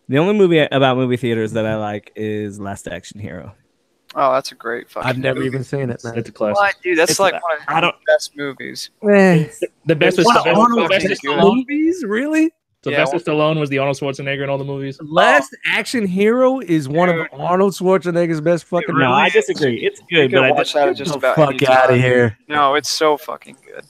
The only movie about movie theaters that I like is Last Action Hero. Oh, that's a great fucking I've never movie. even seen it. Man. It's a classic. What, dude? That's It's like a- one I of the don't- best movies. The best was What, Arnold Sylvester fucking Stallone. Movies, really? Sylvester Stallone was the Arnold Schwarzenegger in all the movies. Last Action Hero is one of Arnold Schwarzenegger's best fucking. No, I disagree. It's good, You but can I watch that at just the about fuck any out of time. here! No, it's so fucking good.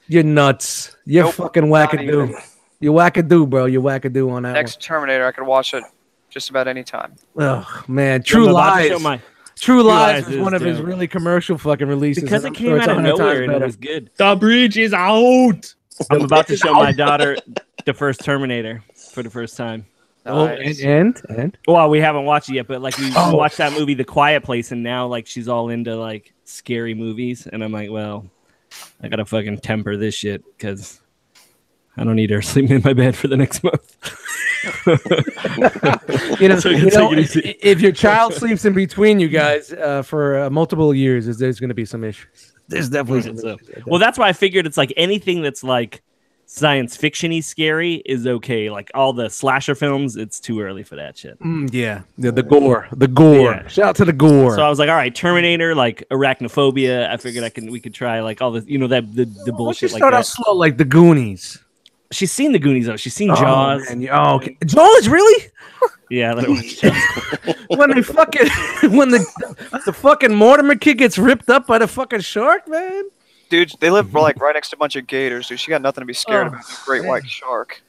You're nuts. You're Nope, fucking not wackadoo. even. You're wackadoo, bro. You're wackadoo on that Next Terminator, I could watch it just about any time. one. Oh man, I'm True about to show Lies. my- True Lies Lies was is one of his dope. really commercial fucking releases. because and it I'm came sure it's out of 100 times nowhere and it better. was good. The bridge is out. I'm about to show my daughter the first Terminator for the first time. Oh, Nice. and Well, we haven't watched it yet, but like we Oh. watched that movie, The Quiet Place, and now like she's all into like scary movies, and I'm like, well, I gotta fucking temper this shit because I don't need her sleeping in my bed for the next month. So you can take it easy. if your child sleeps in between you guys for multiple years, there's going to be some issues. There's definitely some So- issues. well, that's why I figured it's like anything that's like science fiction-y scary is okay. Like all the slasher films, it's too early for that shit. Yeah, the gore, the gore. Yeah. Shout out to the gore. So I was like, all right, Terminator, like arachnophobia. I figured we could try like all the that the Why don't you bullshit like start out that. slow, like the Goonies. She's seen the Goonies though. She's seen Jaws. Okay. Jaws, really? Yeah, let her watch Jaws. When they fucking when the fucking Mortimer kid gets ripped up by the fucking shark, man. Dude, they live like right next to a bunch of gators, dude. She got nothing to be scared about. The great white shark.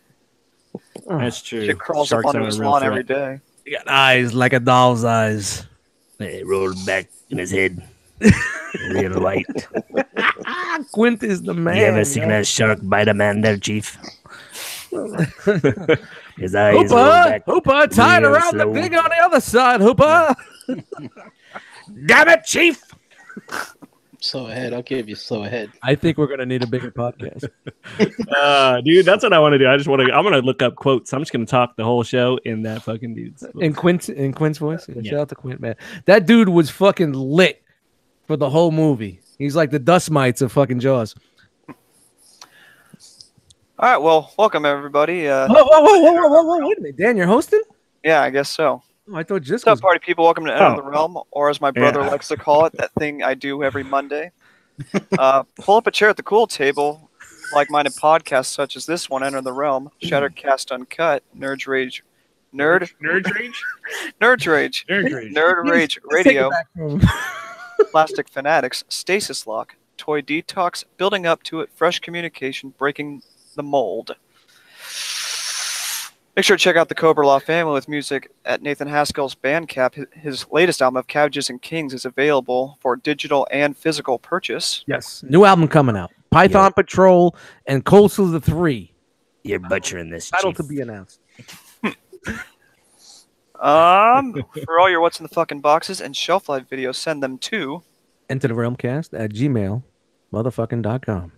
That's true. She crawls Sharks up onto are a his real lawn threat. every day. He got eyes like a doll's eyes. They rolled back in his head, real white. Quint is the man. a shark bite a man there, Chief? His eyes Hooper, tied real around slow. the pig on the other side, Hooper. Damn it, Chief! So ahead. I'll give you so ahead. I think we're gonna need a bigger podcast. Dude, that's what I want to do. I'm gonna look up quotes. I'm just gonna talk the whole show in that fucking dude's voice. In Quint's voice. Yeah, Yeah. Shout out to Quint, man. That dude was fucking lit for the whole movie. He's like the dust mites of fucking Jaws. All right, well, welcome everybody. Whoa, wait a minute. Dan, you're hosting? Yeah, I guess so. Oh, I thought Jisk What's up, was. party people? Welcome to Enter the Realm, or as my brother Yeah. likes to call it, that thing I do every Monday. Pull up a chair at the cool table. Like-minded podcasts such as this one, Enter the Realm, Shattercast Uncut, Nerd Rage Radio, Plastic Fanatics, Stasis Lock, Toy Detox, Building Up to It, Fresh Communication, Breaking the Mold. Make sure to check out the Cobra Law family with music at Nathan Haskell's Bandcamp. His latest album of Cabbages and Kings is available for digital and physical purchase. Yes. New album coming out. Python Patrol and Coastal the 3. You're butchering this, Title Chief. to be announced. For all your what's in the fucking boxes and shelf life videos, send them to Enter the Realmcast at gmail.com.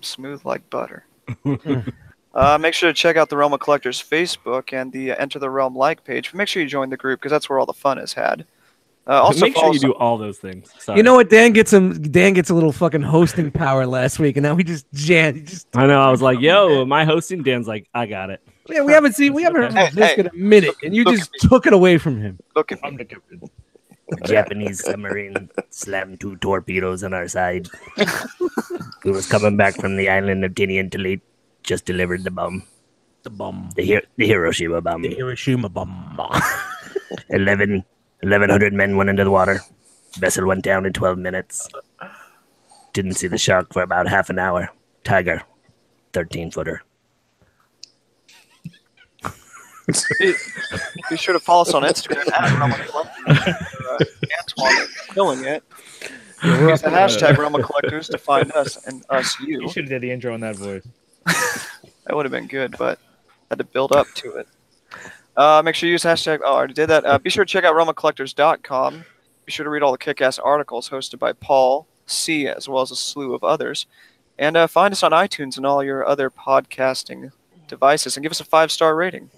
smooth like butter. Make sure to check out the Realm of Collectors Facebook and the Enter the Realm like page. Make sure you join the group because that's where all the fun is had. Also, Make sure you do all those things. Sorry. You know what? Dan gets a little fucking hosting power last week, and now we just I know. I was like, "Yo, am I hosting?" Dan's like, "I got it." yeah, we haven't heard Hey, this in a minute, and you look just took it away from him. Look at I'm me. the captain. Japanese submarine slammed 2 torpedoes on our side. He was coming back from the island of Tinian Talit. Just delivered the bomb. The bomb. The Hiroshima bomb. The Hiroshima bomb. 1,100 men went into the water. Vessel went down in 12 minutes. Didn't see the shark for about half an hour. Tiger, 13-footer. Be sure to follow us on Instagram at Realm of Collectors. Antoine is killing it. Use the hashtag Realm of Collectors to find us and us you. You should have did the intro in that voice. That would have been good, but had to build up to it. Make sure you use hashtag. Oh, I already did that. Be sure to check out realmofcollectors.com. Be sure to read all the kick-ass articles hosted by Paul C, as well as a slew of others. And find us on iTunes and all your other podcasting devices and give us a 5-star rating.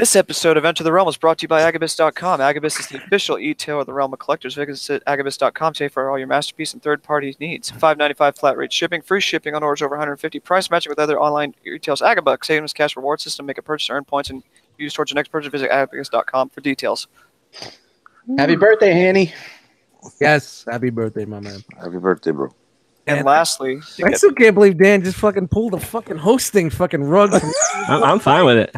This episode of Enter the Realm is brought to you by Agabucks.com. Agabus is the official e-tail of the Realm of Collectors. Visit Agabucks.com today for all your masterpiece and third-party needs. $5.95 flat rate shipping, free shipping on orders over 150. Price matching with other online retailers. Agabucks, savings cash reward system. Make a purchase, earn points, and use towards your next purchase. Visit Agabucks.com for details. Happy birthday, Hanny. Yes, happy birthday, my man. Happy birthday, bro. And lastly, I still can't believe Dan just fucking pulled the fucking hosting fucking rug. I'm fine with it.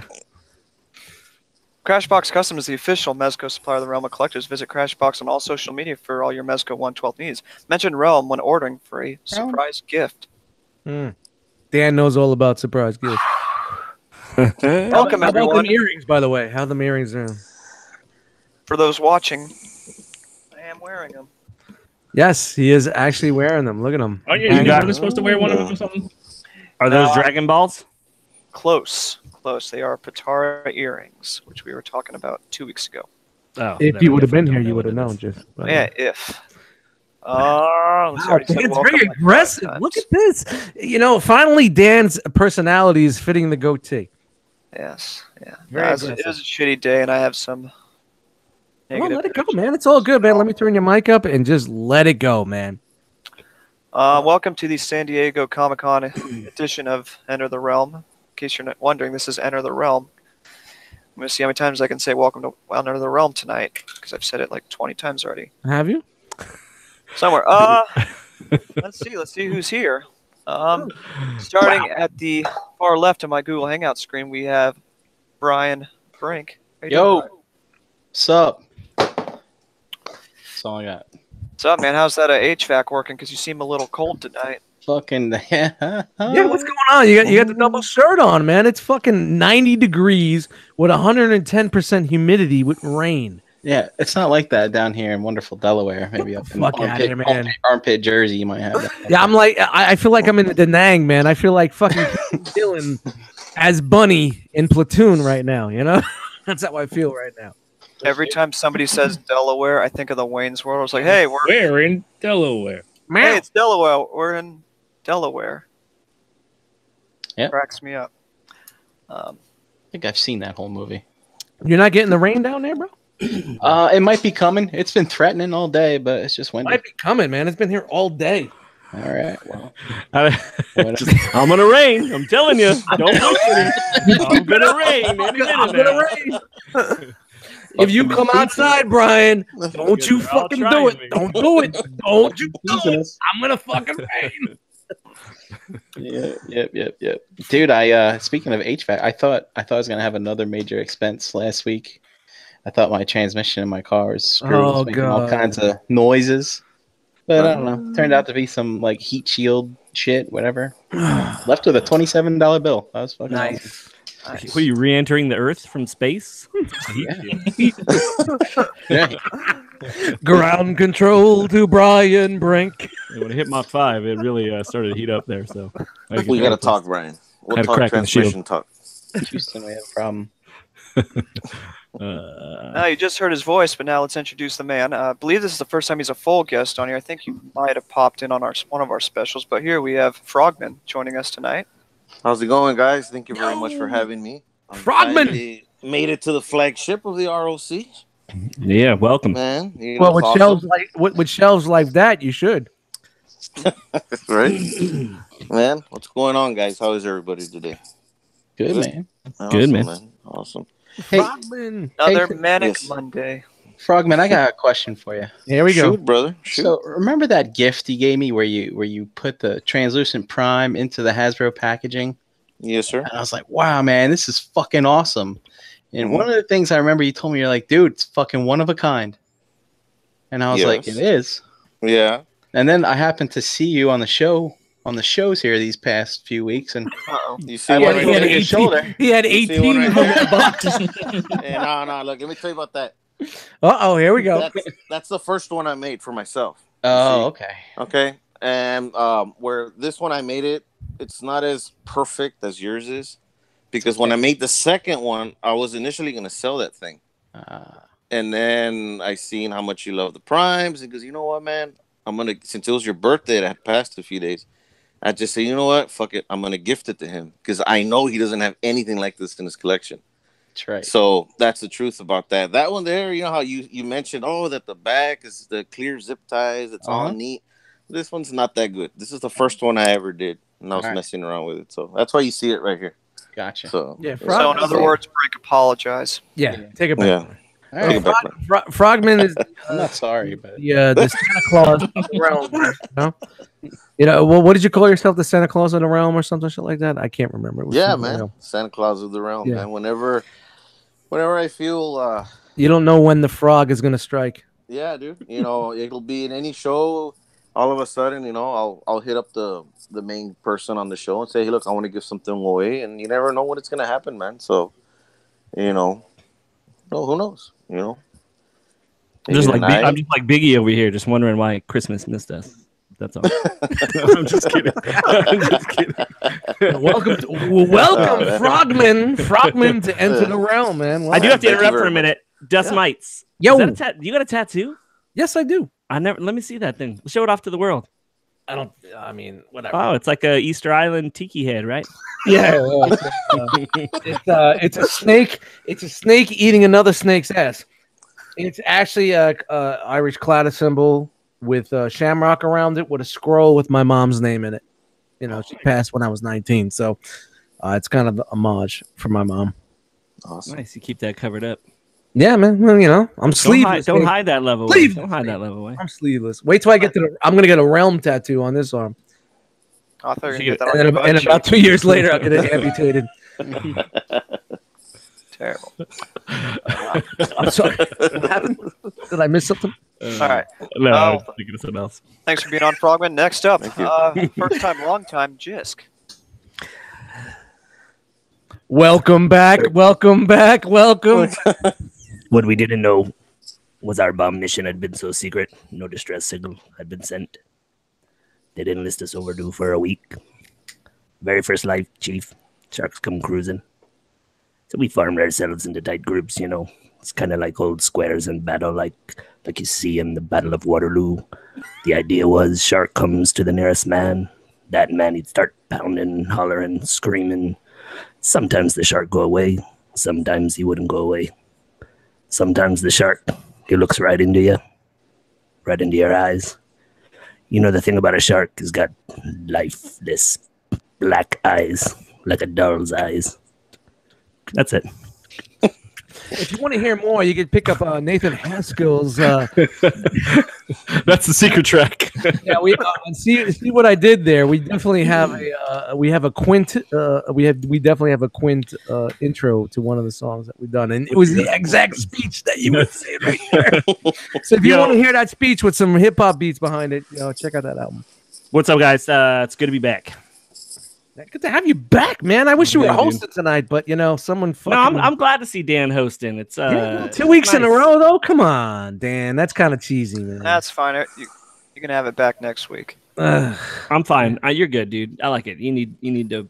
Crashbox Custom is the official Mezco supplier of the Realm of Collectors. Visit Crashbox on all social media for all your Mezco 112 needs. Mention Realm when ordering for a surprise gift. Dan knows all about surprise gifts. Welcome, How about everyone. them earrings, by the way? How the earrings are? For those watching, I am wearing them. Yes, he is actually wearing them. Look at him. Oh yeah, you guys are supposed to wear one of them or something. Are those Dragon Balls? Close. They are Patara earrings, which we were talking about 2 weeks ago. Oh, If you would have been here, you would have known. Just Yeah, if. Oh, Wow, it's very aggressive. Look at this. You know, finally, Dan's personality is fitting the goatee. Yes, yeah. Very It is a shitty day, and I have some Come on, negative. let it go, man. It's all good, man. Let me turn your mic up and just let it go, man. Welcome to the San Diego Comic-Con edition of Enter the Realm. In case you're not wondering, this is Enter the Realm. I'm going to see how many times I can say welcome to Enter the Realm tonight, because I've said it like 20 times already. Have you? Somewhere. Let's see who's here. Starting at the far left of my Google Hangout screen, we have Brian Brink. How you doing, Yo, Brian? what's up? That's all I got. What's up, man? How's that HVAC working? Because you seem a little cold tonight. Fucking Yeah, what's going on? You got the double shirt on, man. It's fucking 90 degrees with 110% humidity with rain. Yeah, it's not like that down here in wonderful Delaware. Maybe up in Fuck outta here, man. armpit Jersey, you might have that. Yeah, I'm like, I feel like I'm in the Danang, man. I feel like fucking Dylan as Bunny in Platoon right now, you know? That's how I feel right now. Every time somebody says Delaware, I think of the Wayne's World. It's like, hey, We're in Delaware. hey, it's Delaware. We're in Delaware. Yeah. Cracks me up. I think I've seen that whole movie. You're not getting the rain down there, bro? It might be coming. It's been threatening all day, but it's just windy. Might be coming, man. It's been here all day. All right. Well, I'm gonna rain. I'm telling you. Don't look at it. I'm gonna rain. Any minute now. If you come outside, Brian, don't you You're all fucking do trying it. me. Don't do it. Don't you do it. I'm gonna fucking rain. Yep. Dude, I speaking of HVAC, I thought I was gonna have another major expense last week. I thought my transmission in my car was screwed. Oh, It's making all God. kinds of noises. But I don't know. Turned out to be some like heat shield shit, whatever. Left with a $27 bill. That was fucking Nice. What are you re-entering the Earth from space? awesome. Yeah. Ground control to Brian Brink. When it hit Mach 5, it really started to heat up there. So We gotta talk, Brian. We'll Had a talk crack in the shield. transmission talk. Houston, we have a problem. You just heard his voice, but now let's introduce the man. I believe this is the first time he's a full guest on here. I think you might have popped in on one of our specials, but here we have Frogman joining us tonight. How's it going, guys? Thank you very much for having me. I'm Frogman! finally made it to the flagship of the R.O.C. Yeah, welcome. Man, you know, Well, with it's shelves awesome. with shelves like that, you should. Right? Man, what's going on, guys? How is everybody today? Good, man. Good, Awesome, man. Awesome. Hey, Frogman. Another Hey, Manic yes. Monday. Frogman, I got a question for you. Here we go. Shoot, brother. Shoot. So remember that gift you gave me where you put the translucent prime into the Hasbro packaging? Yes, sir. And I was like, wow, man, this is fucking awesome. And one of the things I remember you told me, you're like, dude, it's fucking one of a kind. And I was like, Yes. it is. Yeah. And then I happened to see you on the shows here these past few weeks, and Uh-oh. You see I one wanted right to there? get his shoulder. He had You see 18 one in right the there? box. Hey, no, look, let me tell you about that. Uh-oh, here we go. That's the first one I made for myself. Oh, okay. Okay. And where this one I made it, it's not as perfect as yours is. Because when I made the second one, I was initially going to sell that thing. And then I seen how much you love the primes. Because you know what, man? Since it was your birthday that had passed a few days, I just say, you know what? Fuck it. I'm going to gift it to him. Because I know he doesn't have anything like this in his collection. That's right. So that's the truth about that. That one there, you know how you mentioned, that the back is the clear zip ties. It's all neat. This one's not that good. This is the first one I ever did, and I was messing around with it. So that's why you see it right here. Gotcha. So yeah. So in other words, Break, apologize. Yeah, take it back. Yeah. All right. Frogman is. I'm not sorry, but The Santa Claus of the realm. Well, what did you call yourself? The Santa Claus of the realm or something shit like that? I can't remember. Yeah, man. Santa Claus of the realm, man. Whenever I feel you don't know when the frog is gonna strike. Yeah, dude. It'll be in any show. All of a sudden, I'll hit up the main person on the show and say, "Hey, look, I want to give something away," and you never know when it's gonna happen, man. So, who knows? I'm just like Biggie over here, just wondering why Christmas missed us. That's all. I'm just kidding. Welcome, Frogman, to enter the realm, man. Wow. I do have to interrupt for a minute. Dust mites. Yo, you got a tattoo? Yes, I do. Let me see that thing. Show it off to the world. Whatever. Oh, it's like a Easter Island tiki head, right? Yeah. It's a snake. It's a snake eating another snake's ass. It's actually a Irish cloud symbol with a shamrock around it with a scroll with my mom's name in it. She passed when I was 19, so it's kind of a homage for my mom. Awesome. Nice. You keep that covered up. Yeah, man. Well, I'm sleeveless. Don't hide that love away. Don't hide that love away. I'm sleeveless. Wait till I get to I'm gonna get a realm tattoo on this arm. I thought you were gonna get that on and about 2 years later, I'll get it amputated. Terrible. I'm sorry. What happened? Did I miss something? All right. No, I was thinking of something else. Thanks for being on, Frogman. Next up, first time, long time, Jisk. Welcome back. Welcome. What we didn't know was our bomb mission had been so secret. No distress signal had been sent. They didn't list us overdue for a week. Very first life, Chief. Sharks come cruising. So we farmed ourselves into tight groups, It's kind of like old squares in battle, like you see in the Battle of Waterloo. The idea was shark comes to the nearest man. That man, he'd start pounding, hollering, screaming. Sometimes the shark go away. Sometimes he wouldn't go away. Sometimes the shark, he looks right into you. Right into your eyes. The thing about a shark is got lifeless black eyes, like a doll's eyes. That's it. If you want to hear more, you can pick up Nathan Haskell's. That's the secret track. Yeah, we see what I did there. We definitely have a quint. We definitely have a quint intro to one of the songs that we've done, and it was the exact speech that you were saying right there. So if you want to hear that speech with some hip hop beats behind it, check out that album. What's up, guys? It's good to be back. Good to have you back, man. I wish you were hosting tonight, but someone fucking... No, I'm glad to see Dan hosting. It's 2 weeks in a row, though. Come on, Dan. That's kind of cheesy, man. That's fine. You can have it back next week. I'm fine. You're good, dude. I like it. You need to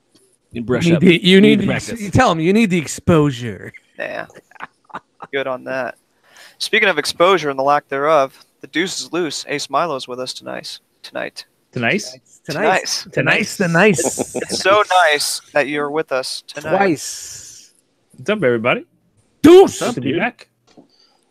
brush up. You need to practice. You tell him you need the exposure. Yeah. Good on that. Speaking of exposure and the lack thereof, the deuce is loose. Ace Milo's with us tonight. Tonight? Nice. It's so nice that you're with us tonight. Twice. What's up, everybody? Deuce. Good to be back.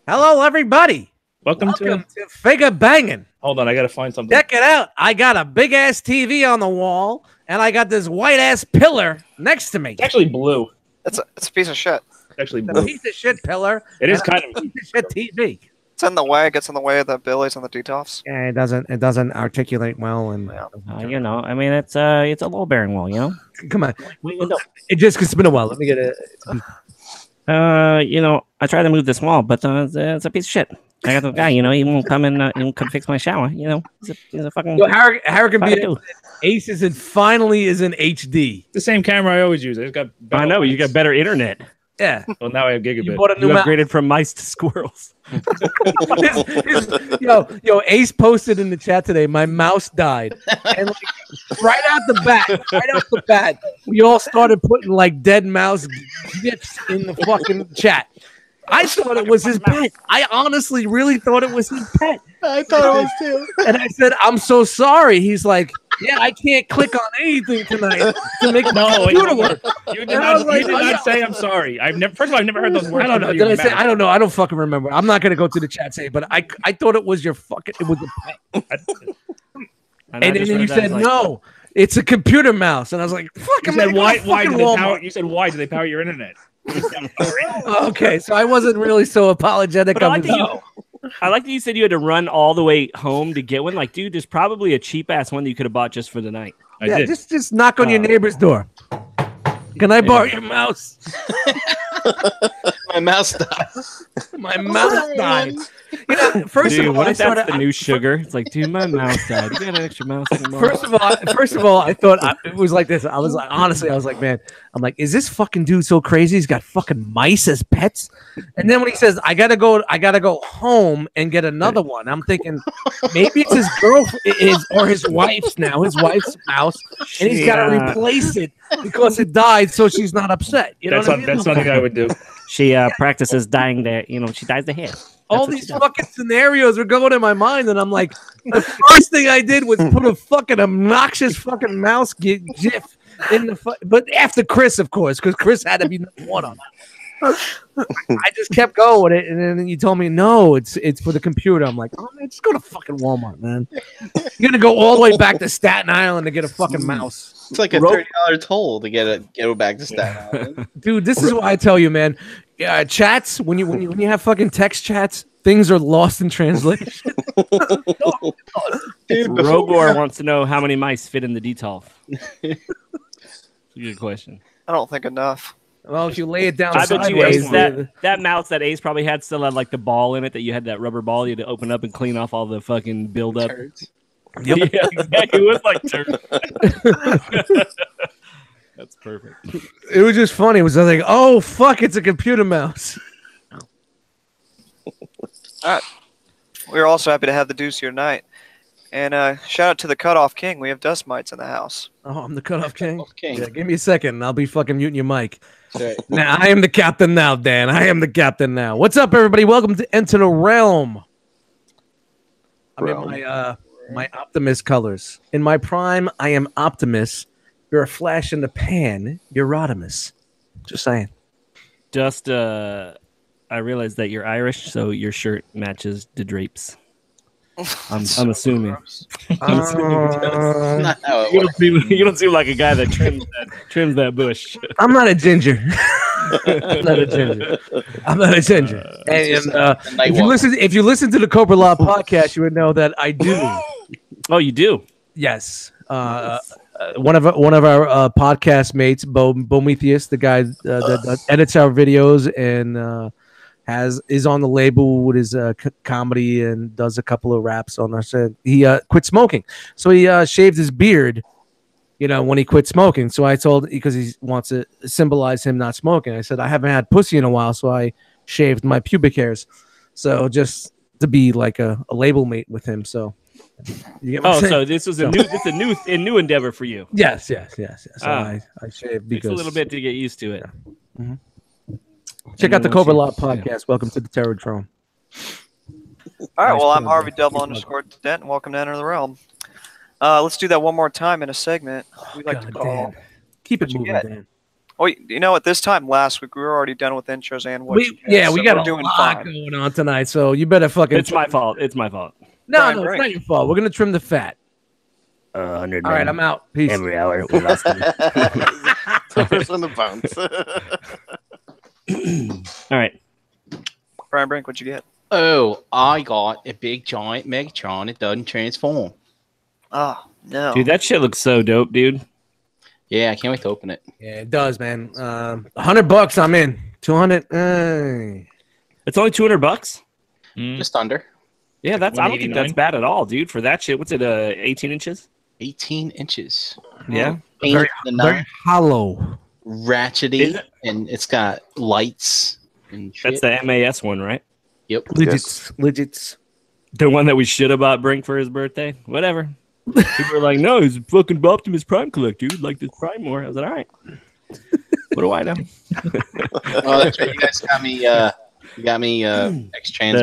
Hello, everybody. Welcome to Figure Banging. Hold on, I gotta find something. Check it out. I got a big ass TV on the wall, and I got this white ass pillar next to me. It's actually blue. It's a piece of shit. It's actually A blue. piece of shit pillar. It is and kind a piece of shit TV. It's in the way. It gets in the way of the Billies and the Detoffs. Yeah, it doesn't articulate well, and I mean, it's a low bearing wall, Come on, it's been a while. Let me get it. I tried to move this wall, but it's a piece of shit. I got the guy, he won't come he won't come fix my shower. He's a fucking. How can be Aces and finally is in HD. The same camera I always use. I just got. I know you got better internet. Yeah. Well, now I have gigabit. You bought a new upgraded from mice to squirrels. Yo, Ace posted in the chat today, my mouse died. And right out the bat, we all started putting dead mouse gifs in the fucking chat. I thought it was his pet. I honestly really thought it was his pet. I thought it was too. And I said, I'm so sorry. He's like, yeah, I can't click on anything tonight to make No, the computer work. You did And I was not, like, you did not say I'm sorry. First of all, I've never heard those words. I don't know. from Did I your say? mouth. I don't know. I don't fucking remember. I'm not gonna go to the chat say, but I thought it was your fucking. It was a pet. And then you said no. It's a computer mouse, and I was like, "Fuck!" You said why? Why do they power? You said why do they power your internet? Okay, so I wasn't really so apologetic. But I like that you said you had to run all the way home to get one. Like, dude, there's probably a cheap ass one that you could have bought just for the night. I did. Just knock on your neighbor's door. Can I borrow your mouse? My mouse died. My mouse died. You know, first Dude, of all, what I if that's started, the new sugar? It's like, dude, my mouse died. You got an extra mouse? First of all, I thought it was like this. I was like, honestly, I was like, man, I'm like, is this fucking dude so crazy? He's got fucking mice as pets. And then when he says, I gotta go home and get another one, I'm thinking maybe it's his girlfriend or his wife's mouse, and he's got to replace it because it died, so she's not upset. You know That's something I would do. She practices dying the, she dyes the hair. All these fucking scenarios were going in my mind, and I'm like, the first thing I did was put a fucking obnoxious fucking mouse gif in the. But after Chris, of course, because Chris had to be number one on that. I just kept going with it, and then you told me no, it's for the computer. I'm like, oh man, just go to fucking Walmart, man. You're gonna go all the way back to Staten Island to get a fucking mouse. It's like a $30 toll to get it back to Staten Island. Dude, this is why I tell you, man. Chats when you have fucking text chats, things are lost in translation. Dude, Robor wants to know how many mice fit in the Detolf. It's a good question. I don't think enough. Well, if you lay it down I bet you sideways, that mouse that Ace probably had still had like the ball in it that you had that rubber ball you had to open up and clean off all the fucking buildup. Turds. Yep. Yeah, exactly. It was like turd. That's perfect. it was just funny. It was like, oh fuck, it's a computer mouse. We're also happy to have the Deuce here tonight. And shout out to the Cutoff King. We have dust mites in the house. Oh, I'm the cutoff king. Okay. Yeah, give me a second, and I'll be fucking muting your mic. Right. Now I am the captain now, Dan. I am the captain now. What's up, everybody? Welcome to Enter the Realm. I'm in my Optimus colors. In my prime, I am Optimus. You're a flash in the pan. You're Rodimus. Just saying. Just I realized that you're Irish, so your shirt matches the drapes. I'm assuming. Not how it You works. don't seem like a guy that trims that bush. I'm not a ginger. I'm not a ginger. And if you listen to the Cobra Law podcast, you would know that I do. Oh, you do? Yes. One of our podcast mates, Bometheus, the guy that edits our videos and is on the label with his comedy and does a couple of raps on our set. He quit smoking, so he shaved his beard. When he quit smoking. So I told, because he wants to symbolize him not smoking. I said I haven't had pussy in a while, so I shaved my pubic hairs. So just to be like a label mate with him. So. You get what I'm saying? So this was a new endeavor for you. Yes. So I shaved Takes because a little bit to get used to it. Mm-hmm. Check out the Cobra Lot podcast. Welcome to the Terror Throne. All right, Nice well, I'm plug, Harvey man. Double Nice underscore Dent, and welcome to Enter the Realm. Let's do that one more time in a segment. We like to God call. damn. Keep it What'd you moving, get? Dan. Oh, you know what? This time last week we were already done with intros and what. We got we're a doing lot fine. going on tonight, so you better fucking. It's my fault. It's my fault. No, Brian, it's break. not your fault. We're gonna trim the fat. 100 All right, I'm out. Peace. every hour. We lost him. The first one to bounce. All right. Brian Brink, what'd you get? Oh, I got a big giant Megatron. It doesn't transform. Oh no, Dude, that shit looks so dope, dude. Yeah, I can't wait to open it. Yeah, it does, man. $100, I'm in. 200. It's only $200. Just under Yeah, I don't think that's 189. bad at all, dude. For that shit, what's it? 18 inches? 18 inches. Yeah. Paint the Very nine, hollow. Is ratchety, it? and it's got lights and shit. That's the MAS one, right? Yep. Legits. The one that we should have bought Brink for his birthday. Whatever. People were like, no, he's a fucking Optimus Prime collector. Dude, like this Prime more. I was like, all right. What do I know? Oh, that's right. You guys got me. You got me. X-Trans.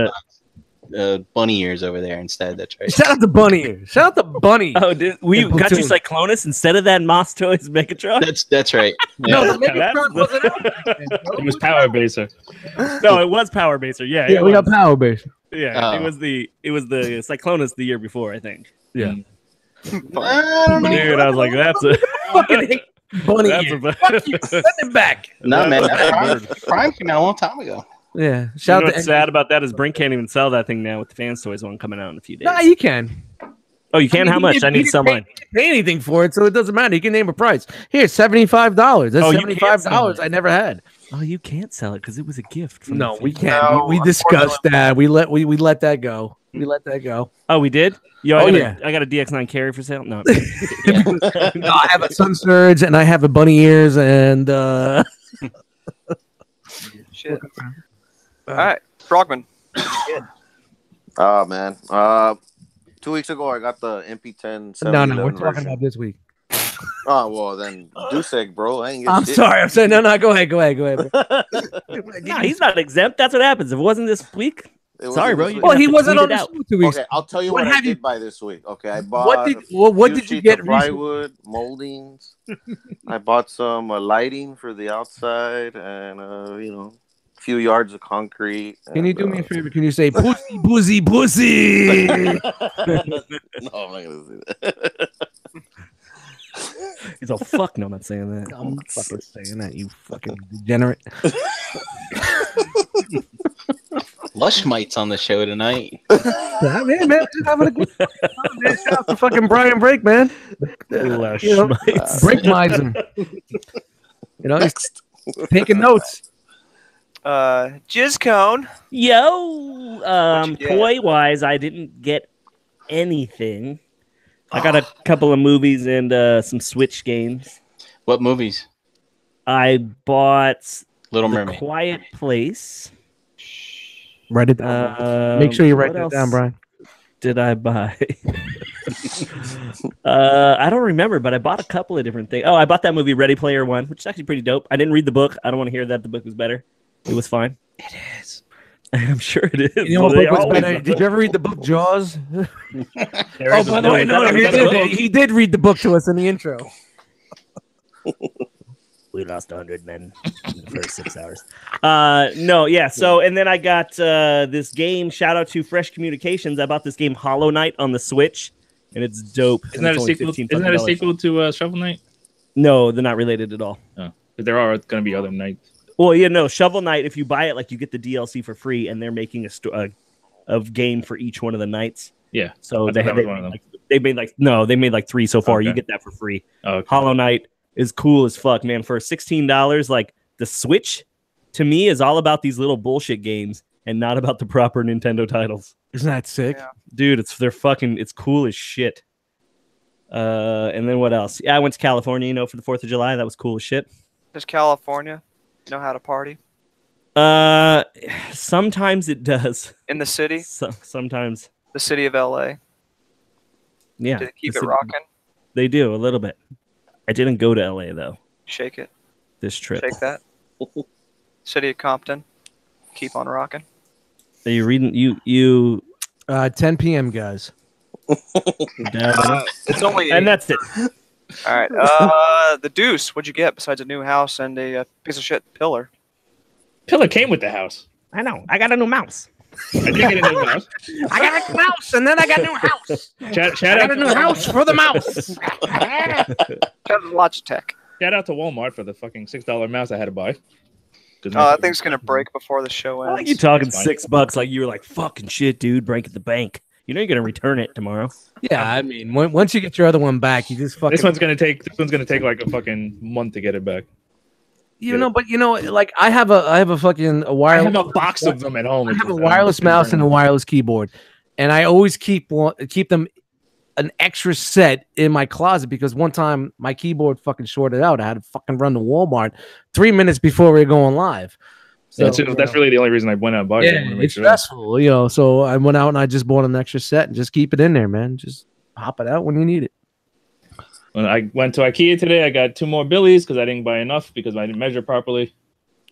bunny ears over there instead. That's right. Shout out to Bunny Ears. Shout out to Bunny. Oh, dude, we Yeah, got you Platoon. Cyclonus instead of that Moss Toys Megatron. That's right. No, Yeah. the Megatron wasn't out. It was Power Baser. No, it was Power Baser. Yeah, Yeah, it we was. got Power Base. Yeah, it Oh. was the Cyclonus the year before, I think. Yeah. I don't know. Dude, I was like, that's a Fucking hate Bunny that's Ears. a Fuck you. Send it back. No, man. That's That Prime came out a long time ago. Yeah. You Shout know out what's to sad about that is Brink can't even sell that thing now with the Fans Toys one coming out in a few days. Nah, you can. Oh, you can? How much? I need to sell mine. He didn't pay anything for it, so it doesn't matter. You can name a price. Here, $75. That's Oh, you can't $75 sell it. I never had. Oh, you can't sell it because it was a gift. From No, the we Fans. can't. No, we discussed that. We let that go. We let that go. Oh, we did? Yo, Oh, I got a DX9 carry for sale. No. No, I have a Sun Surge and I have a Bunny Ears and Shit. All right, Frogman. Oh man. 2 weeks ago I got the MP10. no, we're 711 talking version. about this week. Oh well, then Dusek, bro. I ain't get I'm shit. sorry. I'm saying no. Go ahead. Bro. Nah, he's not exempt. That's what happens. If it wasn't this week, It was sorry, in bro. this You week. Well, he have to wasn't tweet on it the out. show 2 weeks. Okay, I'll tell you What what I have you- did buy this week. Okay, I bought What did a what few did you sheets get of recently? plywood, moldings. I bought some lighting for the outside and a few yards of concrete. Can you and, do me a favor? Can you say pussy, pussy, pussy? No, I'm not gonna say that. He's all, fuck no, I'm not saying that. I'm not fucking saying that, you fucking degenerate. Lush Mite's on the show tonight. Yeah, man, just having a good time, man. Shout out to fucking Brian Break, man. Lush You know, Mites. Break Meisen. You know, he's taking notes. Jizz Cone. Yo, What'd you get? toy wise, I didn't get anything. I got a couple of movies and some Switch games. What movies? I bought Little The Mermaid. Quiet Place. Write it down. Make sure you write that down, Brian. Did I buy? I don't remember, but I bought a couple of different things. Oh, I bought that movie Ready Player One, which is actually pretty dope. I didn't read the book. I don't want to hear that the book was better. It was fine. It is. I'm sure it is. You know what Well, they book was always better? are. Did you ever read the book Jaws? There Oh, is a by the book. way, no, Is that a book? he did read the book to us in the intro. We lost 100 men in the first 6 hours. No, yeah. So, and then I got this game. Shout out to Fresh Communications. I bought this game Hollow Knight on the Switch, and it's dope. Isn't that And a it's only sequel? $15 Isn't that a sequel to Shovel Knight? No, they're not related at all. Oh, but there are going to be other nights. Well, yeah, no. Shovel Knight, if you buy it, like you get the DLC for free, and they're making a game for each one of the nights. Yeah. So I they thought that was one of them. they made like 3 so far. You Okay. get that for free. Oh, okay. Hollow Knight is cool as fuck, man. For $16, like the Switch, to me, is all about these little bullshit games and not about the proper Nintendo titles. Isn't that sick? Yeah. Dude, it's cool as shit. And then what else? Yeah, I went to California, for the 4th of July. That was cool as shit. Does California know how to party Sometimes it does. in the city? Sometimes, The city of LA. yeah. Do they keep the it city- rocking? They do a little bit. I didn't go to LA though Shake it. this trip. Shake that. City of Compton. Keep on rocking. Are you reading? You 10 p.m., guys. It's only and that's it. all right. The Deuce. What'd you get besides a new house and a piece of shit pillar? Pillar came with the house. I know. I got a new mouse. I did get a new house. I got a mouse, and then I got a new house. Shout out I got a new house for the mouse. Logitech. Shout out to Walmart for the fucking $6 mouse I had to buy. Oh, that thing's gonna break before the show I like ends. you talking That's fine. $6 like you were like fucking shit, dude. Break at the bank. You know you're gonna return it tomorrow. Yeah, I mean, once you get your other one back, you just fucking. This one's gonna take like a fucking month to get it back. Like I have a fucking I wireless. have a box of them at home. I have a wireless mouse and a wireless keyboard, and I always keep them an extra set in my closet because one time my keyboard fucking shorted out. I had to fucking run to Walmart 3 minutes before we were going live. So that's really the only reason I went out and bought it. I wanted to make it's sure. stressful, So I went out and I just bought an extra set and just keep it in there, man. Just pop it out when you need it. When I went to IKEA today, I got 2 more Billies because I didn't buy enough because I didn't measure properly.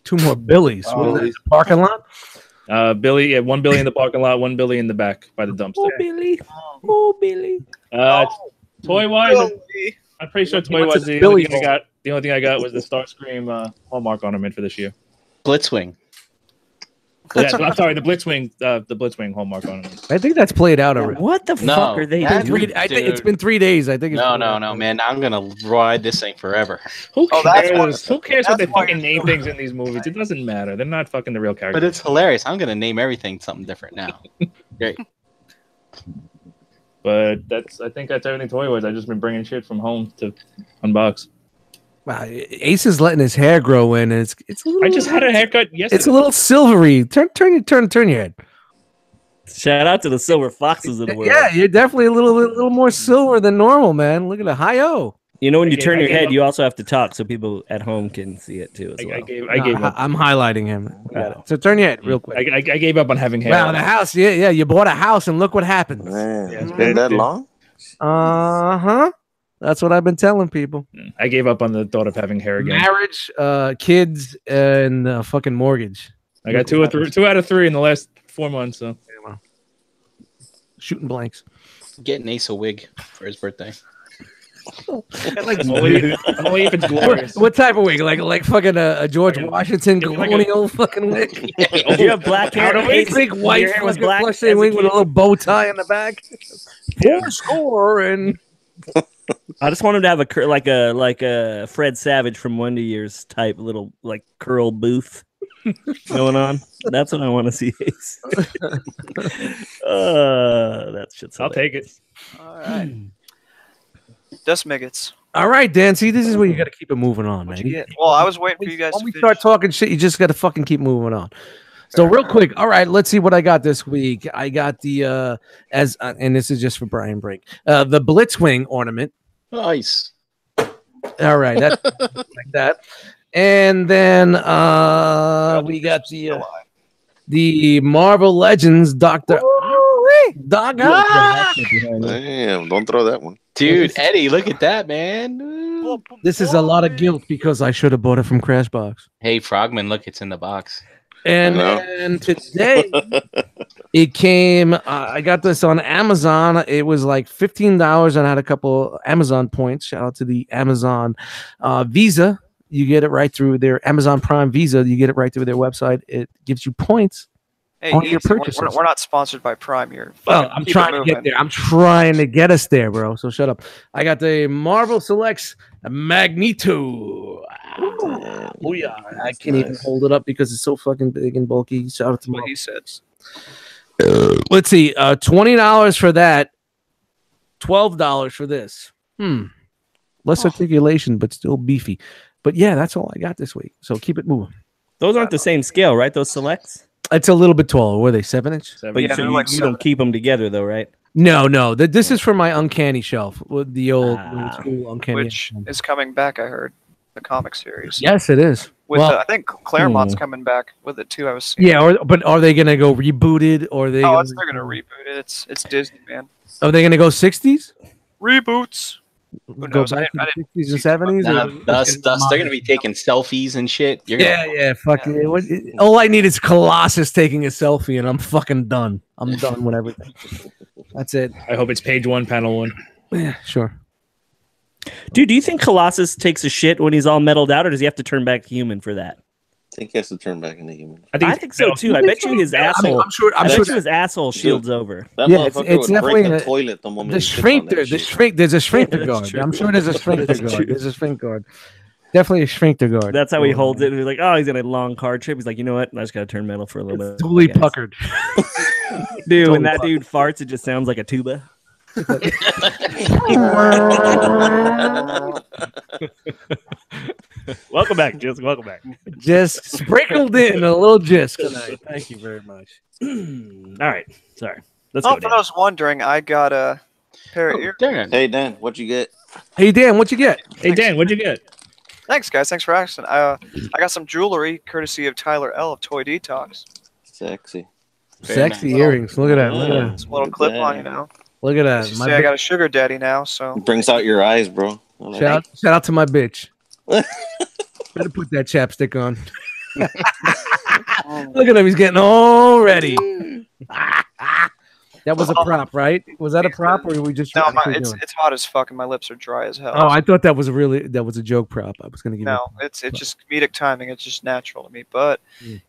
2 more Billies. What is that, the parking lot? Billy, yeah, 1 Billy in the parking lot, 1 Billy in the back by the dumpster. Oh, Billy. Oh, Billy. Toy wise, I'm pretty sure toy wise the only thing I got was the Starscream Hallmark ornament for this year. Blitzwing. Yeah, I'm sorry, the Blitzwing Hallmark ornament. I think that's played out already. What the fuck are they doing? I think it's been 3 days. I think it's No, man. I'm gonna ride this thing forever. Who cares? Who cares what they fucking name things in these movies? It doesn't matter. They're not fucking the real characters. But it's hilarious. I'm gonna name everything something different now. Great. But I think that's everything toy wise. I've just been bringing shit from home to unbox. Wow, Ace is letting his hair grow in. And it's a little, I just had a haircut yesterday. It's a little silvery. Turn your head. Shout out to the silver foxes of the world. Yeah, you're definitely a little more silver than normal, man. Look at the hi-oh. You know, when you turn your head, you also have to talk so people at home can see it too. As well. I gave up. I'm highlighting him. So turn your head real quick. I gave up on having hair. Wow, the house. Yeah. You bought a house and look what happens. Man, it's been that long? That's what I've been telling people. I gave up on the thought of having hair again. Marriage, kids, and fucking mortgage. I got 2 out of 3 in the last 4 months. So shooting blanks. Getting Ace a wig for his birthday. Only if it's glorious. What type of wig? Like fucking a George Washington colonial fucking wig? Do you have black hair? A big white hair was black wig with a little bow tie in the back. Score and. I just want him to have like a Fred Savage from Wonder Years type little like curl booth going on. That's what I want to see. That shit's hilarious. I'll take it. All right. Dust Maggots. All right, Dan. See, this is where you got to keep it moving on, man. Well, I was waiting for you guys when to we finish. start talking shit, you just got to fucking keep moving on. So real quick, all right, let's see what I got this week. I got the and this is just for Brian Brink, the Blitzwing ornament. Nice. All right, that's like that. And then we got the Marvel Legends Doctor. Damn, don't throw that one. Dude, Eddie, look at that, man. This is a lot of guilt because I should have bought it from Crashbox. Hey, Frogman, look, it's in the box. And then today it came. I got this on Amazon. It was like $15, and I had a couple Amazon points. Shout out to the Amazon Visa. You get it right through their Amazon Prime Visa. You get it right through their website. It gives you points on your purchases. We're not sponsored by Prime here. Well, I'm trying to get there. I'm trying to get us there, bro. So shut up. I got the Marvel Selects Magneto. Oh yeah, I can't even hold it up because it's so fucking big and bulky. Shout out to what he said. Let's see, $20 for that, $12 for this. Less articulation, but still beefy. But yeah, that's all I got this week. So keep it moving. Those aren't the same scale, right? Those selects. It's a little bit taller. Were they 7-inch? But you don't keep them together though, right? No. This is for my Uncanny shelf with the old school Uncanny, which is coming back. I heard the comic series. Yes, it is. With I think Claremont's coming back with it too. I was seeing. Yeah, but are they gonna go rebooted or they're gonna reboot it? It's Disney, man. Are they gonna go 60s? Reboots. Who knows? Go back to the 60s and 70s? Thus, they're gonna be taking selfies and shit. Fuck it. All I need is Colossus taking a selfie, and I'm fucking done. I'm done with everything. That's it. I hope it's page 1, panel 1. Yeah, sure. Dude, do you think Colossus takes a shit when he's all metalled out, or does he have to turn back human for that? I think he has to turn back into human. I think so too. I bet you his asshole. I'm sure his asshole shields over. That it's definitely break the toilet the moment the sphincter. There's a sphincter guard. I'm sure there's a sphincter guard. There's a sphincter guard. Definitely a sphincter guard. That's how he holds it. He's like, oh, he's in a long car trip. He's like, you know what? I just gotta turn metal for a little bit. Totally puckered. Dude, when that dude farts, it just sounds like a tuba. Welcome back, Jisk. Welcome back. Just sprinkled in a little Jisk tonight. Thank you very much. All right. Sorry. Let's go. For those wondering, I got a pair of earrings. Hey, Dan, what'd you get? Hey, Dan, what'd you get? Hey, Dan, what'd you get? Thanks, guys. Thanks for asking. I got some jewelry courtesy of Tyler L. of Toy Detox. Sexy. Sexy earrings. Look at that. Look at that. It's a little clip on, you know. Look at that. See, I got a sugar daddy now, so. It brings out your eyes, bro. Shout out to my bitch. Better put that chapstick on. Look at him. He's getting all ready. That was a prop, right? Was that a prop, or were we just? No, actually it's doing? it's hot as fuck, and my lips are dry as hell. Oh, I thought that was a joke prop. I was gonna give No, it's just comedic timing. It's just natural to me. But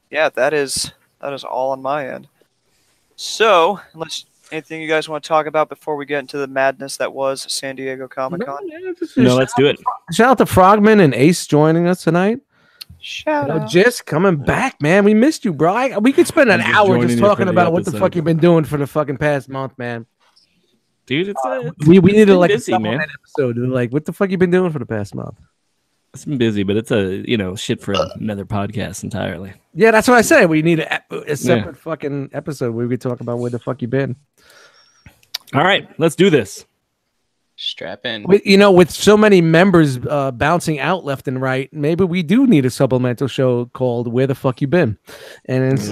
yeah, that is all on my end. So, anything you guys want to talk about before we get into the madness that was San Diego Comic-Con? No, let's do it. Shout out to Frogman and Ace joining us tonight. Shout out. Jisk coming back, man. We missed you, bro. We could spend an hour just talking about what the fuck you've been doing for the fucking past month, man. Dude, we needed like busy, a man. episode. Like, what the fuck you been doing for the past month? It's been busy, but it's shit for another podcast entirely. Yeah, that's what I said. We need a separate fucking episode where we could talk about where the fuck you been. All right, let's do this. Strap in. With so many members bouncing out left and right, maybe we do need a supplemental show called "Where the Fuck You Been," and it's,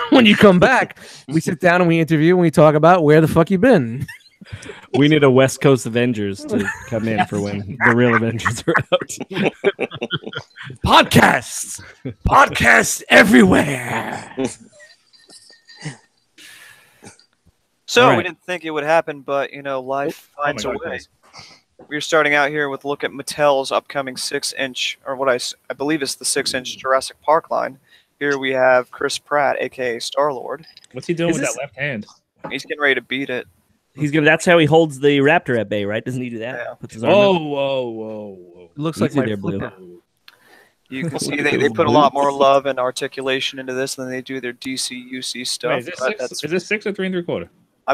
when you come back, we sit down and we interview and we talk about where the fuck you been. We need a West Coast Avengers to come in for when the real Avengers are out. Podcasts everywhere. So we didn't think it would happen, but life finds a way. We're starting out here with a look at Mattel's upcoming 6-inch, or what I believe is the 6-inch Jurassic Park line. Here we have Chris Pratt, aka Star-Lord. What's he doing with that left hand? He's getting ready to beat it. That's how he holds the raptor at bay, right? Doesn't he do that? Yeah. Puts his arm up. Whoa. Looks like there, Blue. You can see they put a lot more love and articulation into this than they do their DC UC stuff. Wait, is this 6 or 3 3/4? I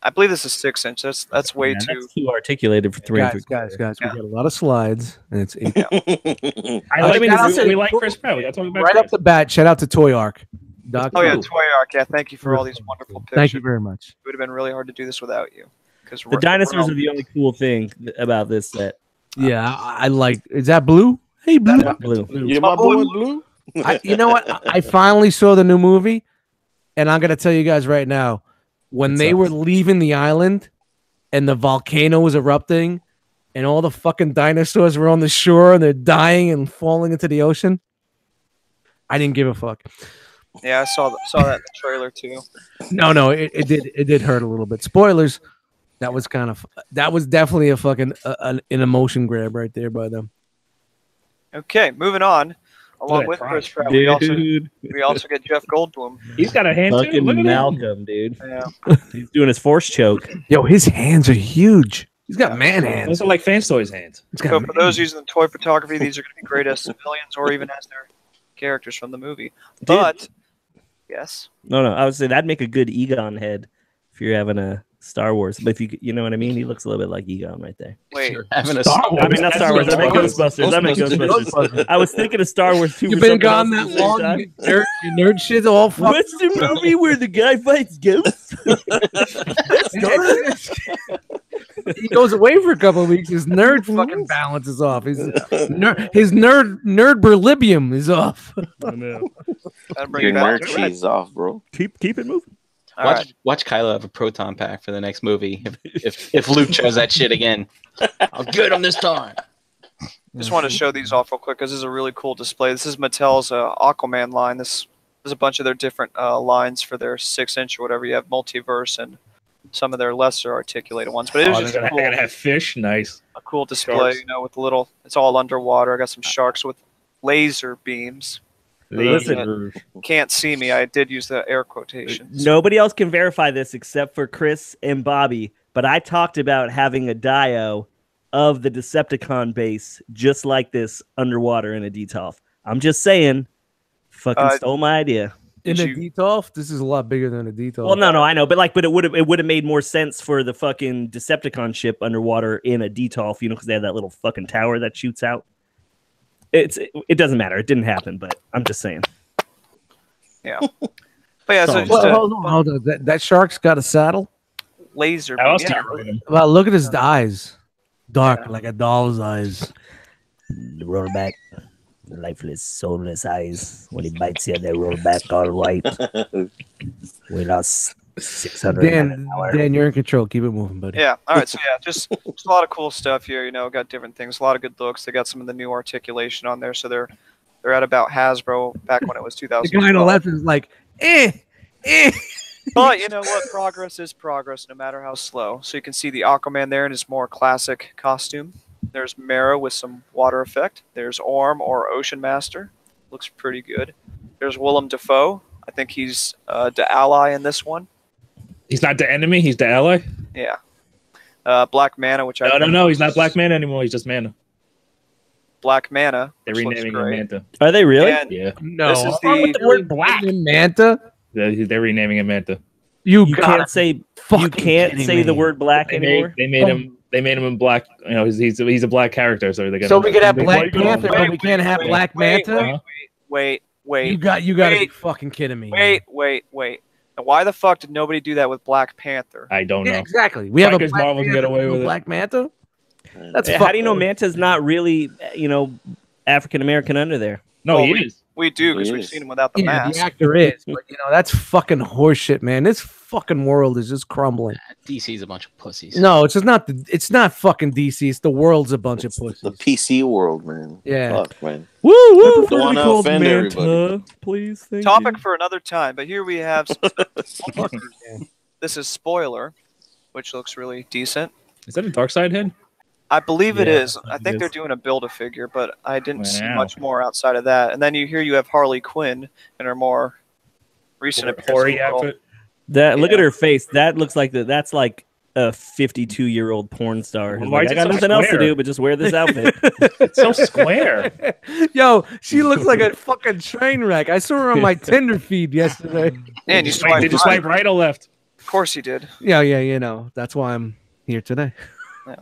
believe this is 6-inch. That's way too. That's too articulated for 3 guys. We got a lot of slides, and it's 8. We like Chris Pratt. We got to talk about right Chris. off the bat. Shout out to Toy Arc. Oh yeah, Toy Arc. Yeah, thank you for all these wonderful pictures. Thank you very much. It would have been really hard to do this without you. Because the dinosaurs are the only cool thing about this set. Yeah, I like. Is that Blue? Hey, Blue. Blue. You my boy Blue? You know what? I finally saw the new movie, and I'm gonna tell you guys right now, when they were leaving the island, and the volcano was erupting, and all the fucking dinosaurs were on the shore and they're dying and falling into the ocean, I didn't give a fuck. Yeah, I saw that in the trailer too. No, it did hurt a little bit. Spoilers. That was definitely a fucking an emotion grab right there by them. Okay, moving on. Along with Chris Pratt, we also get Jeff Goldblum. He's got a hand too. Fucking Look at Malcolm, dude. Yeah. He's doing his force choke. Yo, his hands are huge. He's got man hands. Those are like Fans Toys hands. So for those using the toy photography, these are going to be great as civilians or even as their characters from the movie. But yes. No, I would say that'd make a good Egon head if you're having a Star Wars. But if you know what I mean, he looks a little bit like Egon right there. Wait, Having a I mean, not Star Wars. I meant Ghostbusters. I was thinking of Star Wars too. You've been gone that long. Your nerd shit's all fucked. What's the movie where the guy fights ghosts? He goes away for a couple of weeks. His nerd fucking balance is off. His nerd berlibium is off. Your nerd cheese off, bro. Keep it moving. Watch Kylo have a proton pack for the next movie. If Luke tries that shit again, I'll get him this time. Just want to show these off real quick because this is a really cool display. This is Mattel's Aquaman line. There's a bunch of their different lines for their 6-inch or whatever. You have Multiverse and some of their lesser articulated ones. But it was just they're gonna have fish. Nice. A cool display, with the little. It's all underwater. I got some sharks with laser beams. Listen, can't see me. I did use the air quotations. Nobody else can verify this except for Chris and Bobby. But I talked about having a dio of the Decepticon base just like this underwater in a Detolf. I'm just saying, fucking stole my idea. In a Detolf, this is a lot bigger than a Detolf. Well, no, I know, but it would have made more sense for the fucking Decepticon ship underwater in a Detolf, because they have that little fucking tower that shoots out. It doesn't matter. It didn't happen, but I'm just saying. Yeah. But yeah, so hold on. That shark's got a saddle. Laser. Well, look at his eyes. Dark, like a doll's eyes. The roll back, lifeless, soulless eyes. When he bites you, they roll back all white. We lost 600. Dan, you're in control. Keep it moving, buddy. Yeah. All right. So yeah, just a lot of cool stuff here. Got different things. A lot of good looks. They got some of the new articulation on there. So they're They're at about Hasbro back when it was The 2000. guy on the left is like, eh. But you know what? Progress is progress, no matter how slow. So you can see the Aquaman there in his more classic costume. There's Mera with some water effect. There's Orm or Ocean Master. Looks pretty good. There's Willem Dafoe. I think he's the ally in this one. He's not the enemy. He's the ally. Yeah. Black Mana, which I no. He's not Black Mana anymore. He's just Mana. Black Mana. They're renaming him Manta. Are they really? And Yeah. No. This is the word black. Manta? They're renaming him Manta. You can't say the word black They anymore. made him in black. You know, he's a black character. So they're gonna. So we could have Black Panther, but we can't have Black Manta. Wait. You got to be fucking kidding me. Wait. And why the fuck did nobody do that with Black Panther? I don't know. Yeah, exactly. We have a Black Marvel can get away with it. Black Manta. That's How do you know Manta's not really, African American under there? No, Well, he is. We do because we've seen him without the mask. The actor is, but that's fucking horseshit, man. This fucking world is just crumbling. DC's a bunch of pussies. No, it's just not. It's not fucking DC. It's the world's a bunch of pussies. The PC world, man. Yeah. Fuck, man. Woo woo! Don't wanna offend everybody. Please. Thank Topic you. for another time, but here we have some this is Spoiler, which looks really decent. Is that a Dark Side head? I believe it Yeah, is. I think it they're is. doing a Build-A-Figure, but I didn't see Wow. much more outside of that. And then you have Harley Quinn in her more recent appearance. Hoary outfit. Look Yeah. at her face. That looks like that's like a 52-year-old porn star. who's Why like, is I it got so nothing else to square? do but just wear this outfit. It's so square. Yo, she looks like a fucking train wreck. I saw her on my Tinder feed yesterday. And you Did swipe you swipe right or left? Of course you did. Yeah. That's why I'm here today. Yeah.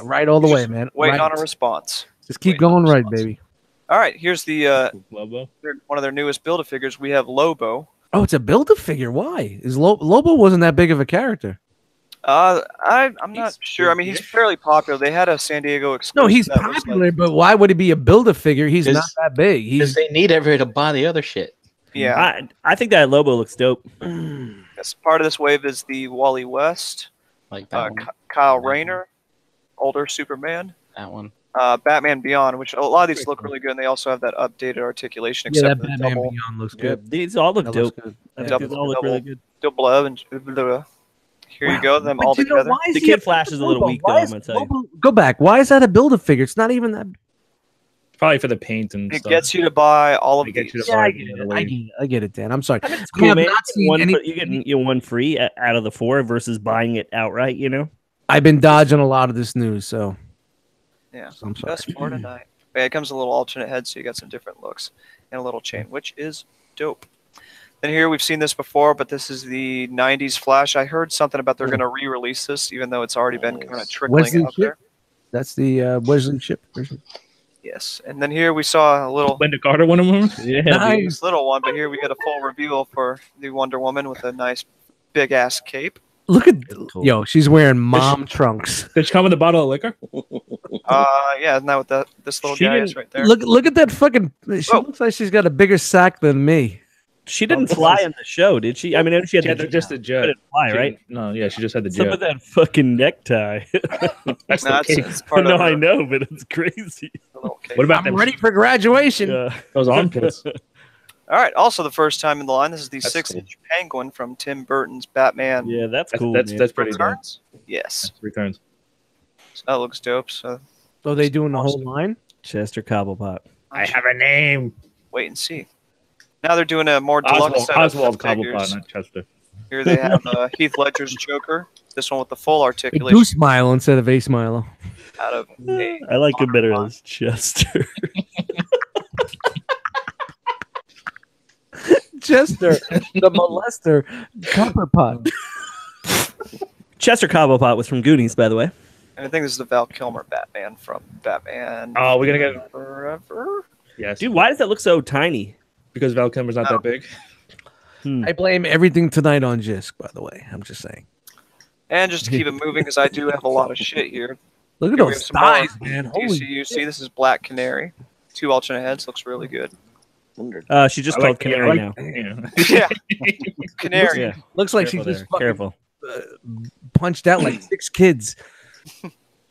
Right all the way, man. Waiting Right. on a response. Just keep waiting on going a right, response. baby. All right, here's the Lobo. one of their newest Build-A-Figures. We have Lobo. Oh, it's a Build-A-Figure. Why? Lobo wasn't that big of a character. I'm not sure. I mean, he's fairly popular. They had a San Diego exclusive. No, he's that was popular, like- but why would he be a Build-A-Figure? He's not Because- that big. Because He's they need everybody to buy the other shit. yeah. I think that Lobo looks dope. Yes, part of this wave is the Wally West, Like that one. Kyle Rayner, older Superman, That one. Batman Beyond, which a lot of these look really good, and they also have that updated articulation. yeah, Except that for the Batman double, Beyond looks Yeah, good. these all look That dope. looks good. I Yeah. think these all look Double- really good. double love and here you go, them But all you know, together. why is The he Kid Flash is a little Lobo? weak, though, Why I'm is gonna tell you. Lobo- Go back. Why is that a Build-A-Figure? It's not even that. Probably for the paint and It stuff. gets you to buy all of It gets you these. to Yeah, buy I it get the it. other I way. get it. I get it, Dan. I'm sorry. I mean, it's We cool, have man. not You're seen any- getting one free out of the 4 versus buying it outright. I've been dodging a lot of this news, so Yeah, I'm sorry. just for tonight. Yeah, it comes a little alternate head, so you got some different looks and a little chain, which is dope. Then here we've seen this before, but this is the '90s Flash. I heard something about they're going to re-release this, even though it's already been kind of trickling Wesley out Shipp? there. That's the Wesley Shipp version. Yes, and then here we saw a little Linda Carter, one of them. Yeah, Nice. this little one, but here we get a full reveal for the Wonder Woman with a nice big ass cape. Look at Cool. yo, she's wearing mom trunks. Did she come with a bottle of liquor? Yeah, isn't that what this little She guy didn't- is right there? Look at that fucking. She Oh. looks like she's got a bigger sack than me. She didn't fly in the show, did she? I mean, she had, She had just a She jet. didn't fly, She right? didn't- No, yeah, she just had the Some jet. of that fucking necktie. That's No, the cape. it's part no, of I her know, but it's crazy. little cape. What about I'm them? ready for graduation. Yeah. Those armpits. All right. Also, the first time in the line, this is the That's 6-inch Penguin from Tim Burton's Batman Yeah, that's That's cool. that's, man. that's pretty dope. Returns. Yes, Returns. so that looks dope. So So they doing the whole line? Chester Cobblepot. I have a name. wait and see. Now they're doing a more deluxe set of Oswald figures. Cobblepot, not Chester. Here they have Heath Ledger's Joker. This one with the full A articulation goose smile instead of a smile. out of a I like him better as Chester. Chester, the molester, Copperpot. Chester Cobblepot was from Goonies, by the way. And I think this is the Val Kilmer Batman from Batman Oh, we're gonna get Forever. yes, Dude, why does that look so tiny? because Val Kilmer's not that big. I blame everything tonight on Jisk, by the way. I'm just saying. And just to keep it moving, because I do have a lot of shit here. Look at Here we those have some more thighs, man. Holy DCUC. This is Black Canary. 2 alternate heads. Looks really good. She just I called like- Canary I now. like- yeah. Yeah. Canary. Yeah. looks like Careful she just there. fucking Careful. punched out like 6 kids.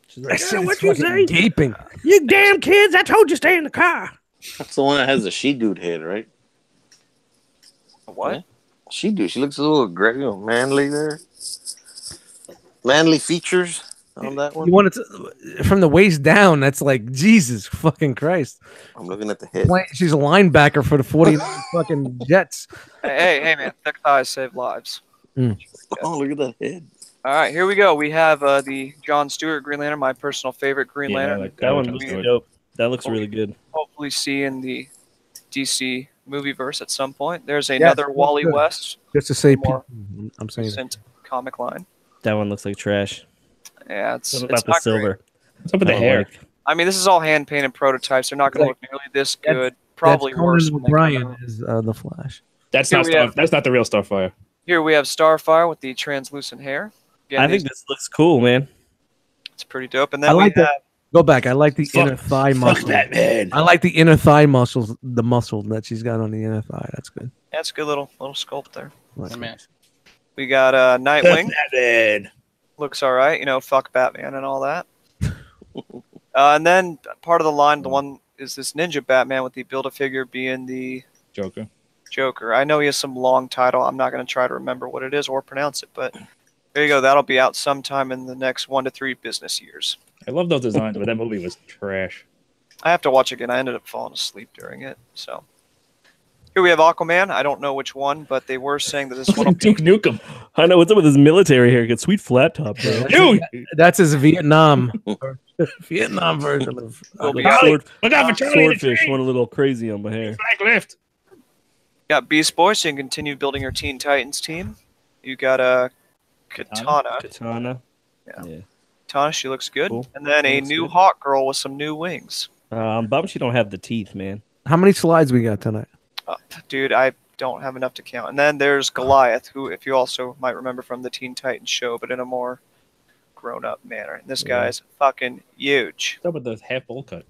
She's like, What you say? Gaping. You damn kids! I told you stay in the car. That's the one that has the she-dude head, right? What? Yeah. She-dude. She looks a little manly there. Manly features on that one. You want it from the waist down? That's like Jesus fucking Christ. I'm looking at the head. She's a linebacker for the 49 fucking Jets. Hey, man! Thick thighs save lives. Oh, look at that head. All right, here we go. We have the John Stewart Green Lantern, my personal favorite Green Lantern. Like That one looks dope. That looks really good. Hopefully, see in the DC movieverse at some point. There's another Wally good. West. Just to say, more I'm saying recent comic line. That one looks like trash. Yeah, it's What about the not silver? great. What's up with the hair? I mean, this is all hand painted prototypes. They're not going to look nearly this good. Probably that's worse. Conan O'Brien is the Flash. That's Here not we have- that's not the real Starfire. Here we have Starfire with the translucent hair. Again, I think this looks cool, man. it's pretty dope. And then I like we that. have Go back. I like the inner thigh muscle. Batman. I like the inner thigh muscles, the muscle that she's got on the inner thigh. That's good. that's a good little sculpt there. That's Man. We got Nightwing. Batman. Looks all right. You know, fuck Batman and all that. And then part of the line, the one is this Ninja Batman with the Build-A-Figure being the Joker. I know he has some long title. I'm not going to try to remember what it is or pronounce it, but there you go. That'll be out sometime in the next 1 to 3 business years. I love those designs, but that movie was trash. I have to watch it again. I ended up falling asleep during it. So here we have Aquaman. I don't know which one, but they were saying that this one will be Duke Nukem. I know what's up with his military haircut. Sweet flat top, bro. Dude, That's his Vietnam version of. will be Look out. look out for Charlie the Swordfish Train. went a little crazy on my hair. Black lift. Got Beast Boy, so you can continue building your Teen Titans team. You got Katana. Katana. Yeah. Katana, she looks good. Cool. And then a Looks new good. Hawk Girl with some new wings. I'm bummed she don't have the teeth, man. How many slides we got tonight? Dude, I don't have enough to count. And then there's Goliath, who, if you also might remember from the Teen Titans show, but in a more grown-up manner. And this guy's fucking huge. What's up with the half bowl cut?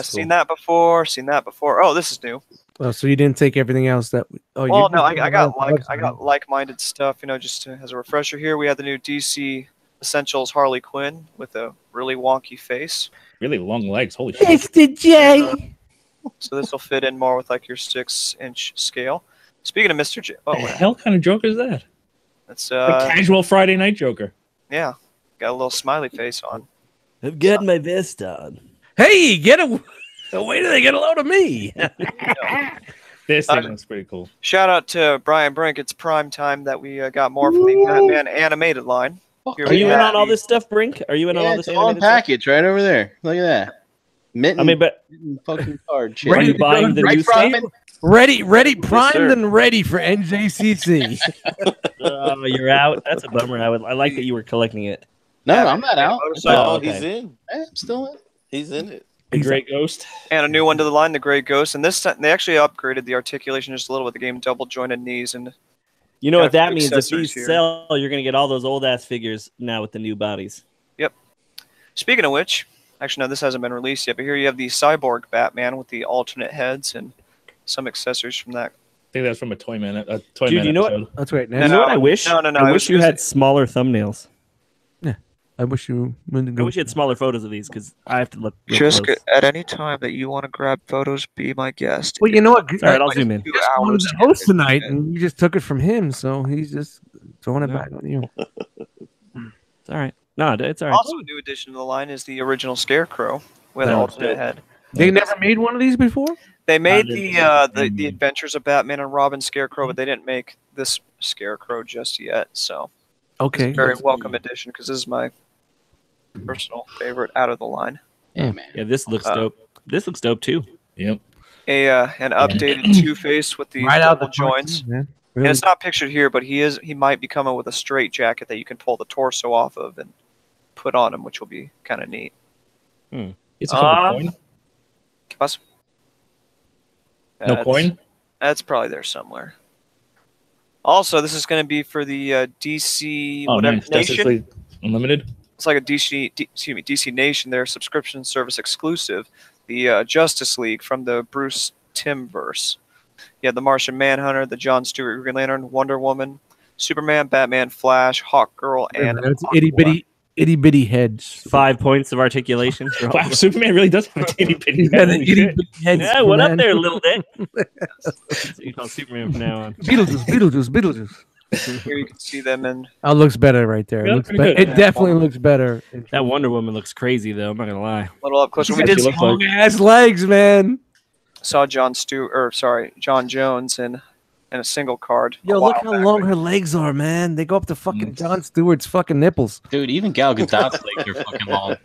Seen that before. Oh, this is new. Oh, so you didn't take everything else that? Well, no, I got like-minded stuff. You know, just as a refresher here, we have the new DC Essentials Harley Quinn with a really wonky face. Really long legs. Holy shit. Mr. J. So this will fit in more with like your 6-inch scale. Speaking of Mr. J, What the hell kind of Joker is that? that's A casual Friday night Joker. yeah, got a little smiley face on. I've got my vest on. Hey, wait till they get a load of me. This thing looks pretty cool. Shout out to Brian Brink. It's prime time that we got more from the Batman animated line. Here Are we you in have on all this stuff, Brink? Are you in on all Yeah, this it's all in animated stuff? package right over there. Look at that. Mitten, I mean, but fucking card shit. are you buying the Right new from stuff? it? Ready, primed sir. and ready for NJCC. Oh, you're out. That's a bummer. I like that you were collecting it. No, I'm not out. Oh, He's okay. in. I'm still in. He's in it. The Great Ghost. And a new one to the line, the Gray Ghost. And this time, they actually upgraded the articulation just a little with the game double jointed knees. And You know Got what that a few means? If accessories these here. sell, you're gonna get all those old ass figures now with the new bodies. speaking of which, actually no, this hasn't been released yet. But here you have the Cyborg Batman with the alternate heads and some accessories from that. I think that's from a Toy Man. A Toy Dude, Man you know what? episode. That's right. You know what I wish? No. I it wish was- you it was- had smaller thumbnails. I wish you. I wish you had smaller photos of these because I have to look. real Just close. at any time that you want to grab photos, be my guest. Well, you know what? All right, I'll zoom in. 2 Just wanted hours to host tonight, and you just took it from him, so he's just throwing it Yeah. back on you. It's all right. No, it's all right. Also, a new addition to the line is the original Scarecrow with an Oh, alternate shit. head. They never made one of these before. They made didn't the Adventures of Batman and Robin Scarecrow, but they didn't make this Scarecrow just yet. So Okay. very welcome addition because this is my personal favorite out of the line. Yeah, man. Yeah, this looks dope. This looks dope too. Yep. An updated Two-Face with the Right out the double joints. man. And Really. it's not pictured here, but he might be coming with a straight jacket that you can pull the torso off of and put on him, which will be kind of neat. It's a couple coin. Plus, No that's- coin. That's probably there somewhere. Also, this is going to be for the DC Oh, whatever nice. Justice Nation. League Unlimited. It's like a DC Nation, their subscription service exclusive, the Justice League from the Bruce Timm verse. You have the Martian Manhunter, the John Stewart Green Lantern, Wonder Woman, Superman, Batman, Flash, Hawk Girl, and That's itty bitty. itty bitty head. 5 points of articulation. Wow, Superman really does have a teeny bitty He's got head. an Holy itty shit. bitty head. Yeah, what up Superman. there, little dick? That's what you call Superman from now on. Beetlejuice. Here you can see them in. Oh, looks better right there. Yeah, It looks pretty better. good. It definitely looks better. That Wonder Woman looks crazy, though. I'm not gonna lie. A little up close. We She did looks like long ass legs, man. saw John Jones in a single card. Yo, a look while how back. long her legs are, man. They go up to fucking Jon Stewart's fucking nipples. Dude, even Gal Gadot's legs are fucking long.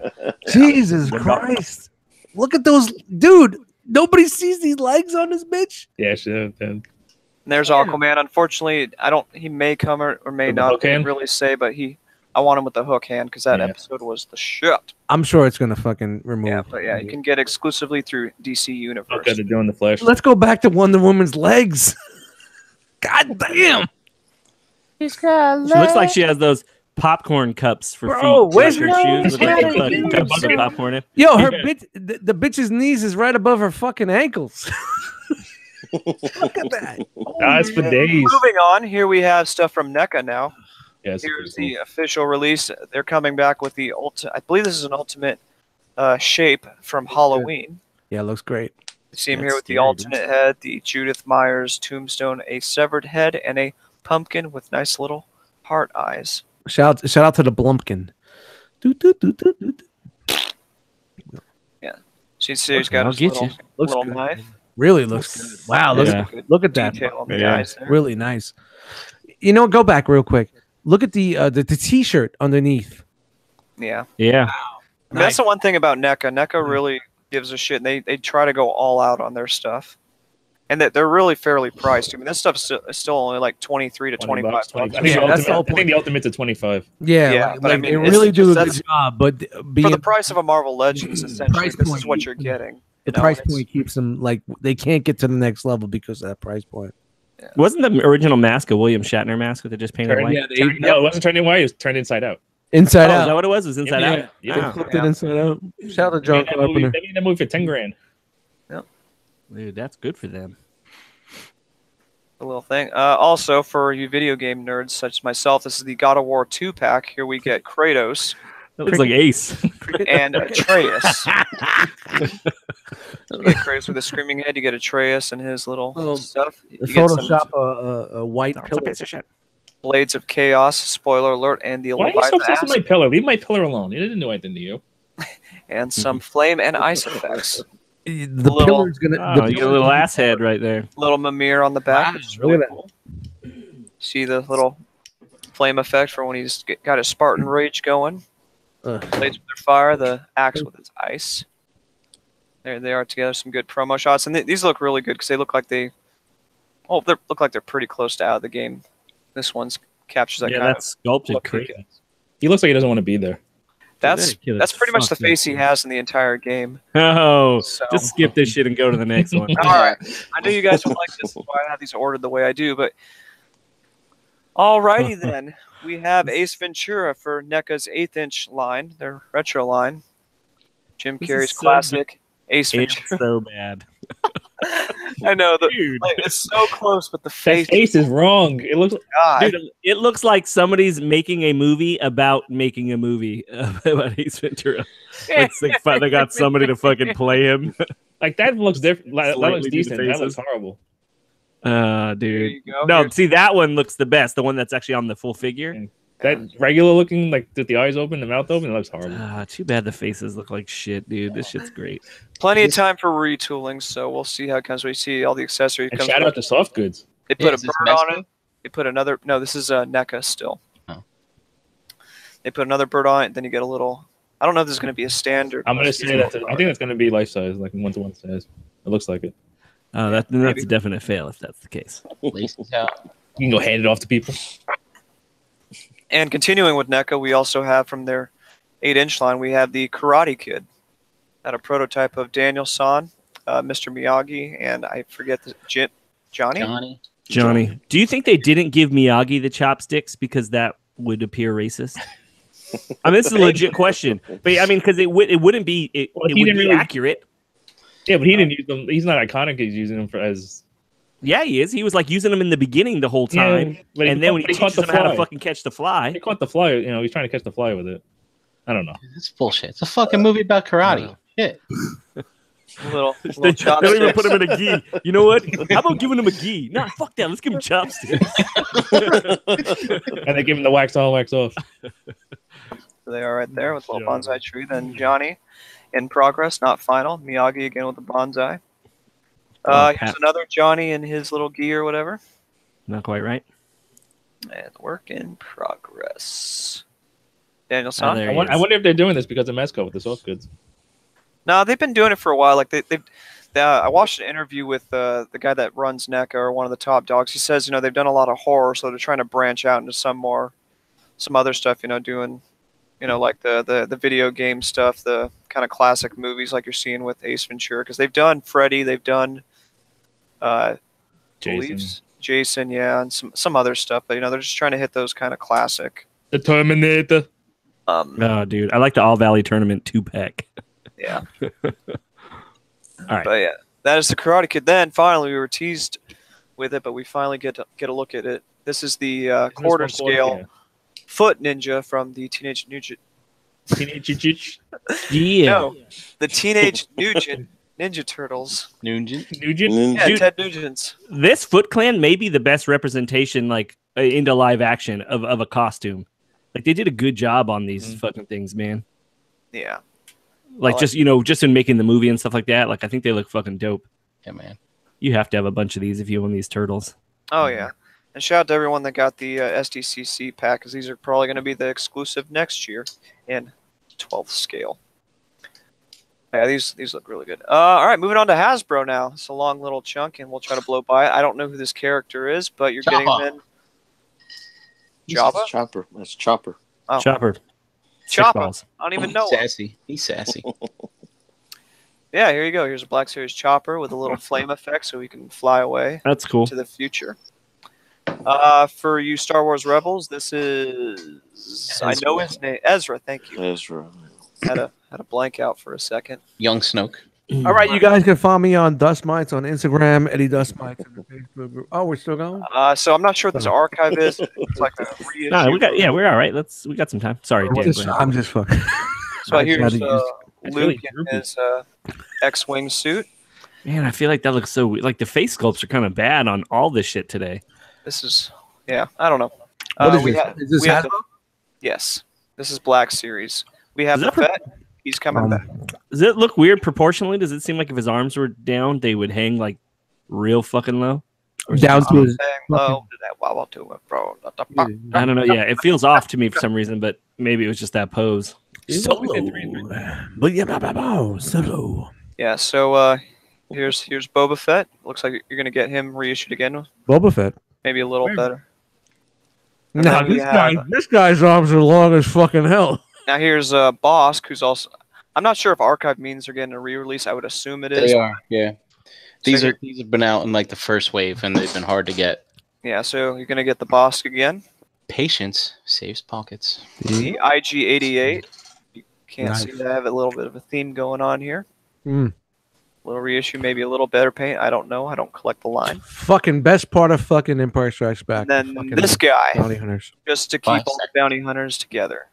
Jesus Christ. Look at those. Dude, nobody sees these legs on this bitch. Yeah, shit. Then. And there's Aquaman. Unfortunately, He may come or may With the not. hook I hand? can't really say, but I want him with the hook hand because that Yeah. episode was the shit. I'm sure it's gonna fucking remove. Yeah, but yeah, you can get exclusively through DC Universe. Okay, they're doing the Flash. Let's go back to Wonder Woman's legs. God damn. She looks like she has those popcorn cups for Bro, feet. where's Like her her shoes with like head, the fucking dude? cups of popcorn in. Yo, her bitch, the bitch's knees is right above her fucking ankles. Look at that. That's for days. Moving on, here we have stuff from NECA now. Yes. Here's the official release. They're coming back with the I believe this is an ultimate shape from Halloween. Yeah, it looks great. You see him That's here with the scary, alternate head, the Judith Myers tombstone, a severed head, and a pumpkin with nice little heart eyes. Shout out to the Blumpkin. Doot, doot, doot, doot, doot. She's got I'll his get little, you. Looks little good. knife. Really looks good. Wow, Yeah. look at that. Detail on the Yeah. eyes there. Really nice. You know, go back real quick. Look at the t-shirt underneath. Yeah. Yeah. I mean, that's the one thing about NECA. NECA really gives a shit. And they try to go all out on their stuff. And that they're really fairly priced. I mean, this stuff is still only like 23 to 25 bucks. I think, Yeah, that's the whole I think the ultimate's at 25. Yeah, Yeah, like, but I like, mean, they it's really do a just- good that's- job. But For the price of a Marvel Legends, essentially, Price this point, is what you're getting. the No, price it's- point keeps them like they can't get to the next level because of that price point. Wasn't the original mask a William Shatner mask that they just painted white? No, it wasn't turned in white. It was turned inside out. Inside Oh, out. is that what it was? It was inside out? Yeah. They Wow. flipped it inside out. Shout out to John They made Carpenter. that movie for 10 grand. Dude, that's good for them. A little thing. Also, for you video game nerds such as myself, this is the God of War 2 pack. Here we get Kratos That looks like Ace. and Atreus. You get Kratos with a screaming head. You get Atreus and his little stuff. You get some Photoshop a white It's a pillow. piece of shit. Blades of Chaos. Spoiler alert! And the Why are you so obsessed with Leviathan my pillar? Leave my pillar alone. He didn't do anything to you. and some flame and ice effects. The little- pillar's gonna. Oh, you got a little ass head right there. Little Mimir on the back. Which is really Look at cool. See the little flame effect for when he's got his Spartan rage going. Blades with their fire, the axe with its ice. There they are together. Some good promo shots, and these look really good because they look like they look like they're pretty close to out of the game. This one's captures that Yeah, kind that's sculpted look crazy. He looks like he doesn't want to be there. That's Kill that's pretty much the fuck that face he shit. has in the entire game. Oh, So- just skip this shit and go to the next one. All right, I know you guys would like this. That's why I have these ordered the way I do. But alrighty then, we have Ace Ventura for NECA's 1/8" line, their retro line. Jim This Carrey's is so classic Ace It's Ventura. so bad. I know Dude. it's so close, but the That face, face is wrong. It looks. God. Dude, it looks like somebody's making a movie about making a movie about Ace Ventura. Like, they got somebody to fucking play him. Like that looks different. Like, that Slightly looks decent. That looks faces. horrible. There Dude. you go. No, Here's- see, that one looks the best. The one that's actually on the full figure. That regular looking, like with the eyes open, the mouth open, it looks horrible. Too bad the faces look like shit, dude. This shit's great. plenty of time for retooling, so we'll see how it comes. We see all the accessories. And comes shout with- out to Soft Goods. They put Yeah, a is this bird on Mezco? it. They put another. No, this is NECA still. Oh. They put another bird on it. Then you get a little. I don't know if this is going to be a standard. I'm gonna say that. I think that's gonna be life size, like 1-to-1 size. It looks like it. That's Maybe. a definite fail if that's the case. Laces out. You can go hand it off to people. And continuing with NECA, we also have from their 8" line, we have the Karate Kid. Got a prototype of Daniel San, Mr. Miyagi, and I forget the Johnny. Johnny, do you think they didn't give Miyagi the chopsticks because that would appear racist? I mean, this is a legit question, but I mean, because it wouldn't be it Well, he would didn't be really- accurate. Yeah, but he didn't use them. He's not iconic. He's using them for as. Yeah, he is. He was like using them in the beginning the whole time, but and then when he caught teaches them how to fucking catch the fly. He caught the fly. You know, he's trying to catch the fly with it. I don't know. It's bullshit. It's a fucking movie about karate. Shit. Little They don't chopsticks. even put him in a gi. You know what? How about giving him a gi? Nah, fuck that. Let's give him chopsticks. And they give him the wax on, wax off. They are right there with a little bonsai tree. Then Johnny, in progress, not final. Miyagi again with the bonsai. Here's another Johnny in his little gi or whatever. Not quite right. And work in progress. Daniel Oh, San. there I he wonder, is. I wonder if they're doing this because of Mezco with the soft goods. No, they've been doing it for a while. Like I watched an interview with the guy that runs NECA, or one of the top dogs. He says, they've done a lot of horror, so they're trying to branch out into some other stuff. Doing, like the video game stuff, the kind of classic movies like you're seeing with Ace Ventura, because they've done Freddy, they've done Jason, yeah, and some other stuff. But they're just trying to hit those kind of classic. The Terminator. Oh, dude, I like the All Valley Tournament 2-pack. Yeah. All right. But yeah, that is the Karate Kid. Then finally, we were teased with it, but we finally get a look at it. This is the quarter scale foot ninja from the Teenage Mutant. Yeah. No, the Teenage Mutant Ninja Turtles. Nugent. Yeah, Dude, Ted Nugent's. This Foot Clan may be the best representation, into live action of a costume. Like, they did a good job on these fucking things, man. Yeah. Like, just in making the movie and stuff like that. Like, I think they look fucking dope. Yeah, man. You have to have a bunch of these if you own these turtles. Oh, yeah. And shout out to everyone that got the SDCC pack, because these are probably going to be the exclusive next year in 12th scale. Yeah, these look really good. All right, moving on to Hasbro now. It's a long little chunk, and we'll try to blow by it. I don't know who this character is, but you're getting them in. Java? Chopper. That's Chopper. Oh. Chopper. Chopper. Balls. I don't even know him. Sassy. He's sassy. Yeah, here you go. Here's a Black Series Chopper with a little flame effect so he can fly away That's cool. to the future. For you Star Wars Rebels, this is... I know his name. Ezra, thank you. Ezra. Had a blank out for a second. Young Snoke. All right, you guys can find me on Dust Mites on Instagram, Eddie Dust Mites on the Facebook group. Oh, we're still going? So I'm not sure what this archive is. It's like a reissue. No, we're all right. We got some time. Sorry, Dan. I'm just fucking. So here's really Luke in his X-Wing suit. Man, I feel like that looks so like the face sculpts are kind of bad on all this shit today. This is, I don't know. What is this? Is this Hasbro? Yes. This is Black Series. We have the Fett. He's coming back. Does it look weird proportionally? Does it seem like if his arms were down, they would hang like real fucking low? Down to his. I I don't know. Yeah, it feels off to me for some reason, but maybe it was just that pose. Solo. Yeah, so here's Boba Fett. Looks like you're going to get him reissued again. Boba Fett. Maybe a little better. Nah, then this guy's arms are long as fucking hell. Now here's Bosk, who's also... I'm not sure if Archive means they're getting a re-release. I would assume it is. They are, yeah. These have been out in like the first wave, and they've been hard to get. Yeah, so you're going to get the Bosk again. Patience saves pockets. The IG-88. You can't see that I have a little bit of a theme going on here. Little reissue, maybe a little better paint. I don't know. I don't collect the line. Fucking best part of fucking Empire Strikes Back. And then this guy, Bounty Hunters. just to keep all the bounty hunters together.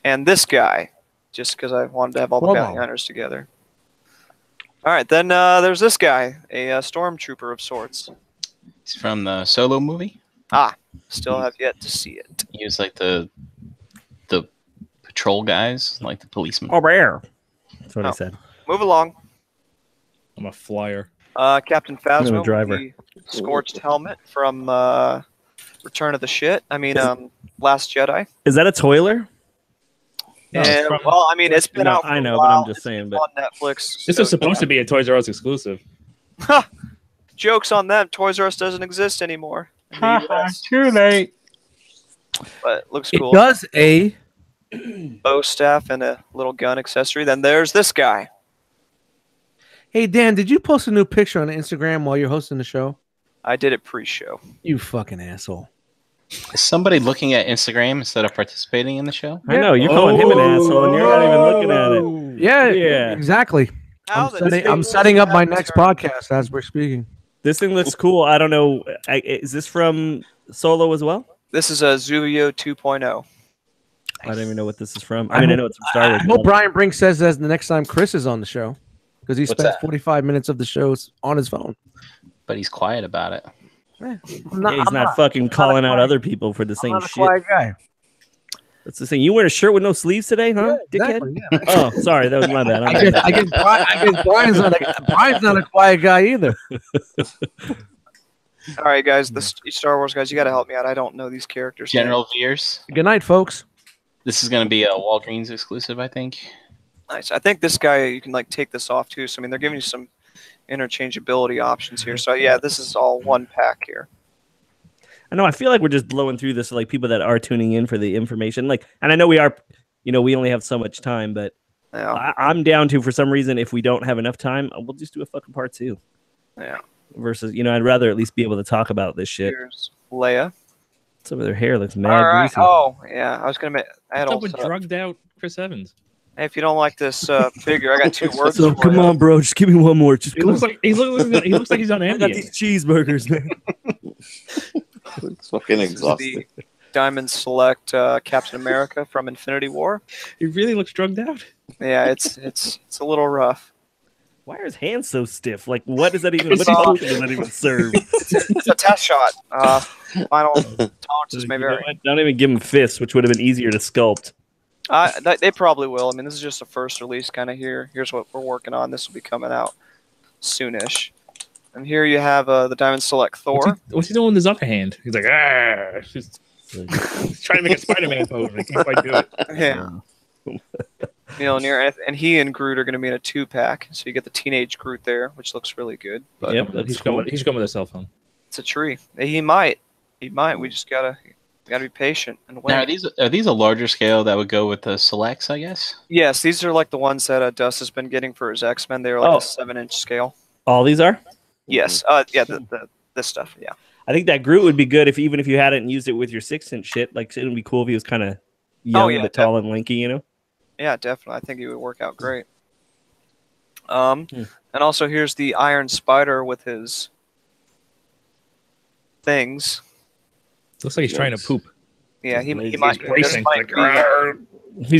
And this guy, just because I wanted to have all the bounty hunters together. All right, then there's this guy, a stormtrooper of sorts. He's from the Solo movie. Still have yet to see it. He was like the patrol guys, like the policemen. Oh, rare. That's what I said. Move along. I'm a flyer. Captain Phasma with driver. the scorched helmet from Return of the Shit. I mean, Last Jedi. Is that a toiler? And, well, I mean, it's been out for I know, a but while. I'm just saying. But on Netflix. This was supposed to be a Toys R Us exclusive. Jokes on them. Toys R Us doesn't exist anymore. Too late. But it looks It cool. does a Bow staff and a little gun accessory. Then there's this guy. Hey Dan, did you post a new picture on Instagram while you're hosting the show? I did it pre-show. You fucking asshole. Is somebody looking at Instagram instead of participating in the show? I know you're calling him an asshole, and you're not even looking at it. Yeah, exactly. I'm setting up my next podcast as we're speaking. This thing looks cool. I don't know. Is this from Solo as well? This is a Zuvio 2.0. I don't even know what this is from. I know it's from Star Wars. I hope Brian Brink says that the next time Chris is on the show, because he spends 45 minutes of the shows on his phone. But he's quiet about it. He's not fucking calling out other people for the same shit. Quiet guy. That's the thing. You wearing a shirt with no sleeves today, huh, dickhead? Yeah. Oh, sorry, that was my bad. I guess Brian's not a quiet guy either. All right, guys, the Star Wars guys, you got to help me out. I don't know these characters. General Veers. Good night, folks. This is going to be a Walgreens exclusive, I think. Nice. I think this guy, you can like take this off too. So I mean, they're giving you some interchangeability options here. So yeah, this is all one pack here. I know. I feel like we're just blowing through this, like people that are tuning in for the information. Like, and I know we are. We only have so much time, but yeah. I'm down to, for some reason, if we don't have enough time, we'll just do a fucking part 2. Yeah. Versus, I'd rather at least be able to talk about this shit. Here's Leia. Some of their hair looks mad greasy. Oh yeah, I was gonna make. I had What's up with drugged out Chris Evans? Hey, if you don't like this figure, I got 2 words. So come on, bro, just give me one more. Just he looks like he's on Ambien. I got these cheeseburgers, man. It's fucking exhausting. The Diamond Select Captain America from Infinity War. He really looks drugged out. Yeah, it's a little rough. Why are his hands so stiff? Like, what does that even? What function does that even serve? It's a test shot. Final tolerances may vary. Don't even give him fists, which would have been easier to sculpt. They probably will. I mean, this is just a first release kind of here. Here's what we're working on. This will be coming out soonish. And here you have the Diamond Select Thor. What's he doing with his other hand? He's like, he's trying to make a Spider-Man pose. And he can't quite do it. Yeah. And he and Groot are going to be in a 2-pack. So you get the teenage Groot there, which looks really good. But yep, he's coming with a cell phone. It's a tree. He might. We just gotta be patient and wait. Now, are these a larger scale that would go with the selects, I guess? Yes, these are like the ones that Dust has been getting for his X-Men. They're like a 7-inch scale. All these are? Yes. Yeah. This stuff. Yeah. I think that Groot would be good even if you hadn't used it with your 6-inch shit. Like, it would be cool if he was kind of young but tall and lanky, Yeah, definitely. I think he would work out great. And also here's the Iron Spider with his things. Looks like he's trying to poop. Yeah, he might. He's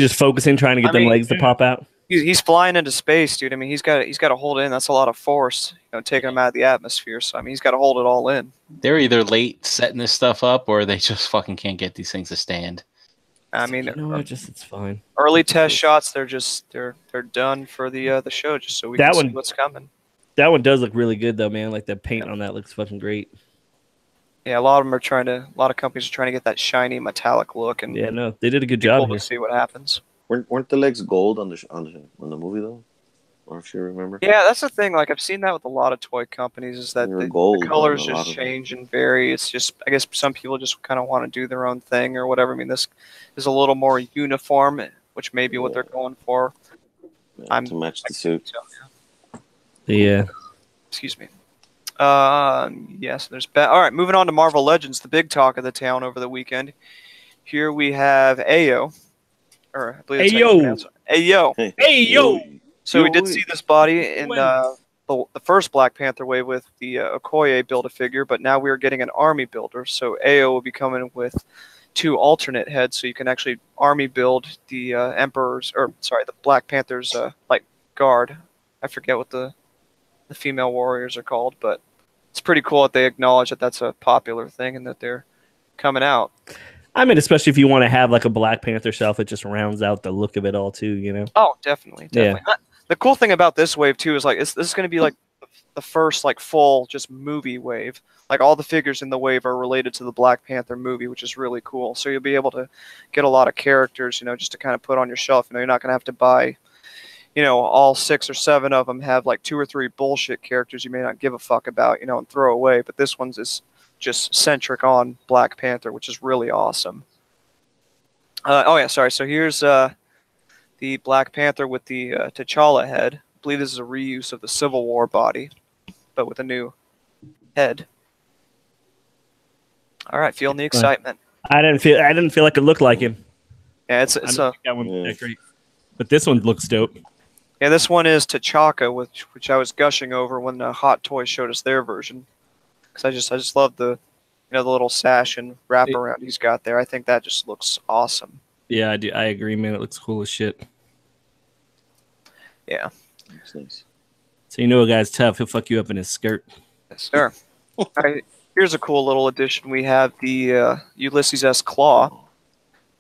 just focusing, trying to get them legs to pop out. He's flying into space, dude. I mean, he's got to hold it in. That's a lot of force, taking him out of the atmosphere. So I mean, he's got to hold it all in. They're either late setting this stuff up, or they just fucking can't get these things to stand. I mean, it's fine. Early test shots, they're done for the show, just so we can see what's coming. That one does look really good, though, man. Like the paint on that looks fucking great. Yeah, a lot of companies are trying to get that shiny metallic look, and they did a good job. We'll see what happens. Weren't the legs gold on the movie though? Or if you remember. Yeah, that's the thing. Like I've seen that with a lot of toy companies, is that the colors just change and vary. It's just, I guess some people just kind of want to do their own thing or whatever. I mean, this is a little more uniform, which may be what they're going for. To match the suit. Yeah. Excuse me. Yes, there's all right, moving on to Marvel Legends, the big talk of the town over the weekend. Here we have Ayo. Or I believe it's Ayo. So we did see this body in the first Black Panther wave with the Okoye Build-A-Figure, but now we are getting an army builder. So Ayo will be coming with 2 alternate heads, so you can actually army build the the Black Panther's like guard. I forget what the female warriors are called, but it's pretty cool that they acknowledge that that's a popular thing and that they're coming out. I mean, especially if you want to have like a Black Panther shelf, it just rounds out the look of it all too, Oh, definitely. Yeah. The cool thing about this wave too is like this is going to be like the first like full just movie wave. Like all the figures in the wave are related to the Black Panther movie, which is really cool. So you'll be able to get a lot of characters, just to kind of put on your shelf. You're not going to have to buy all 6 or 7 of them have like 2 or 3 bullshit characters you may not give a fuck about, and throw away. But this one's just centric on Black Panther, which is really awesome. So here's the Black Panther with the T'Challa head. I believe this is a reuse of the Civil War body, but with a new head. All right, feeling the excitement. I didn't feel like it looked like him. Yeah, it's that one that great. But this one looks dope. Yeah, this one is T'Chaka, which I was gushing over when Hot Toys showed us their version. Because I just love the the little sash and wraparound he's got there. I think that just looks awesome. Yeah, I do. I agree, man. It looks cool as shit. Yeah. That's nice. So you know a guy's tough. He'll fuck you up in his skirt. Yes, sir. All right. Here's a cool little addition. We have the Ulysses S. Claw.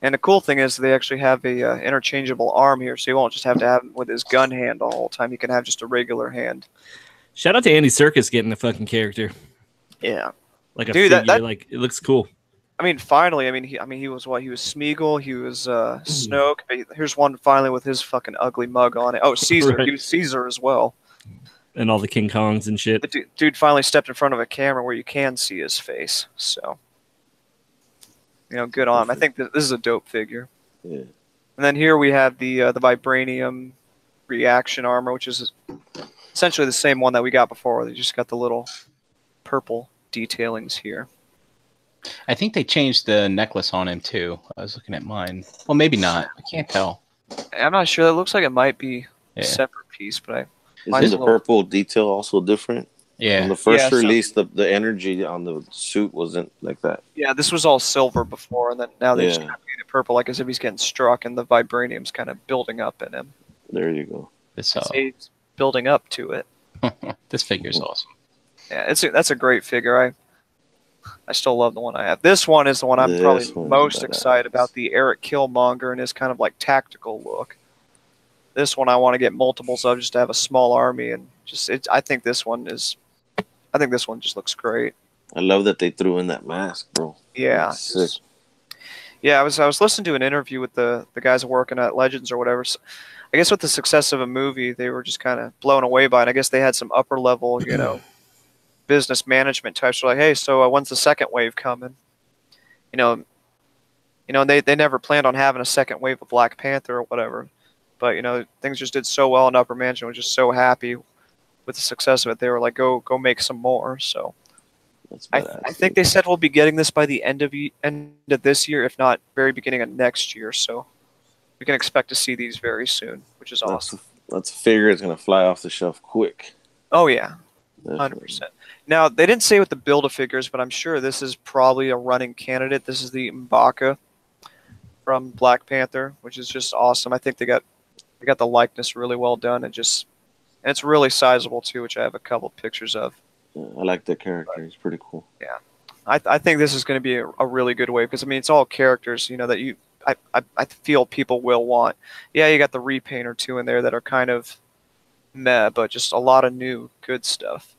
And the cool thing is they actually have a interchangeable arm here, so you won't just have to have him with his gun hand the whole time. You can have just a regular hand. Shout out to Andy Serkis getting a fucking character. Yeah. Like a Dude, figure. Like, it looks cool. I mean, finally. He was what? He was Smeagol. He was Snoke. Here's one finally with his fucking ugly mug on it. Oh, Caesar. Right. He was Caesar as well. And all the King Kongs and shit. The dude finally stepped in front of a camera where you can see his face. So, good on him. I think this is a dope figure. Yeah. And then here we have the vibranium reaction armor, which is essentially the same one that we got before. They just got the little purple detailings here. I think they changed the necklace on him too. I was looking at mine. Well, maybe not. I can't tell. I'm not sure. It looks like it might be Yeah. a separate piece, but Is the purple detail also different? Yeah. On the first Yeah, release, the energy on the suit wasn't like that. yeah, this was all silver before, and then now they just Yeah. kind of made it purple, like as if he's getting struck, and the vibranium's kind of building up in him. There you go. This He's building up to it. this figure's awesome. Yeah, that's a great figure. I still love the one I have. This one is the one I'm This probably one's most badass. excited about, the Eric Killmonger and his kind of like tactical look. This one I want to get multiples of just to have a small army, and I think this one just looks great. I love that they threw in that mask, bro. Yeah. That's sick. Yeah, I was listening to an interview with the guys working at Legends or whatever. So I guess with the success of a movie, they were just kind of blown away by it. I guess they had some upper level, business management types. Were like, hey, so when's the second wave coming? They never planned on having a second wave of Black Panther or whatever. But things just did so well, and upper management was just so happy with the success of it. They were like, go make some more. So That's I badass. think they said we'll be getting this by the end of this year, if not very beginning of next year. So we can expect to see these very soon, which is awesome. That's a figure that's gonna fly off the shelf quick. Oh yeah, Definitely. 100%. Now they didn't say with the Build-A-Figures, but I'm sure this is probably a running candidate. This is the M'Baka from Black Panther, which is just awesome. I think they got the likeness really well done, and it's really sizable too, which I have a couple pictures of. Yeah, I like that character. He's pretty cool. Yeah, I think this is going to be a really good wave because it's all characters that I feel people will want. Yeah, you got the repaint or two in there that are kind of meh, but just a lot of new good stuff.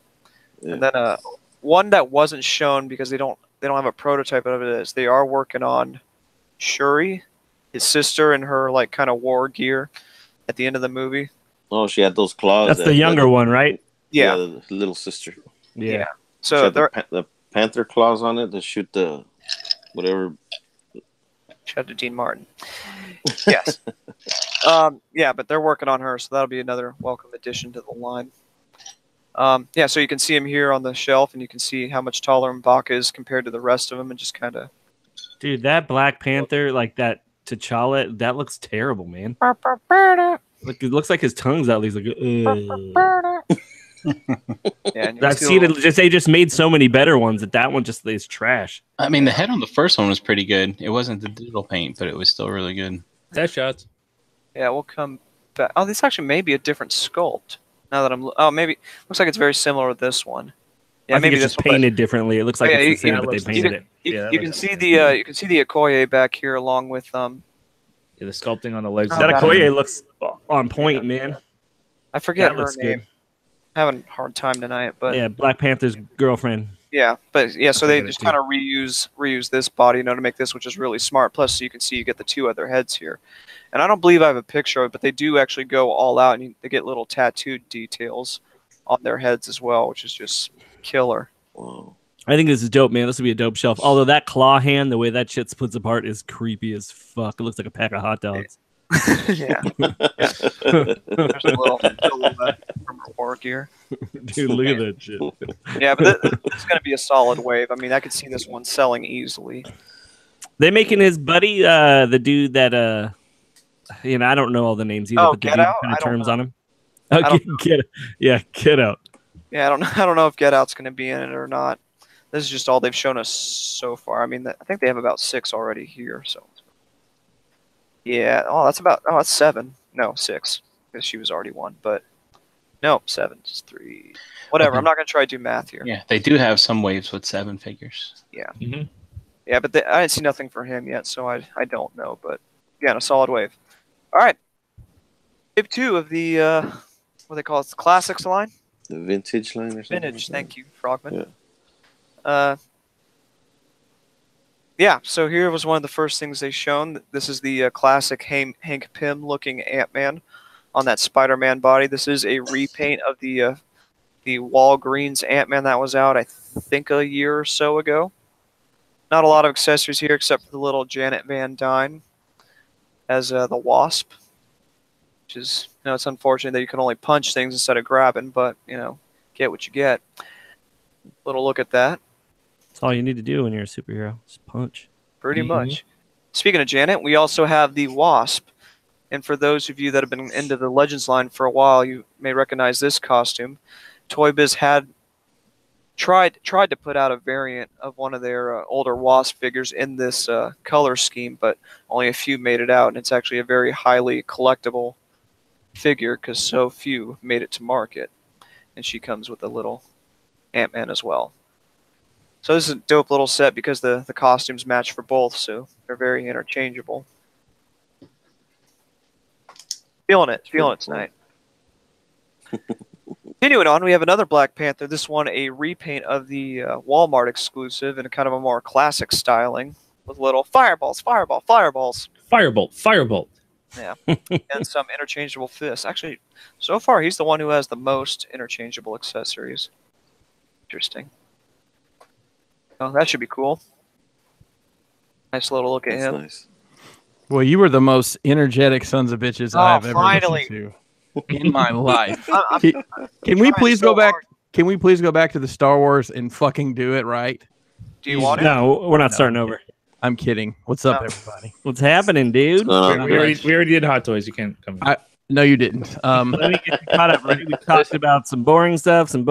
Yeah. And then one that wasn't shown because they don't have a prototype of it is they are working on Shuri, his sister, in her like kind of war gear at the end of the movie. Oh, she had those claws. That's the younger one, right? Yeah. the little sister. Yeah. She So had they're the panther claws on it to shoot the whatever. shout out to Dean Martin. Yes. Yeah, but they're working on her, so that'll be another welcome addition to the line. Yeah, so you can see him here on the shelf, and you can see how much taller M'Baka is compared to the rest of them, and just kind of. Dude, that Black Panther, like that T'Challa, that looks terrible, man. Like, it looks like his tongue's out. He's like, Yeah, and you I've see seen the it. They just made so many better ones that one just is trash. I mean, the head on the first one was pretty good. It wasn't the digital paint, but it was still really good. Test shots. Yeah, we'll come back. Oh, this actually may be a different sculpt. Now that maybe looks like it's very similar with this one. Yeah, I think maybe it's this just one. painted differently. It looks like Oh, yeah, it's the you- same, but they you painted it. You can see the Okoye back here along with Yeah, the sculpting on the legs. Oh, That God. Okoye looks on point, man. I forget That her looks name. good. Having a hard time tonight, but Yeah, Black Panther's girlfriend. yeah, but yeah, so they forget it just too. kind of reuse this body, to make this, which is really smart. Plus, so you can see you get the two other heads here, and I don't believe I have a picture of it, but they do actually go all out, and they get little tattooed details on their heads as well, which is just killer. Wow. I think this is dope, man. This would be a dope shelf. Although that claw hand, the way that shit splits apart, is creepy as fuck. It looks like a pack of hot dogs. Yeah, there's a little from her war gear. Dude, look at that shit. Yeah, but this is going to be a solid wave. I mean, I could see this one selling easily. They making his buddy, the dude that I don't know all the names either, Oh, but the Get dude Out? kind I of don't terms know. on him. I Okay, don't know. Get out. Yeah, I don't know if Get Out's going to be in it or not. This is just all they've shown us so far. I mean, I think they have about 6 already here. So Yeah. Oh, that's about. Oh, that's 7. No, 6. Because she was already 1. But no, 7. Just 3. Whatever. I'm not gonna try to do math here. Yeah, they do have some waves with 7 figures. Yeah. Mhm. Yeah, but I didn't see nothing for him yet, so I don't know. But again, a solid wave. All right. Wave 2 of the what they call it, the classics line. The vintage line or something. Vintage. Thank you, Frogman. Yeah. Yeah, so here was one of the first things they shown. This is the classic Hank Pym looking Ant-Man on that Spider-Man body. This is a repaint of the Walgreens Ant-Man that was out, I think, a year or so ago. Not a lot of accessories here except for the little Janet Van Dyne as the Wasp, which is, it's unfortunate that you can only punch things instead of grabbing, but, get what you get. Little look at that. That's all you need to do when you're a superhero. Just punch. Pretty much. Speaking of Janet, we also have the Wasp. And for those of you that have been into the Legends line for a while, you may recognize this costume. Toy Biz had tried to put out a variant of one of their older Wasp figures in this color scheme, but only a few made it out. And it's actually a very highly collectible figure because so few made it to market. And she comes with a little Ant-Man as well. So this is a dope little set because the costumes match for both, so they're very interchangeable. Feeling it tonight. Continuing on, we have another Black Panther. This one a repaint of the Walmart exclusive in a kind of a more classic styling with little fireballs. Firebolt. Yeah, and some interchangeable fists. Actually, so far he's the one who has the most interchangeable accessories. Interesting. Oh, that should be cool. Nice little look at him. Nice. Well, you were the most energetic sons of bitches I've ever listened to in my life. Can we please go back? Can we please go back to the Star Wars and fucking do it right? Do you want it? No, we're not starting over. I'm kidding. What's up, everybody? What's happening, dude? We already did Hot Toys. You can't come. No, you didn't. Let me get you caught up. Right? We talked about some boring stuff. Josh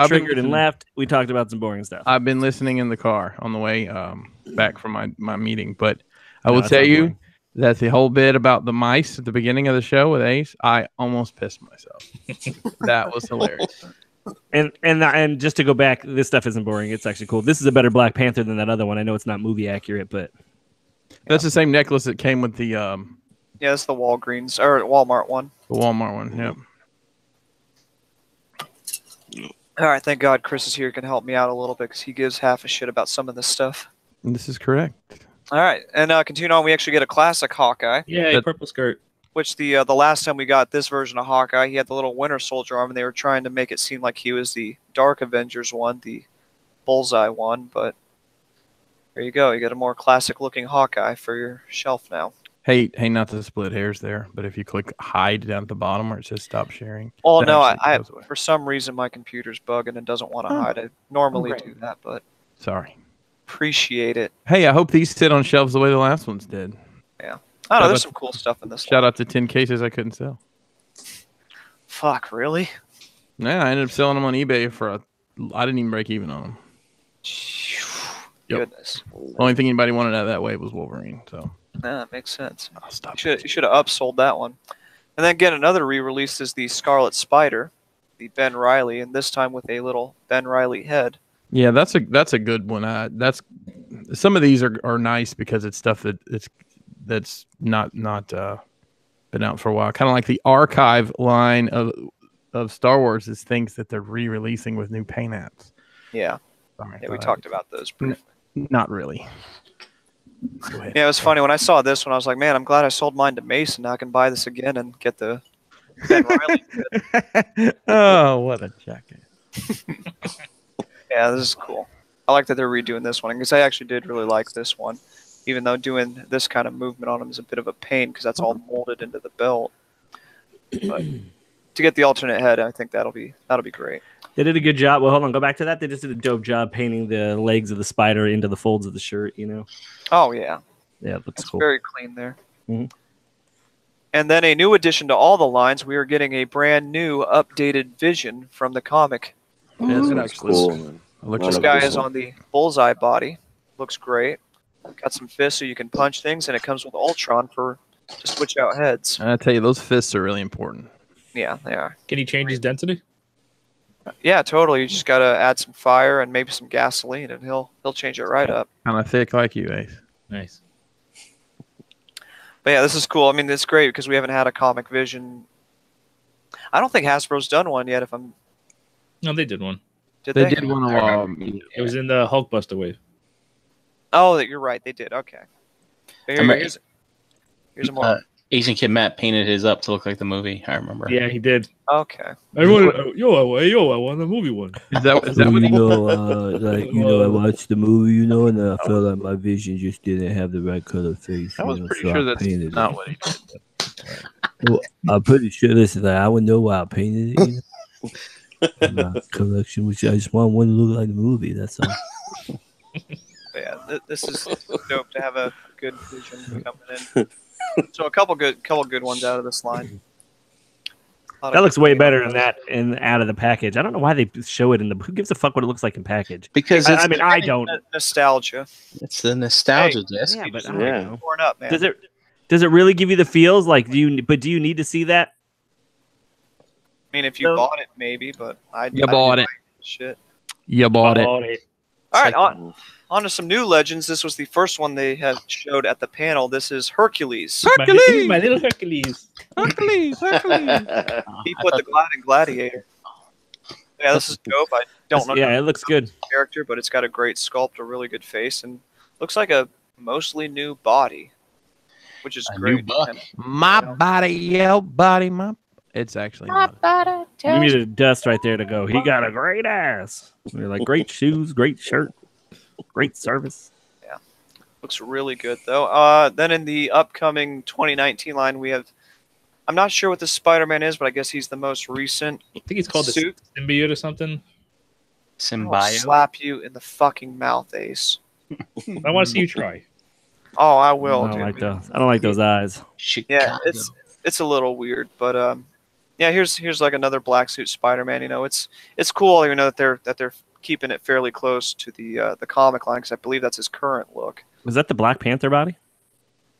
triggered and left. We talked about some boring stuff. I've been listening in the car on the way back from my meeting, but I will tell you that the whole bit about the mice at the beginning of the show with Ace, I almost pissed myself. That was hilarious. And just to go back, this stuff isn't boring. It's actually cool. This is a better Black Panther than that other one. I know it's not movie accurate, but that's the same necklace that came with the yeah, it's the Walgreens or Walmart one. The Walmart one, yep. All right, thank God Chris is here. Can help me out a little bit because he gives half a shit about some of this stuff. And this is correct. All right, and continue on. We actually get a classic Hawkeye. Yeah, purple skirt. Which the last time we got this version of Hawkeye, he had the little Winter Soldier arm, and they were trying to make it seem like he was the Dark Avengers one, the Bullseye one. But there you go. You got a more classic-looking Hawkeye for your shelf now. Hey, not to split hairs there, but if you click hide down at the bottom where it says stop sharing. Oh no, I for some reason my computer's bugging and doesn't want to hide. I normally do that, but sorry. Appreciate it. Hey, I hope these sit on shelves the way the last ones did. Yeah. I don't know, there's some cool stuff in this Shout out to 10 cases I couldn't sell. Fuck, really? Yeah, I ended up selling them on eBay I didn't even break even on them. Goodness. The only thing anybody wanted out that way was Wolverine, so. Yeah, that makes sense. I'll stop. You should have upsold that one. And then again, another re-release is the Scarlet Spider, the Ben Reilly, and this time with a little Ben Reilly head. Yeah, that's a good one. That's some of these are nice because it's stuff that's not been out for a while. Kind of like the archive line of Star Wars is things that they're re-releasing with new paint apps. Yeah. Sorry, yeah, we talked about those briefly. Not really. Yeah, it was funny when I saw this one. I was like, man, I'm glad I sold mine to Mason. Now I can buy this again and get the Ben Reilly. Oh, what a jacket! Yeah, this is cool. I like that they're redoing this one because I actually did really like this one, even though doing this kind of movement on them is a bit of a pain because that's all molded into the belt. But to get the alternate head, I think that'll be great. They did a good job. Well, hold on, go back to that. They just did a dope job painting the legs of the spider into the folds of the shirt. Oh yeah. Yeah, it looks cool. Very clean there. Mm-hmm. And then a new addition to all the lines, we are getting a brand new updated Vision from the comic. Yeah, that's cool. This guy is on the Bullseye body. Looks great. Got some fists so you can punch things, and it comes with Ultron to switch out heads. I tell you, those fists are really important. Yeah, they are. Can he change his density? Yeah, totally. You just gotta add some fire and maybe some gasoline, and he'll change it right up. Kind of thick like you, Ace. Nice. But yeah, this is cool. I mean, it's great because we haven't had a Comic Vision. I don't think Hasbro's done one yet. No, they did one. Did They they? did one a while. It was in the Hulkbuster wave. Oh, you're right. They did. Okay. Here's a more. Asian Kid Matt painted his up to look like the movie. I remember. Yeah, he did. Okay. I want the movie one. Is that what I watched the movie, and I felt like my vision just didn't have the right color face. I was pretty sure that's not what he did. Well, I'm pretty sure. Listen, I would know why I painted it. My collection, which I just want one to look like the movie. That's all. Yeah, this is dope to have a good vision coming in. So a couple good ones out of this line. That looks way better than that out of the package. I don't know why they show it in the. Who gives a fuck what it looks like in package? Because I don't. Nostalgia. It's the nostalgia disc. Yeah, but Torn up, man. Does it really give you the feels? Like, do you need to see that? I mean, if you bought it, maybe, but I bought it. Shit. You bought it. All right, on to some new legends. This was the first one they had showed at the panel. This is Hercules. My little Hercules. Hercules. He put the Gladiator. Yeah, this is dope. I don't know. Yeah, it looks good. Character, but it's got a great sculpt, a really good face, and looks like a mostly new body, which is great. My body, your body, my. It's actually not. You need a dust right there to go. He got a great ass. You're like, great shoes, great shirt, great service. Yeah, looks really good though. Then in the upcoming 2019 line, we have. I'm not sure what this Spider-Man is, but I guess he's the most recent. I think he's called the Symbiote or something. Symbiote. I'll slap you in the fucking mouth, Ace. I want to see you try. Oh, I will. I don't like those eyes. Yeah, it's a little weird, but yeah. Here's like another black suit Spider-Man. You know, it's cool. You know that they're keeping it fairly close to the comic line because I believe that's his current look. Was that the Black Panther body?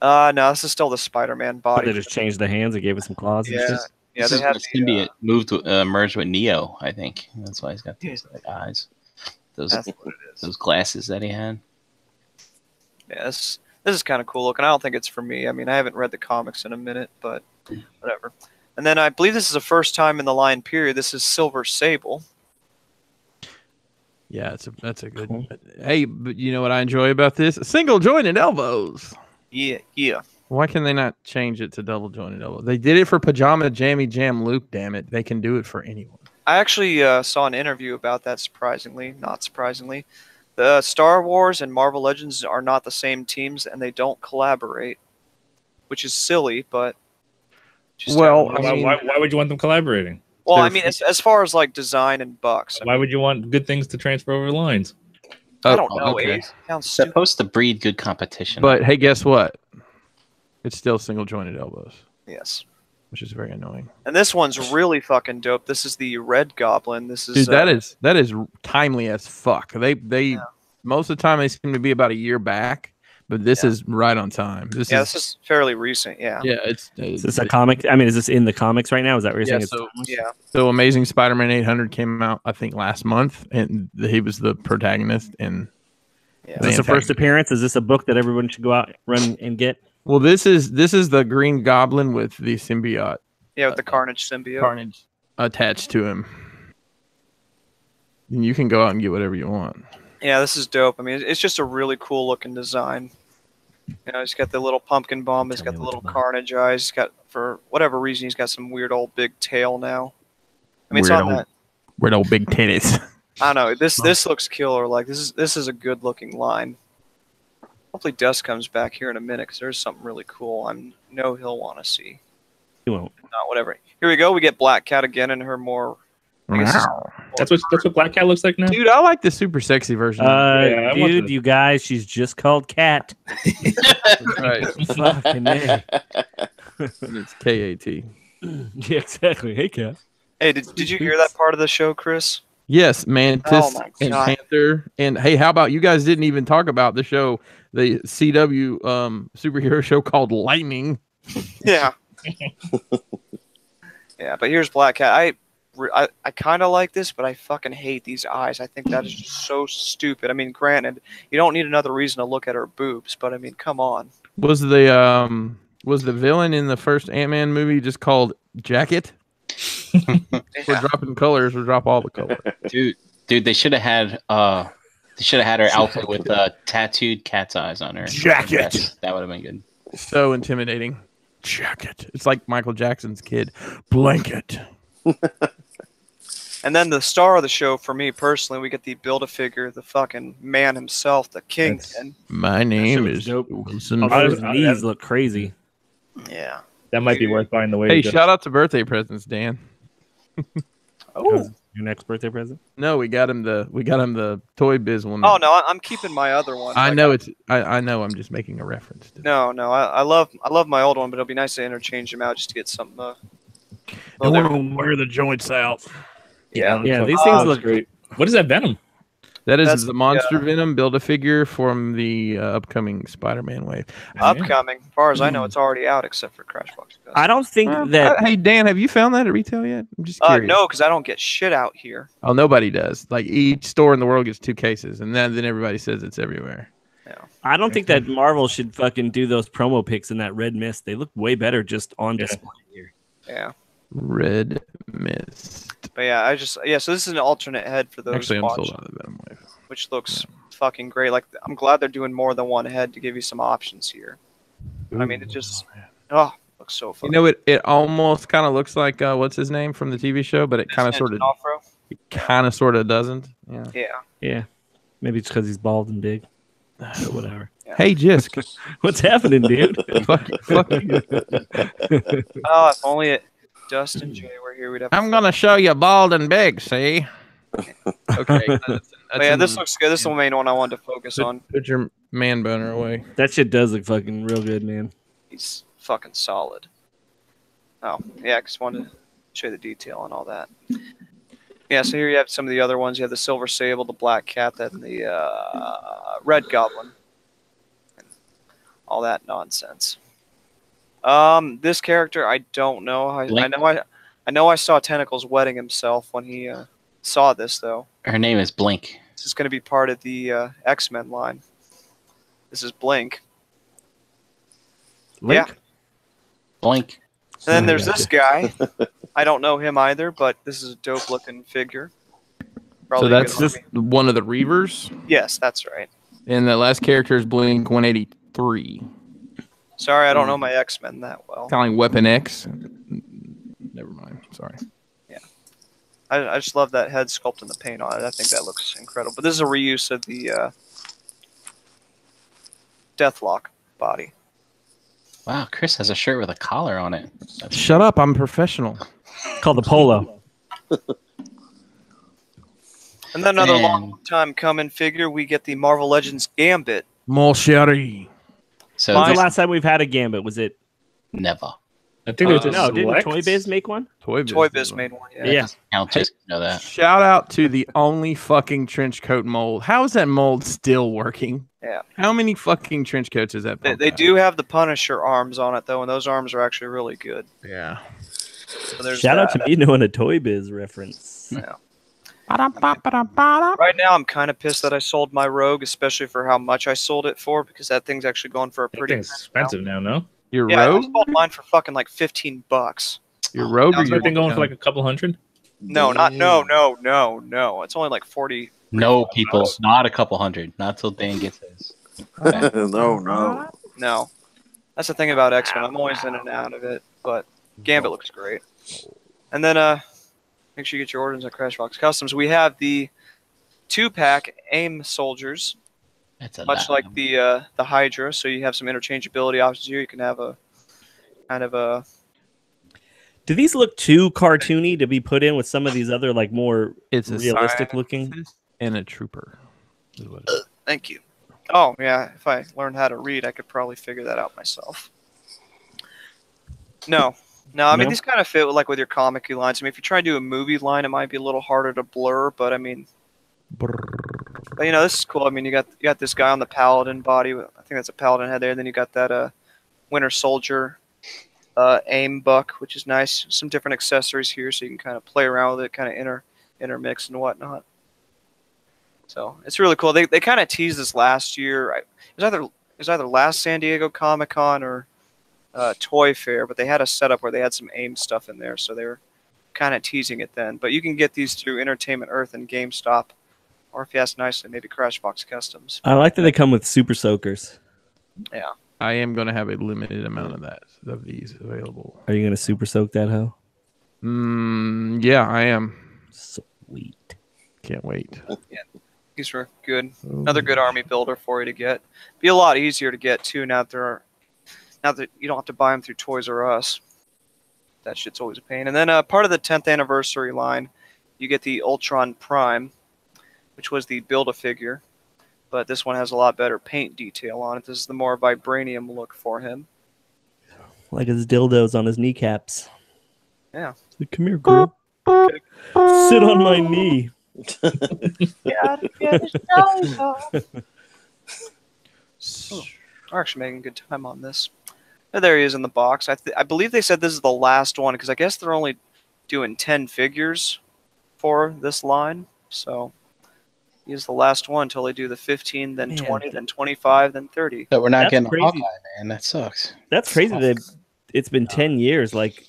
No, this is still the Spider-Man body. They just changed the hands and gave it some claws. Yeah, and shit? yeah. They have the symbiote merged with Neo. I think that's why he's got those eyes. Those glasses that he had. Yeah, this is kind of cool looking. I don't think it's for me. I mean, I haven't read the comics in a minute, but whatever. And then I believe this is the first time in the line period. This is Silver Sable. Yeah, that's a good. Cool. Hey, but you know what I enjoy about this? Single jointed elbows. Yeah. Why can they not change it to double jointed elbows? They did it for Pajama Jammy Jam Luke. Damn it, they can do it for anyone. I actually saw an interview about that. Not surprisingly, the Star Wars and Marvel Legends are not the same teams, and they don't collaborate, which is silly. But why would you want them collaborating? Well, I mean, as far as like design and bucks. Why would you want good things to transfer over lines? I don't know. Okay. It sounds stupid. Supposed to breed good competition. But hey, guess what? It's still single jointed elbows. Yes. Which is very annoying. And this one's really fucking dope. This is the Red Goblin. This is dude. That is timely as fuck. They most of the time they seem to be about a year back, but this is right on time. This is fairly recent. Yeah. Yeah. Is this a comic? I mean, is this in the comics right now? Is that what you're saying? So Amazing Spider-Man 800 came out, I think, last month, and he was the protagonist. And is this a first appearance? Is this a book that everyone should go out, run, and get? Well, this is the Green Goblin with the symbiote. Yeah, with the Carnage symbiote. Carnage attached to him. And you can go out and get whatever you want. Yeah, this is dope. I mean, it's just a really cool looking design. You know, he's got the little pumpkin bomb. He's got the little Carnage eyes. He's got, for whatever reason, he's got some weird old big tail now. I mean, weird old big titties. I don't know. This looks killer. Like this is a good looking line. Hopefully Dust comes back here in a minute because there's something really cool I know he'll want to see. He won't. Not whatever. Here we go. We get Black Cat again in her more. That's what Black Cat looks like now. Dude, I like the super sexy version. Dude, you guys, she's just called Cat. That's right. Fucking A. It's K-A-T. Yeah, exactly. Hey, Cat. Hey, did you hear that part of the show, Chris? Yes, Mantis Oh my and God. Panther. And hey, how about you guys didn't even talk about the show, the CW superhero show called Lightning. Yeah. Yeah, but here's Black Cat. I kind of like this, but I fucking hate these eyes. I think that is just so stupid. I mean, granted, you don't need another reason to look at her boobs, but I mean, come on. Was the villain in the first Ant-Man movie just called Jacket? We're dropping colors. We'll drop all the colors. Dude, they should have had her outfit with tattooed cat's eyes on her. Jacket. That would have been good. So intimidating. Jacket. It's like Michael Jackson's kid. Blanket. And then the star of the show, for me personally, we get the Build-A-Figure, the fucking man himself, the Kingpin. My name was is dope. Wilson. Those knees look crazy. Yeah. That might be worth buying the way. Hey, shout out to birthday presents, Dan. Oh, Your next birthday present? No, we got him the Toy Biz one. oh no, I'm keeping my other one. I Like, know I know. I'm just making a reference to. No, I love my old one, but it'll be nice to interchange them out just to get something. I want to wear the joints out. Yeah, these things look great. What is that Venom? That is That's the Monster Venom Build-A-Figure from the upcoming Spider-Man wave. Upcoming. As far as I know, it's already out except for Crashbox. I don't think that. Hey Dan, have you found that at retail yet? I'm just curious. No, because I don't get shit out here. Oh, nobody does. Like each store in the world gets 2 cases, and then everybody says it's everywhere. I don't think that Marvel should fucking do those promo pics in that red mist. They look way better just on display here. Yeah. Red Mist. But yeah, so this is an alternate head for those Actually, I'm watching, sold out of the Venom wave. which looks fucking great. Like, I'm glad they're doing more than one head to give you some options here. I mean, it just looks so fun. You know, it almost kind of looks like what's his name from the TV show, but it kind of sort of doesn't. Yeah. Yeah. Maybe it's because he's bald and big. Whatever. Yeah. Hey, Jisk. What's happening, dude? fuck you. Oh, if only Dust and Jay were here, we'd have. I'm gonna show you bald and big. See? Okay. This looks good. This is the main one I wanted to focus on. Put your man boner away. That shit does look fucking real good, man. He's fucking solid. Oh, yeah, I just wanted to show you the detail and all that. Yeah, so here you have some of the other ones. You have the Silver Sable, the Black Cat, and the Red Goblin. And all that nonsense. This character, I don't know. I know I saw Tentacles wetting himself when he saw this, though. Her name is Blink. This is going to be part of the X-Men line. This is Blink. Link? Yeah. Blink. And then there's this guy. I don't know him either, but this is a dope-looking figure. Probably So that's just one of the Reavers? Yes, that's right. And the last character is Blink 183. Sorry, I don't know my X-Men that well. Kind of like Weapon X. Never mind. Sorry. Yeah. I just love that head sculpt and the paint on it. I think that looks incredible. But this is a reuse of the Deathlock body. Wow, Chris has a shirt with a collar on it. Shut up. I'm professional. Called the Polo. And then another long time coming figure, we get the Marvel Legends Gambit. Molshari. So When's the last time we've had a Gambit? Was it? Never. I think it was no, didn't Toy Biz make one? Toy Biz made one, yeah. Yeah. I'll just know that. Shout out to the only fucking trench coat mold. How is that mold still working? Yeah. How many fucking trench coats is that? They do have the Punisher arms on it, though, and those arms are actually really good. Yeah. So Shout out to me knowing a Toy Biz reference. Yeah. Right now, I'm kind of pissed that I sold my Rogue, especially for how much I sold it for, because that thing's actually going for a pretty expensive now, no? Your Rogue? Rogue? I sold mine for fucking like $15. Your Rogue? Is everything going for like a couple hundred? No. It's only like 40. No, people, not a couple hundred. Not till Dan gets his. No. That's the thing about X-Men. I'm always in and out of it, but Gambit looks great. And then make sure you get your orders at Crashbox Customs. We have the 2-pack AIM soldiers. Much like the Hydra, so you have some interchangeability options here. You can have a kind of a. Do these look too cartoony to be put in with some of these other like more It's a realistic looking? And a trooper. Thank you. Oh yeah, if I learned how to read, I could probably figure that out myself. No, No, I mean No? these kind of fit with, like with your comic-y lines. I mean, if you try to do a movie line, it might be a little harder to blur, but I mean, but this is cool. I mean, you got this guy on the paladin body. I think that's a paladin head there. And then you got that Winter Soldier aim buck, which is nice. Some different accessories here, so you can kind of play around with it, kind of intermix and whatnot. So it's really cool. They kind of teased this last year. It was either last San Diego Comic-Con or Toy Fair, but they had a setup where they had some AIM stuff in there, so they were kind of teasing it then. But you can get these through Entertainment Earth and GameStop, or if you ask nicely, maybe Crashbox Customs. I like that they come with super soakers. Yeah. I am going to have a limited amount of these available. Are you gonna super soak that hoe? Yeah, I am. Sweet. Can't wait. Yeah, these were good. Another good army builder for you to get. Be a lot easier to get too now that you don't have to buy them through Toys R Us. That shit's always a pain. And then part of the 10th anniversary line, you get the Ultron Prime, which was the Build-A-Figure. But this one has a lot better paint detail on it. This is the more vibranium look for him. Like his dildos on his kneecaps. Yeah. Like, come here, girl. Sit on my knee. We're actually making good time on this. And there he is in the box. I believe they said this is the last one, because I guess they're only doing 10 figures for this line. So he is the last one until they do the 15, then 20, then 25, then 30. So we're not That's getting crazy. Hawkeye, man. That sucks. That's crazy that it's been 10 years. Like,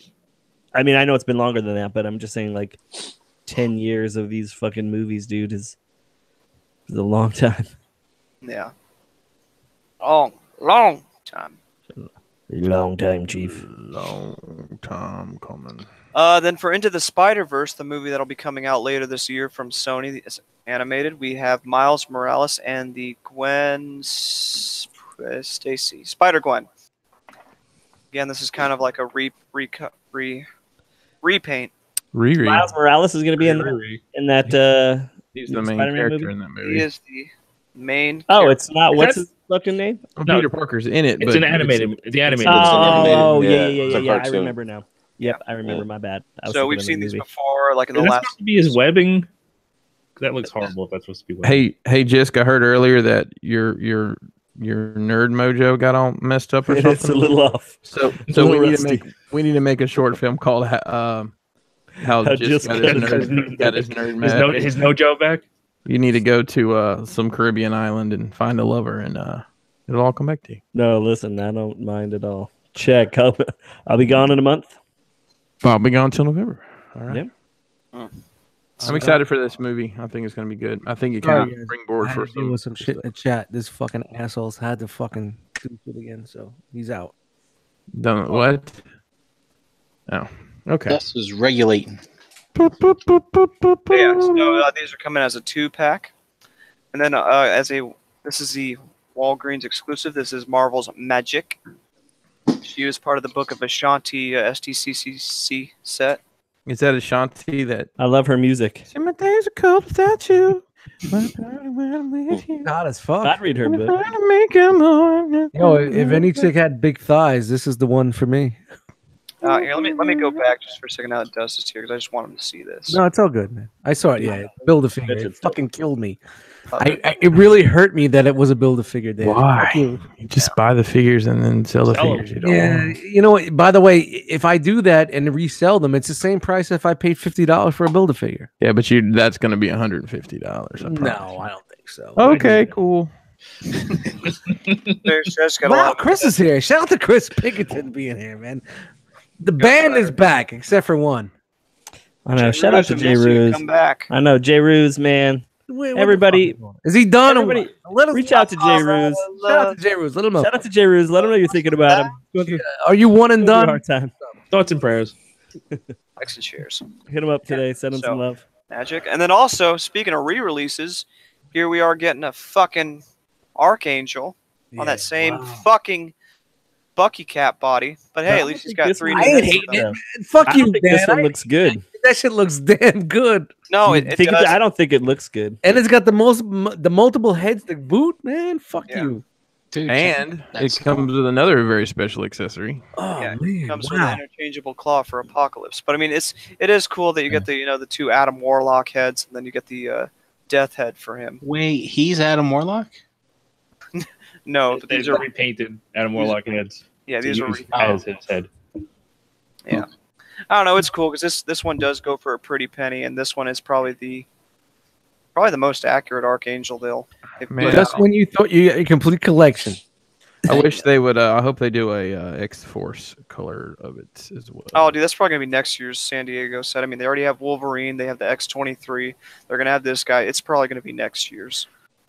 I mean, I know it's been longer than that, but I'm just saying, like, 10 years of these fucking movies, dude, is a long time. Yeah. Oh, long time. Long time, Chief. Long time coming. Then for Into the Spider-Verse, the movie that'll be coming out later this year from Sony, it's animated, we have Miles Morales and the Gwen Stacy, Spider-Gwen. Again, this is kind of like a repaint. Riri. Miles Morales is going to be in that. He's the main Spider-Man character movie? in that movie. He is the main Oh, character. it's not. What's his fucking name? No, Peter Parker's in it. It's but an animated. The animated. Oh, animated, yeah, yeah. It's a I cartoon. remember now. Yep, I remember. My bad. I was So thinking we've of seen the these movie. before, like in the Is that last... supposed to be his webbing? That looks horrible if that's supposed to be webbing. Hey, Jisk, I heard earlier that your nerd mojo got all messed up or something. It's a little off. So It's a we little need rusty. to make a short film called how Jisk got his nerd His Nojo back. You need to go to some Caribbean island and find a lover, and it'll all come back to you. No, listen, I don't mind at all. Check. I'll be gone in a month. I'll be gone till November. All right. Yep. I'm excited for this movie. I think it's going to be good. I think it can springboard for some shit in the chat. This fucking assholes had to fucking do it again, so he's out. Done what? Oh, okay. Dust is regulating. Yeah, so these are coming as a 2-pack. And then this is the Walgreens exclusive. This is Marvel's Magic. She was part of the Book of Ashanti SDCC set. Is that Ashanti that? I love her music. My days are cold without you. God as fuck. I'd read her book. Yo, if any chick had big thighs, this is the one for me. Here, let me go back just for a second now that Dust is here, because I just want him to see this. No, it's all good, man. I saw it. Yeah, Build-A-Figure. It fucking killed me. Okay. It really hurt me that it was a Build-A-Figure. Dan. Why? Fuck you. You just buy the figures and then sell the figures. You don't Yeah, want. you know what? By the way, if I do that and resell them, it's the same price if I paid $50 for a Build-A-Figure. Yeah, but that's going to be $150. No, I don't think so. Okay, cool. There's just got a Wow, lot. Chris is here. Shout out to Chris Pinkerton being here, man. The band is back, except for one. I know. Shout out to J. Ruse. Come back. I know J. Ruse, man. Wait, what Everybody- the fuck is he done? everybody Let us reach out to J. Ruse. Shout out to J. Ruse. Let him know. Shout out to J. Ruse. Let him know you're thinking about him. Going through Are you one and a done? hard time. Thoughts and prayers. Likes and cheers. Hit him up today. Send him So- some love. Magic. And then also, speaking of re-releases, here we are getting a fucking Archangel on that same fucking Bucky Cap body. But hey, I at least think he's got this 3D. one- I ain't heads hating on it, them. man. Fuck I you, don't think Dan. this one looks good. That shit looks damn good. No, You it think does. I don't think it looks good. And it's got the multiple heads to boot, man. Fuck Yeah. you. Dude, And that's it comes with another very special accessory. Oh Yeah, man, comes with an interchangeable claw for Apocalypse. But I mean, it is cool that you get the the 2 Adam Warlock heads, and then you get the Death head for him. Wait, he's Adam Warlock? No, but These are repainted Adam Warlock heads. Yeah, these are as his head. Yeah, I don't know. It's cool because this one does go for a pretty penny, and this one is probably the most accurate Archangel they'll put Just out. when you thought you got a complete collection. I wish they would. I hope they do a X-Force color of it as well. Oh, dude, that's probably gonna be next year's San Diego set. I mean, they already have Wolverine. They have the X-23. They're gonna have this guy. It's probably gonna be next year's.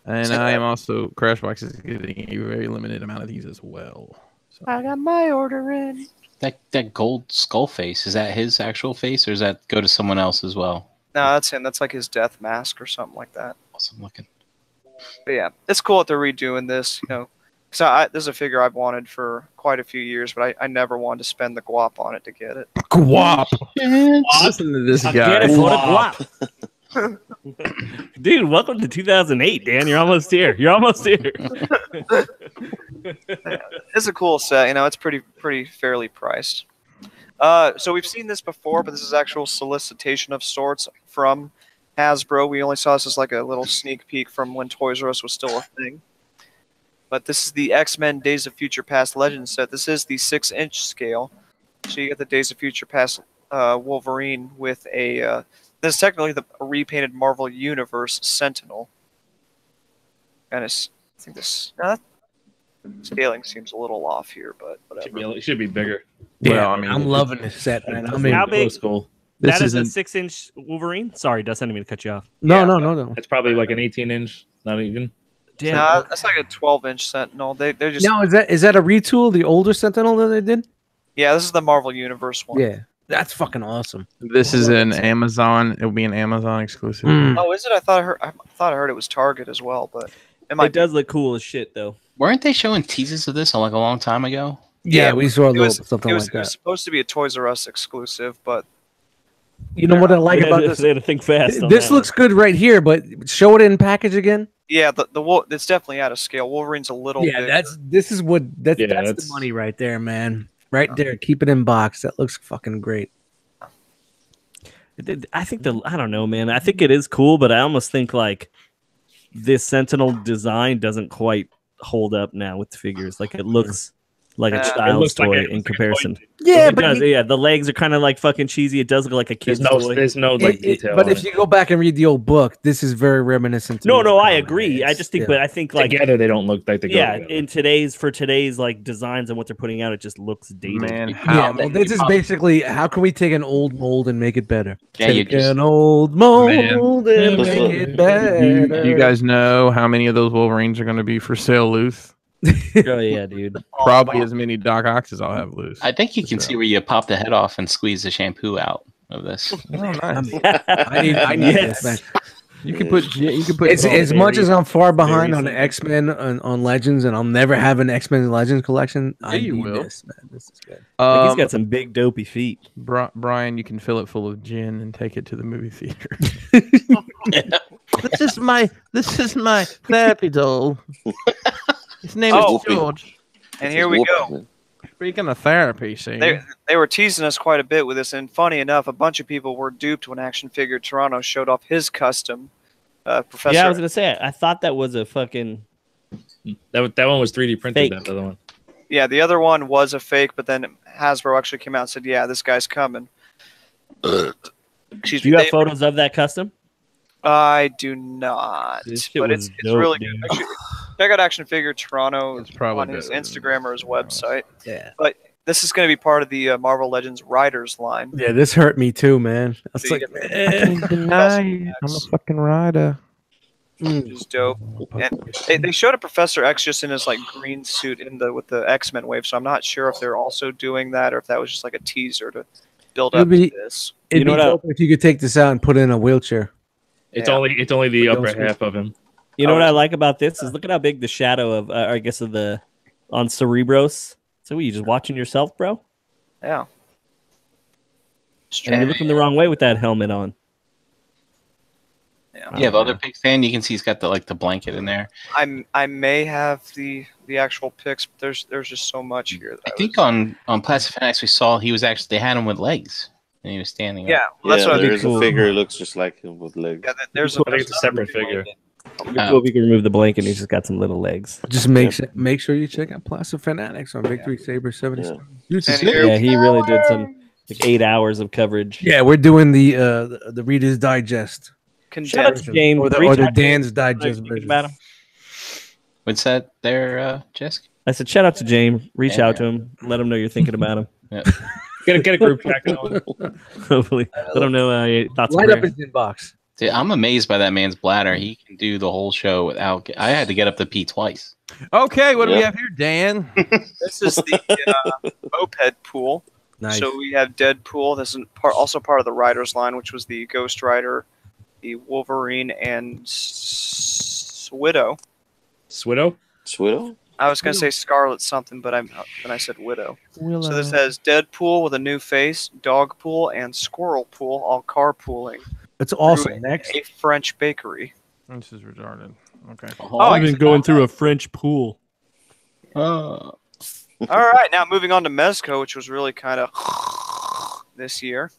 And I am also Crashbox is getting a very limited amount of these as well. So. I got my order in. That gold skull face, is that his actual face, or does that go to someone else as well? No, that's him. That's like his death mask or something like that. Awesome looking. But yeah, it's cool that they're redoing this. So this is a figure I've wanted for quite a few years, but I never wanted to spend the guap on it to get it. Guap. Listen to this I guy. get it for the guap. Dude, welcome to 2008, Dan. You're almost here. You're almost here. It's a cool set. It's pretty fairly priced. So we've seen this before, but this is actual solicitation of sorts from Hasbro. We only saw this as like a little sneak peek from when Toys R Us was still a thing. But this is the X-Men Days of Future Past Legends set. This is the 6-inch scale. So you get the Days of Future Past Wolverine with a... this is technically the repainted Marvel Universe Sentinel. And I think this... scaling seems a little off here, but whatever. It should be bigger. Yeah, I mean, I'm loving this set, man. I mean, How big? School. That is a 6-inch Wolverine? Sorry, Dust, I didn't mean to cut you off. No. It's probably like an 18-inch, not even. Damn. Nah, that's like a 12-inch Sentinel. They're just... Now, is that a retool, the older Sentinel that they did? Yeah, this is the Marvel Universe one. Yeah, that's fucking awesome. This is an Amazon. It will be an Amazon exclusive. Oh, is it? I thought I heard it was Target as well, but it does look cool as shit, though. Weren't they showing teases of this like a long time ago? Yeah, we saw a little something like It was that. supposed to be a Toys R Us exclusive, but You know what I like about this? They had to think fast. on This that looks good right here, but show it in package again. yeah, it's definitely out of scale. Wolverine's a little Yeah, bit. that's the money right there, man. Right there, keep it in box. That looks fucking great. I think I don't know, man. I think it is cool, but I almost think like this Sentinel design doesn't quite hold up now with the figures. Like it looks like a child's toy in comparison. Yeah, it does. Yeah, the legs are kind of like fucking cheesy. It does look like a kid's toy. There's no like detail. But if you go back and read the old book, this is very reminiscent. To No, I agree. I just think, but I think like together they don't look like they go. Yeah, together. in today's like designs and what they're putting out, it just looks dated. Man, Yeah, well, this is basically how can we take an old mold and make it better? Yeah, Take an old mold and Man. make it better. You guys know how many of those Wolverines are going to be for sale loose? Oh yeah, dude. Probably as many Doc Oxes I'll have loose. I think you can see where you pop the head off and squeeze the shampoo out of this. Oh, nice. I need this, man. You can put. It's as much as I'm far behind on simple. X-Men on Legends, and I'll never have an X-Men Legends collection. I you need will. this, man. This is good. Like, he's got some big dopey feet. Brian, you can fill it full of gin and take it to the movie theater. This is my therapy doll. His name Oh. is George. And here we go. Speaking of therapy, see, They were teasing us quite a bit with this, and funny enough, a bunch of people were duped when Action Figure Toronto showed off his custom Professor. Yeah, I was gonna say. I thought that was a fucking That one was 3D printed. Fake. That other one. Yeah, the other one was a fake, but then Hasbro actually came out and said, "Yeah, this guy's coming." Excuse Do me. you have photos of that custom? I do not, This shit but was it's dope, really dude. good. Actually, check out Action Figure Toronto It's probably on his better than Instagram or his website. Yeah. But this is going to be part of the Marvel Legends Riders line. Yeah, this hurt me too, man. I was So you like, get eh. I'm a fucking rider. Which is dope. And they showed a Professor X just in his like green suit with the X-Men wave, so I'm not sure if they're also doing that or if that was just like a teaser to build up to this. It'd You know be what I- dope if you could take this out and put it in a wheelchair. It's Yeah. only the But upper those- half of him. You know what I like about this is look at how big the shadow of I guess of the on Cerebros. So what, you just watching yourself, bro? Yeah. And you're looking the wrong way with that helmet on. Yeah, the other pick stand, you can see he's got the blanket in there. I may have the actual picks, but there's just so much here. I think on Plastic Fanatics we saw they had him with legs and he was standing Yeah, up. well, that's what there's a figure looks just like him with legs. Yeah, there's I think it's a separate figure. It'd be cool if you can remove the blanket and he's just got some little legs. Just make sure you check out Plastic Fanatics on Victory Saber 77. Yeah, he really did some 8 hours of coverage. Yeah, we're doing the Reader's Digest. Shout out to James. Or the Dan's Digest version. About him. What's that there, Jisk? I said, shout out to James. Reach out to him. Let him know you're thinking about him. Yeah. Get a group chat going. Hopefully. Let him know your thoughts. Light up his inbox. Dude, I'm amazed by that man's bladder. He can do the whole show without. I had to get up to pee twice. Okay, what do we have here, Dan? This is the moped pool. Nice. So we have Deadpool. This is also part of the Riders line, which was the Ghost Rider, the Wolverine, and Widow. Swidow? Swidow? I was going to say Scarlet something, but then I said Widow. So this has Deadpool with a new face, Dogpool, and Squirrel Pool, all carpooling. That's awesome. Next. A French bakery. This is retarded. Okay. I've been going through a French pool. All right, now moving on to Mezco, which was really kind of this year.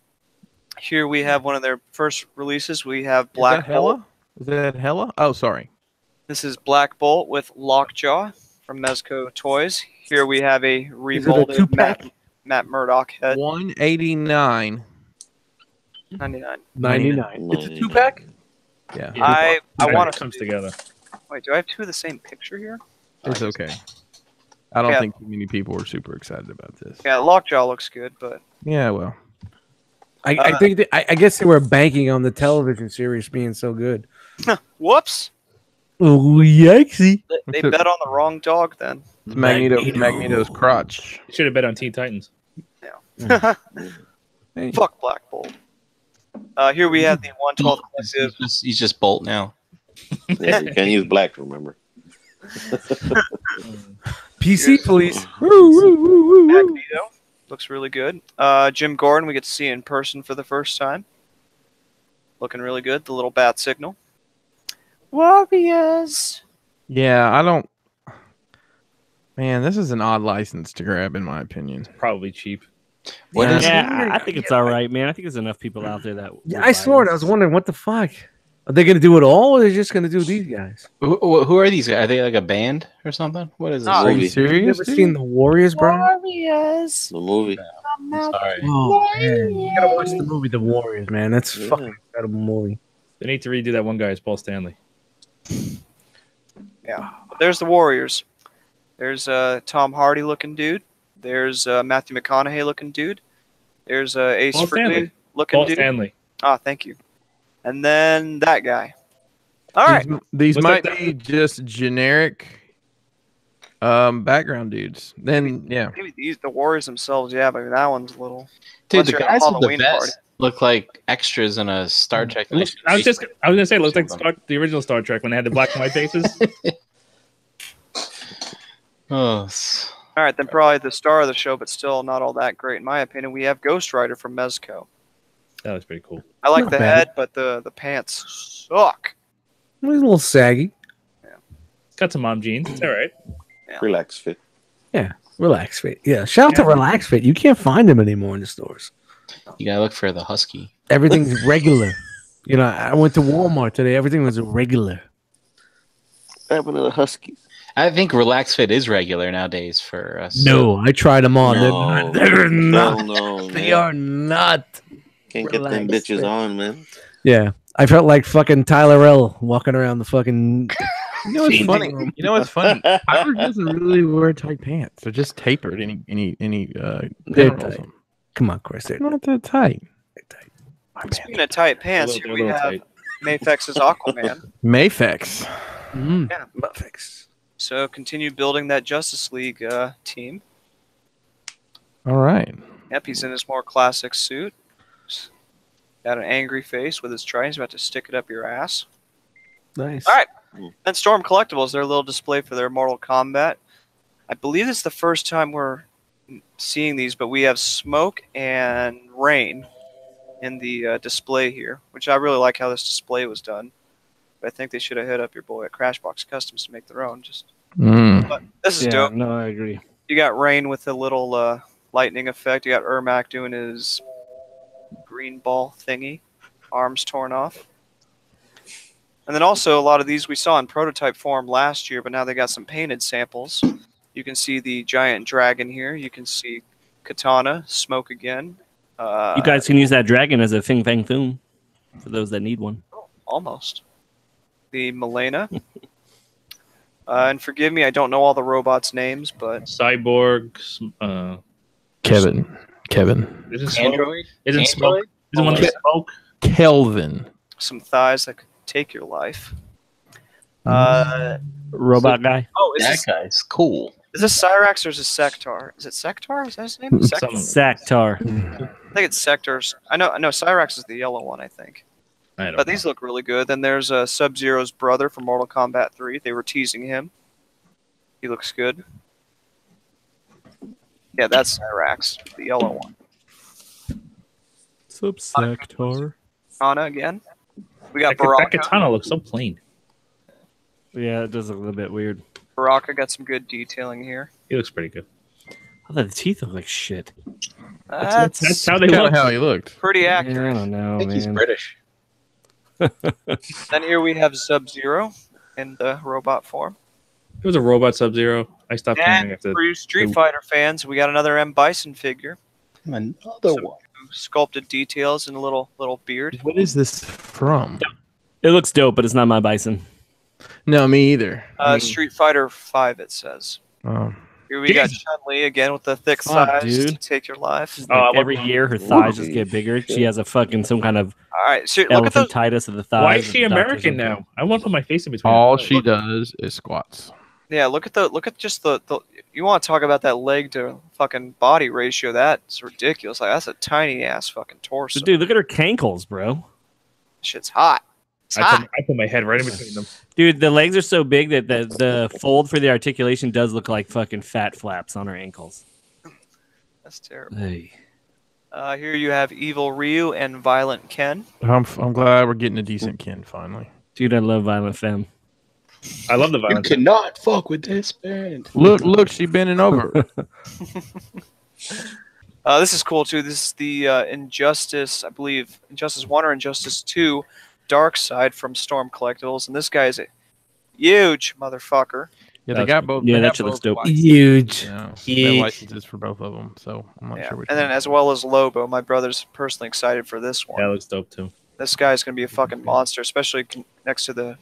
Here we have one of their first releases. We have Black Bolt. Is that Hella? Oh, sorry. This is Black Bolt with Lockjaw from Mezco Toys. Here we have a remolded Matt Murdock head. 189. 99. 99. It's a 2-pack? Yeah. I want to comes together. Wait, do I have two of the same picture here? It's okay. I don't think too many people were super excited about this. Yeah, Lockjaw looks good, but yeah, well, I think I guess they were banking on the television series being so good. Whoops! Oh, yikesy! They bet on the wrong dog then. Magneto's crotch. You should have bet on Teen Titans. Yeah. Fuck Black Bolt. Here we have the 112 Collective. He's just Bolt now. Yeah, you can't use black, remember. PC police. Magneto looks really good. Jim Gordon, we get to see in person for the first time. Looking really good. The little bat signal. Warriors. Yeah, I don't. Man, this is an odd license to grab, in my opinion. Probably cheap. I think it's all right, man. I think there's enough people out there that. Yeah, I saw it. I was wondering what the fuck. Are they going to do it all, or are they just going to do these guys? Who are these guys? Are they like a band or something? What is this? Are you serious? You ever seen the Warriors, bro? Warriors. The movie. Sorry. Oh, man. You gotta watch the movie The Warriors, man. That's fucking incredible movie. They need to redo that one guy as Paul Stanley. Yeah. But there's the Warriors. There's Tom Hardy looking dude. There's Matthew McConaughey looking dude. There's Ace Frehley looking Paul dude. Stanley. Ah, thank you. And then that guy. All right. These might be just generic background dudes. Then, yeah. Maybe the Warriors themselves, yeah, but that one's a little... Dude, the guys with the Halloween vest look like extras in a Star Trek. I was going to say, it looks like the original Star Trek when they had the black and white faces. Oh. All right, then probably the star of the show, but still not all that great in my opinion. We have Ghost Rider from Mezco. That was pretty cool. I like Not the bad. head, but the pants suck. He's a little saggy. It's got some mom jeans. It's all right. Yeah. Relax fit. Yeah, Relax Fit. Yeah, shout out to Relax Fit. You can't find them anymore in the stores. You gotta look for the husky. Everything's regular. You know, I went to Walmart today. Everything was regular. What happened to the Huskies? I think Relax Fit is regular nowadays for us. No, I tried them on. No. They're not. No, They are not. Can't get them Relax bitches Fit. on, man. Yeah, I felt like fucking Tyler L walking around the fucking. You know what's funny? You know what's funny? Tyler doesn't really wear tight pants. They're just tapered. They're tight. Come on, Chris. They're Not that tight. tight. Speaking of tight pants, They're here a we little have tight. Mafex's Aquaman. Mafex. Yeah. Butt fix. So continue building that Justice League team. All right. Yep, he's in his more classic suit. Got an angry face with his trident. He's about to stick it up your ass. Nice. All right. Then Storm Collectibles, their little display for their Mortal Kombat. I believe it's the first time we're seeing these, but we have Smoke and Rain in the display here, which I really like how this display was done. But I think they should have hit up your boy at Crashbox Customs to make their own. Mm. But this is dope. No, I agree. You got Rain with a little lightning effect. You got Ermac doing his green ball thingy, arms torn off. And then also a lot of these we saw in prototype form last year, but now they got some painted samples. You can see the giant dragon here. You can see Katana, Smoke again. You guys can use that dragon as a Fing Fang Foom for those that need one. Almost. The Milena. And forgive me, I don't know all the robots' names, but... Cyborg. Kevin. Isn't Android? Isn't Smoke? Isn't one of the Smoke? Kelvin. Some thighs that could take your life. Robot guy. Oh, That guy's cool. is this Cyrax or is this Sector? Is it Sector? Is that his name? Sector? Sector. I think it's Sectors. I know Cyrax is the yellow one, I think. I don't But know. these look really good. Then there's Sub-Zero's brother from Mortal Kombat 3. They were teasing him. He looks good. Yeah, that's Cyrax, the yellow one. Subsector. Anna again. We got That Baraka. katana looks so plain. Yeah, it does look a little bit weird. Baraka got some good detailing here. He looks pretty good. Oh, the teeth look like shit. That's how they Kind look. of how he looked. pretty Yeah, I accurate. don't know, I think he's man. British. Then here we have Sub-Zero in the robot form. It was a robot Sub-Zero. I stopped playing And after. for you Street Fighter fans, we got another M. Bison figure. Another Some one. sculpted details and a little beard. What is this from? It looks dope, but it's not my bison. No, me either. Street Fighter 5, it says. Here we got Jesus. Chun-Li again with the thick Fuck, thighs to dude. take your life. Like every year, her thighs just get bigger. She has a fucking some kind of All right, so look at those. elephantitis of the thighs. Why is she or doctors American or now? I want to put my face in between. All them. she does is squats. Yeah, look at just the. You want to talk about that leg to fucking body ratio? That's ridiculous. Like that's a tiny ass fucking torso. Dude, look at her cankles, bro. Shit's hot. It's hot. I put my head right in between them. Dude, the legs are so big that the fold for the articulation does look like fucking fat flaps on her ankles. That's terrible. Hey. Here you have Evil Ryu and Violent Ken. I'm glad we're getting a decent Ken finally. Dude, I love Violent Femme. I love the You violence. cannot fuck with this band. Look, she bending over. This is cool too. This is the Injustice, I believe, Injustice 1 or Injustice 2 Dark Side from Storm Collectibles, and this guy is a huge motherfucker. Yeah, they got both. Yeah, they that have shit looks both dope. licenses. Huge. Yeah, they Huge. have licenses for both of them, so I'm not Yeah. sure which And then one. as well as Lobo, my brother's personally excited for this one. That looks dope too. This guy's gonna be a fucking monster, especially next to the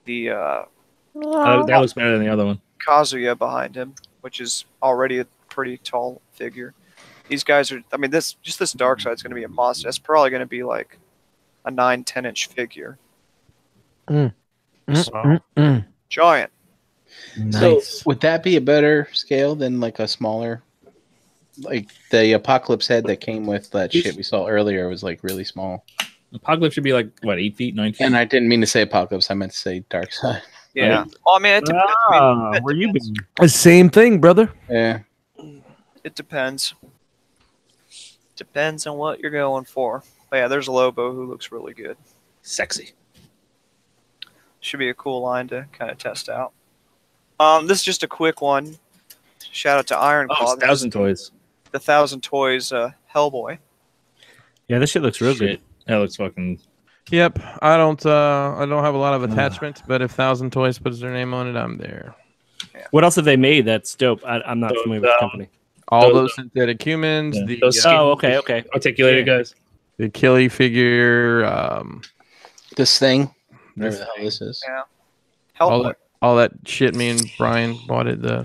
That looks better than the other one. Kazuya behind him, which is already a pretty tall figure. These guys are, I mean, this Dark Side's going to be a monster. That's probably going to be like a 9-10 inch figure. Giant. So would that be a better scale than like a smaller, like the Apocalypse head that came with that shit we saw earlier was like really small. Apocalypse should be like what, 8 feet, 9 feet. And I didn't mean to say Apocalypse, I meant to say Dark Side. Yeah. Well, I mean, it depends. Ah, where you been? The same thing, brother. Yeah. It depends. Depends on what you're going for. But yeah, there's Lobo who looks really good. Sexy. Should be a cool line to kind of test out. This is just a quick one. Shout out to Iron Claw. Oh, 1,000 toys. The 1,000 Toys Hellboy. Yeah, this shit looks real good. Shit. That looks fucking. Yep, I don't have a lot of attachments, but if 1,000 Toys puts their name on it, I'm there. What else have they made that's dope? I'm not familiar with the company. All those synthetic humans, Yeah, the those Oh, okay. articulated guys. the Achille figure, This thing. Whatever the hell this is. Yeah. all Hellboy. that, all that shit. Me and Brian bought it. Yeah,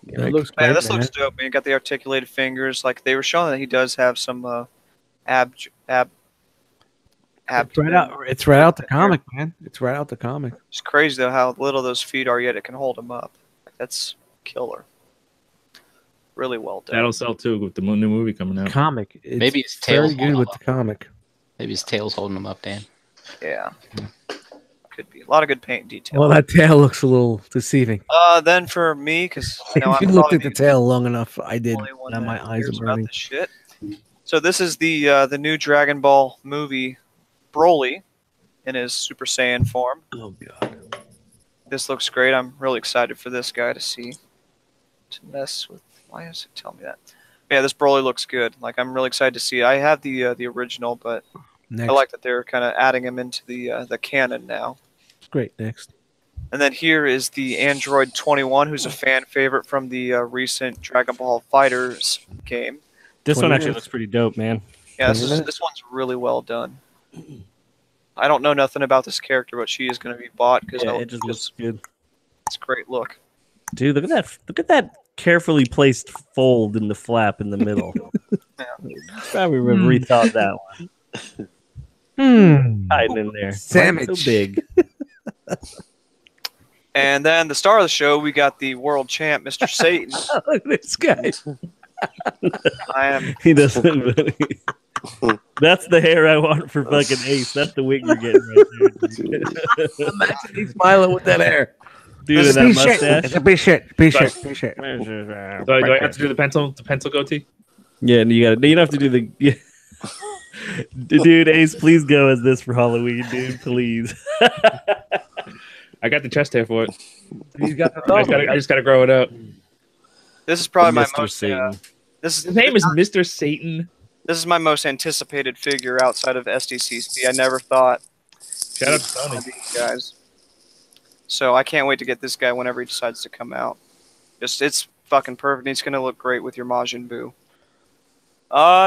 it looks Man, great, this man. looks dope. Man, you got the articulated fingers. Like they were showing that he does have some It's right out the comic, man. It's right out the comic. It's crazy though how little those feet are, yet it can hold him up. That's killer. Really well done. That'll sell too with the new movie coming out. Comic. It's Maybe his very tail's good with off. the comic. Maybe his tail's holding him up, Dan. Yeah. Could be a lot of good paint detail. Well, that tail looks a little deceiving. Then for me, because I know If you I'm looked probably at the tail long enough, I did. only one Now that my eyes cares are about burning. this shit. So this is the new Dragon Ball movie, Broly. in his Super Saiyan form. Oh god. This looks great. I'm really excited for this guy to see. To mess with. Why does it tell me that? Yeah, this Broly looks good. Like, I'm really excited to see it. I have the original, but Next. I like that they're kind of adding him into the canon now. Great. Next. And then here is the Android 21, who's a fan favorite from the recent Dragon Ball FighterZ game. This one actually looks pretty dope, man. Yeah, this one's really well done. I don't know nothing about this character, but she is going to be bought because it just looks good. It's a great look. Dude, look at that! Look at that carefully placed fold in the flap in the middle. Probably rethought that one. Hiding in there. Sandwich. So big. And then the star of the show, we got the world champ, Mr. Satan. Look at this guy. He doesn't. That's the hair I want for fucking Ace. That's the wig you're getting right there. Imagine he's smiling with that hair. Dude, and that mustache. It's a big shit. Big shit. Big shit. Do I have to do the pencil goatee? Yeah, and you don't have to do the. Yeah. Dude, Ace, please go as this for Halloween, dude. Please. I got the chest hair for it. He's got the I just gotta grow it up. This is probably my Mr. most. Satan. His name is Mr. Satan. This is my most anticipated figure outside of SDCC. I never thought. Shout out to Tony. These guys. So I can't wait to get this guy whenever he decides to come out. It's fucking perfect. He's gonna look great with your Majin Buu.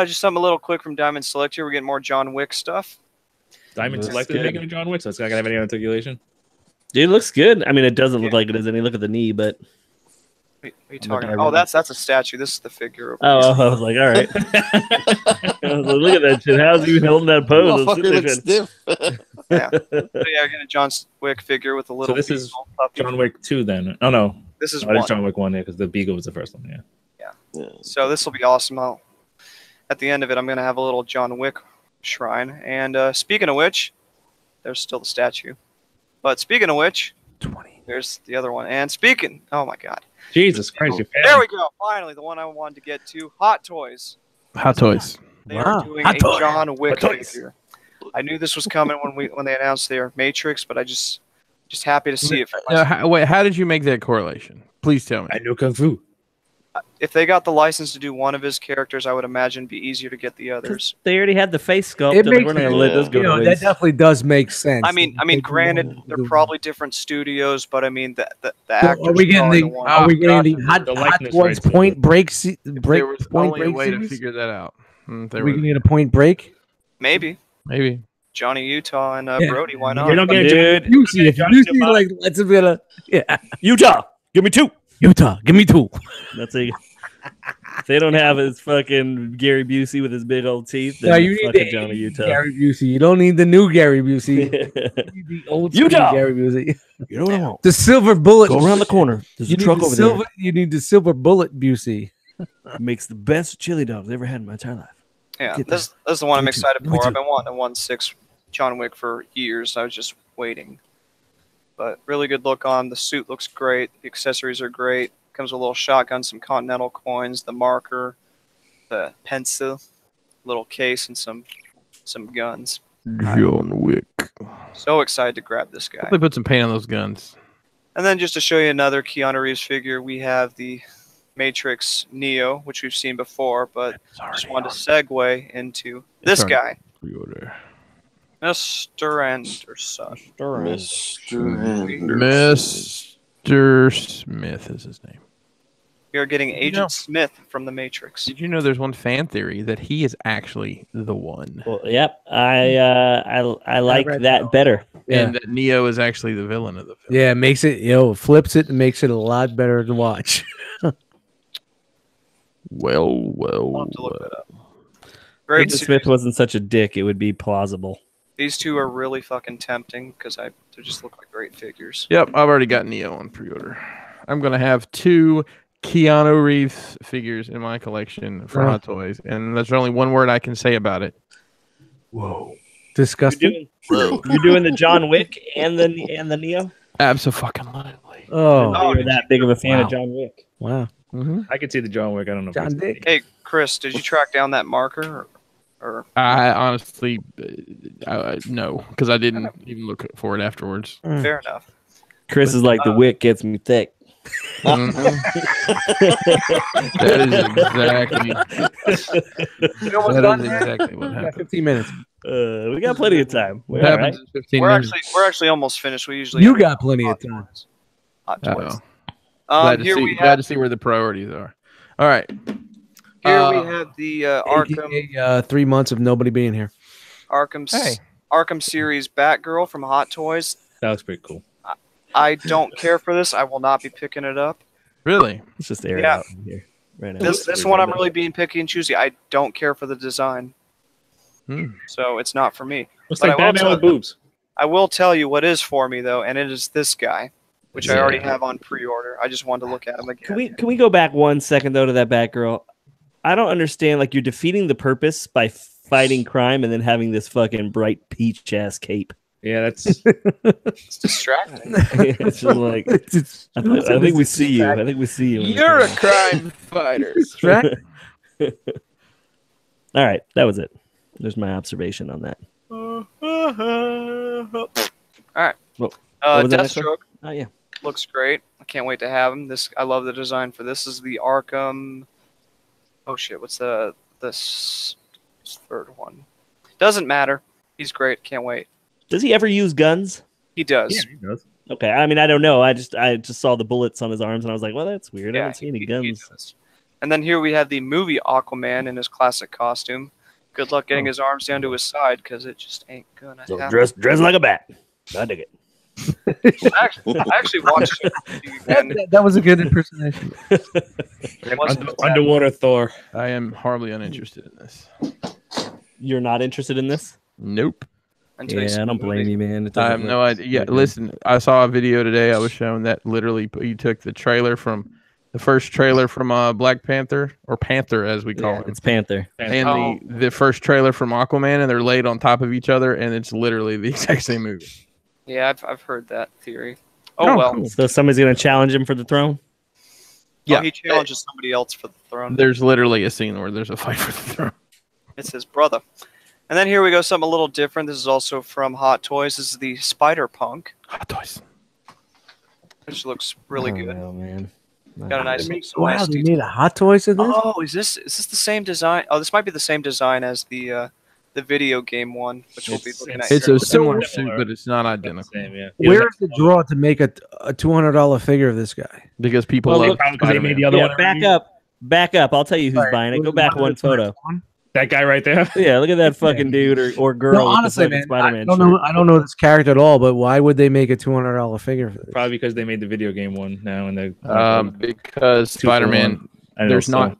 Just something a little quick from Diamond Select here. We're getting more John Wick stuff. Diamond Select is making a John Wick, so it's not gonna have any articulation. Dude, it looks good. I mean, it doesn't look like it is any. Look at the knee, but. What are you talking about? Oh, that's a statue. This is the figure. Oh, I was like, all right. I was like, look at that shit. How's he holding that pose? Looks stiff. Yeah. So yeah, we're getting a John Wick figure with a little. So this is John Wick 2 then? Oh no, this is one. John Wick 1 because the Beagle was the first one. Yeah. So this will be awesome. At the end of it, I'm gonna have a little John Wick shrine. And speaking of which, there's still the statue. But speaking of which, 20. There's the other one. And speaking, oh my God. Jesus Christ, you're there we go. Finally, the one I wanted to get to. Hot Toys. Hot Toys. They are doing a John Wick figure. I knew this was coming when they announced their Matrix, but I just happy to see it. For Wait, how did you make that correlation? Please tell me. I know Kung Fu. If they got the license to do one of his characters, I would imagine it'd be easier to get the others. They already had the face sculpt. It makes, we're not gonna let those go to that definitely does make sense. I mean, granted, they're probably different studios, but I mean, the actors. Are we getting the Hot Toys Point Break? There was only a way to figure that out. Are we gonna get a Point Break? Maybe. Johnny Utah and Brody. Why not? You don't get dude. You see, like, let's a bit of Utah. Give me 2. Utah, give me 2. That's a. If they don't have his fucking Gary Busey with his big old teeth, then no, you need the Johnny Utah. Gary Busey. You don't need the new Gary Busey. You need the old Utah. Gary Busey. You know what I want? The silver bullet. Go around the corner. There's a truck over there. You need the silver bullet Busey. It makes the best chili dogs I've ever had in my entire life. Yeah, this is the one I'm excited for. I've been wanting a 1/6 John Wick for years. I was just waiting. But really good look on. The suit looks great. The accessories are great. Comes with a little shotgun, some Continental coins, the marker, the pencil, little case, and some guns. John Wick. So excited to grab this guy. They put some paint on those guns. And then just to show you another Keanu Reeves figure, we have the Matrix Neo, which we've seen before, but just wanted to segue into this guy. Pre-order. Mr. Anderson. Mr. Smith is his name. We are getting Agent Smith from the Matrix. Did you know there's one fan theory that he is actually the one? Well, yep, I like that better. And that Neo is actually the villain of the film. Yeah, it makes it flips it and makes it a lot better to watch. Well. I'll have to look that up. Great. If Smith wasn't such a dick, it would be plausible. These two are really fucking tempting because they just look like great figures. Yep, I've already got Neo on pre-order. I'm gonna have 2 Keanu Reeves figures in my collection for Hot Toys, and there's only one word I can say about it. Whoa, disgusting! You're doing the John Wick and the Neo? Abso-fucking-lutely. Oh, you're that big of a fan of John Wick? Wow. I can see the John Wick. I don't know. John Dick. Hey, Chris, did you track down that marker? Or I honestly, no, because I didn't even look for it afterwards. fair enough. Chris is like, the wick gets me thick. Mhm. That is exactly what happened. 15 minutes. We got plenty of time. What We're all happens right. in 15 We're minutes? actually almost finished. We usually You have got plenty of time. Hot Toys. Glad, Here we glad have to see where the priorities are. All right. here we have the Arkham AKA, 3 months of nobody being here. Arkham series Batgirl from Hot Toys. That looks pretty cool. I don't care for this. I will not be picking it up. Really? Let's just air it out here right now. This one I'm really being picky and choosy. I don't care for the design, so it's not for me. Looks But like Batman with boobs. I will tell you what is for me though, and it is this guy, which I already have on pre-order. I just wanted to look at him again. Can we go back 1 second though to that Batgirl? I don't understand. Like, you're defeating the purpose by fighting crime and then having this fucking bright peach ass cape. Yeah, that's It's distracting. It's just like I think we see you. I think we see you. You're a crime fighter. All right, that was it. There's my observation on that. All right. What was that next one? Deathstroke Oh yeah, looks great. I can't wait to have him. I love the design for this. Is the Arkham. Oh shit! What's this third one? Doesn't matter. He's great. Can't wait. does he ever use guns? He does. yeah, he does. Okay, I mean I don't know. I just saw the bullets on his arms and I was like, well, that's weird. I Yeah, haven't seen any he guns. does. And then here we have the movie Aquaman in his classic costume. Good luck getting his arms down to his side because it just ain't gonna So happen. dress like a bat. I dig it. I actually watched it again. That was a good impersonation. Underwater Thor. I am horribly uninterested in this. You're not interested in this? Nope. until you see Yeah, I don't the blame movie. you, man. It I doesn't have no look idea. Yeah, good. listen, I saw a video today. I was shown that literally you took the trailer from the first trailer from Black Panther, or Panther as we call Yeah, it, it's Panther. and the first trailer from Aquaman, and they're laid on top of each other, and it's literally the exact same movie. Yeah, I've heard that theory. Oh, well. Cool. So somebody's gonna challenge him for the throne. Yeah. Oh, he challenges somebody else for the throne. There's literally a scene where there's a fight for the throne. It's his brother. And then here we go, something a little different. This is also from Hot Toys. This is the Spider Punk, Hot Toys. which looks really good. Oh man. Got a nice. Wow, they made a Hot Toys of this? Oh, is this the same design? Oh, this might be the same design as the video game one, which we'll be looking at. It's here. a similar suit, but it's not identical. Same, yeah. Where's the draw to make a $200 figure of this guy? Because people Well, love look, because they made the other Yeah, one. back up. I'll tell you who's buying it. Go back one photo. That guy right there. Yeah, look at that fucking dude or girl. No, with honestly, the man, Spider-Man I don't know this character at all, but why would they make a $200 figure for this? Probably because they made the video game one now, and they're because Spider-Man, there's not.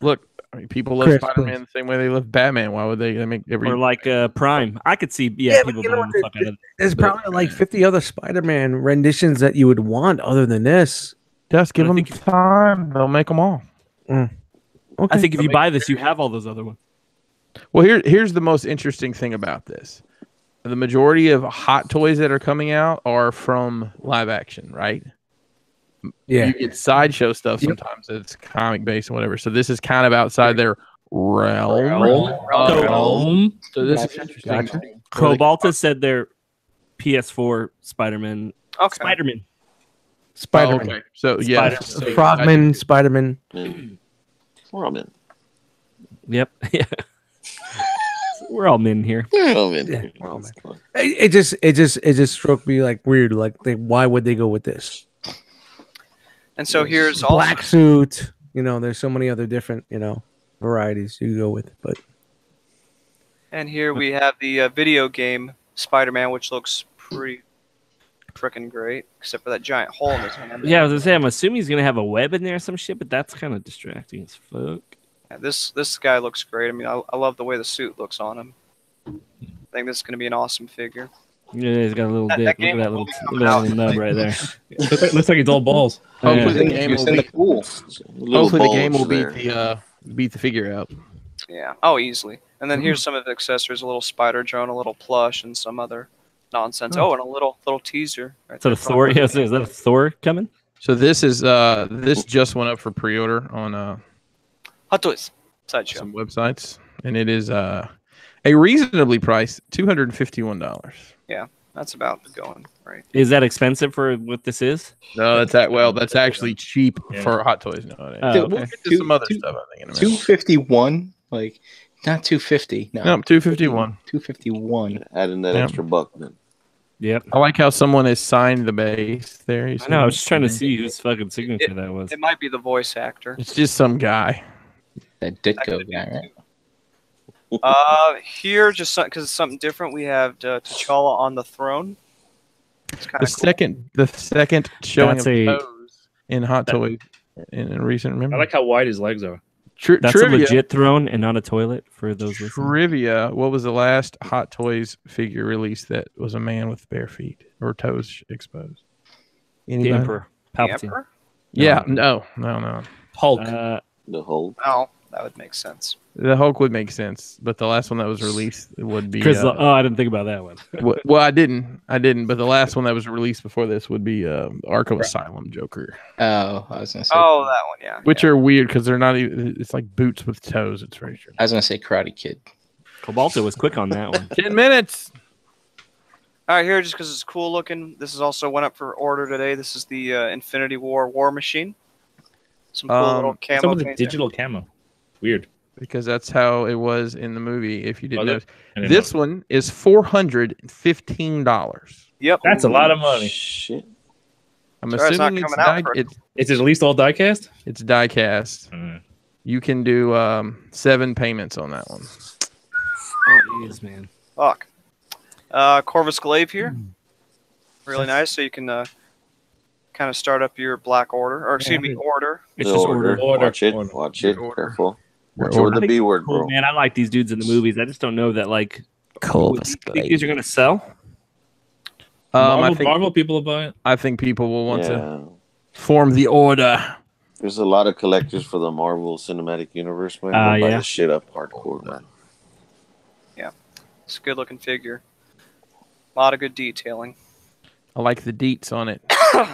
Look, I mean, people love Chris, Spider-Man the same way they love Batman. Why would they make every? Or like Prime. I could see but people you know buying the fuck out of There's probably like 50 other Spider-Man renditions that you would want other than this. Just give them time; they'll make them all. Okay. I think if you buy this, you have all those other ones. Well, here's the most interesting thing about this. The majority of Hot Toys that are coming out are from live action, right? Yeah. You get sideshow stuff sometimes that's comic based and whatever. So this is kind of outside their realm. So this is interesting. Gotcha. Cobalta said they're PS4 Spider-Man. Okay. Spider-Man. Spider-Man. Okay. So yeah, Frogman, Spider-Man. Robin. Yep. Yeah. We're all men here. It just struck me like weird. Like, why would they go with this? And so here's also Black suit. There's so many other different, varieties you can go with. But and here we have the video game Spider-Man, which looks pretty freaking great, except for that giant hole in his hand. Yeah, I was gonna say I'm assuming he's gonna have a web in there or some shit, but that's kind of distracting as fuck. Yeah, this guy looks great. I mean, I love the way the suit looks on him. I think this is going to be an awesome figure. Yeah, he's got a little That dick. Look game at that will little, come look at that out. little nub right there. looks like it's all balls. hopefully the Yeah. game will in the beat, pool. hopefully the game will beat the figure out. Yeah. Oh, easily. And then here's some of the accessories: a little spider drone, a little plush, and some other nonsense. Oh, and a little teaser. Right So there the Thor, yeah, is that a Thor coming? So this is this just went up for pre-order on Hot Toys sideshow. some websites. and it is a reasonably priced $251. Yeah, that's about going right. Is that expensive for what this is? No, that's actually cheap for Hot Toys nowadays. Oh, We'll okay. get to some other stuff. I think in a minute. 251, like not 250. No, 251. 251. Add in that extra buck then. Yep. I like how someone has signed the base there. I know. I was just trying to see whose fucking signature that was. It might be the voice actor. It's just some guy. That Ditko guy, right? Here, just because it's something different, we have T'Challa on the throne. It's kind The of second showing That's of a- toes in Hot Toys in recent memory. I like how wide his legs are. That's trivia, a legit throne and not a toilet for those listening. trivia. What was the last Hot Toys figure release that was a man with bare feet or toes exposed? The Anybody? Emperor. the Palpatine. Emperor? Yeah, no. Hulk. The whole. Oh, that would make sense. The Hulk would make sense, but the last one that was released would be. Chris, I didn't think about that one. Well, I didn't, but the last one that was released before this would be Arkham Asylum Joker, Oh, I was gonna say. Oh, that one, yeah. which are weird because they're not even. It's like boots with toes. It's very strange. I was gonna say Karate Kid. Cobalto was quick on that one. 10 minutes. All right, here, just because it's cool looking, this is also went up for order today. This is the Infinity War Machine. Some cool little camo. Some of the paint there. digital camo. Weird. Because that's how it was in the movie. If you didn't know, I didn't this know. one is $415. Yep. That's a lot of money. Shit. I'm Sorry, it's not assuming it's coming out for- it's Is it at least all diecast? die cast. You can do 7 payments on that one. Jeez, man. Fuck. Corvus Glaive here. Really nice. So you can kind of start up your Black Order, or excuse me, Order. It's just order. Watch it. Order. Watch it. Order. Careful. Watch Order. for the B word, Cool, bro. man. I like these dudes in the movies. I just don't know that, like, Corvus you think these are going to sell? Marvel people will buy it. I think people will want to Yeah. form the order. There's a lot of collectors for the Marvel Cinematic Universe, man. They buy yeah. this shit up hardcore, man. It's a good looking figure. A lot of good detailing. I like the deets on it.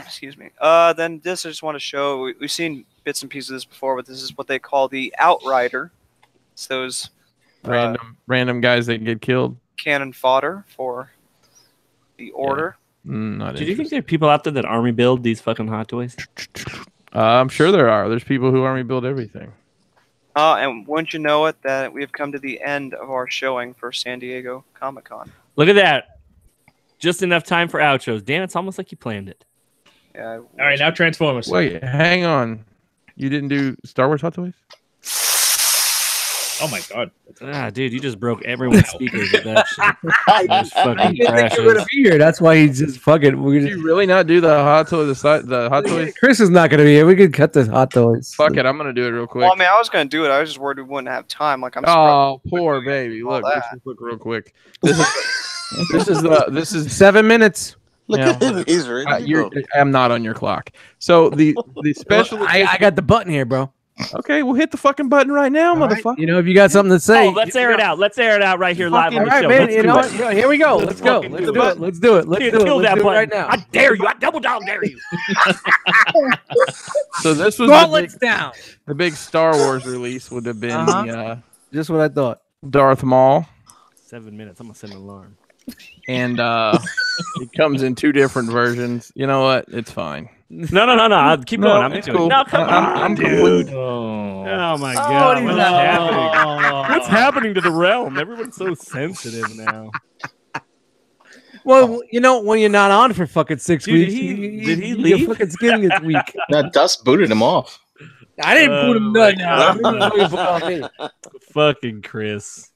Excuse me. Then this I just want to show. We've seen bits and pieces of this before, but this is what they call the Outrider. It's those Random guys that get killed. cannon fodder for the Order. Not Did you think there are people out there that army build these fucking Hot Toys? I'm sure there are. There's people who army build everything. And wouldn't you know it, that we have come to the end of our showing for San Diego Comic-Con. Look at that. Just enough time for outros. Dan, it's almost like you planned it. Yeah. All right, now Transformers. Wait, hang on. You didn't do Star Wars Hot Toys? Oh my god. Ah, dude, you just broke everyone's speakers with that shit. Those fucking I didn't think crashes. you were gonna be here. That's why he's just fucking. We're Did you really not do the Hot Toys? The Hot Toys? Chris is not gonna be here. We could cut the Hot Toys. Fuck it, I'm gonna do it real quick. Well, I mean, I was going to do it. I was just worried we wouldn't have time. Like, I'm Oh, surprised. poor baby! all Look, that. let's look real quick. This is 7 minutes. Look Yeah. at him. He's ready to go. I'm not on your clock. So the special. I got the button here, bro. Okay, we'll hit the fucking button right now, All right. motherfucker. You know, if you got something to say, Oh, let's air it out. Let's air it out right here live All on the right, show. man. Let's You do know it. what? Yeah, here we go. Let's go. fucking Let's do do it. it. Let's do it. Let's do it. Kill Let's that do it button right now. I dare you. I double down dare you. So this was Gauntlets down. the big Star Wars release would have been the Just what I thought. Darth Maul, 7 minutes. I'm gonna set an alarm. and it comes in 2 different versions. You know what? It's fine. No. Keep going. I'm it's into it. cool. No, come on, I'm dude. Oh. Oh my god. he's What's not- happening? What's happening to the realm? Everyone's so sensitive now. Well, you know, when you're not on for fucking 6 Dude, weeks, did he your leave? fucking skin gets weak. No, Dust booted him off. I didn't put him my none. Now. Fucking Chris.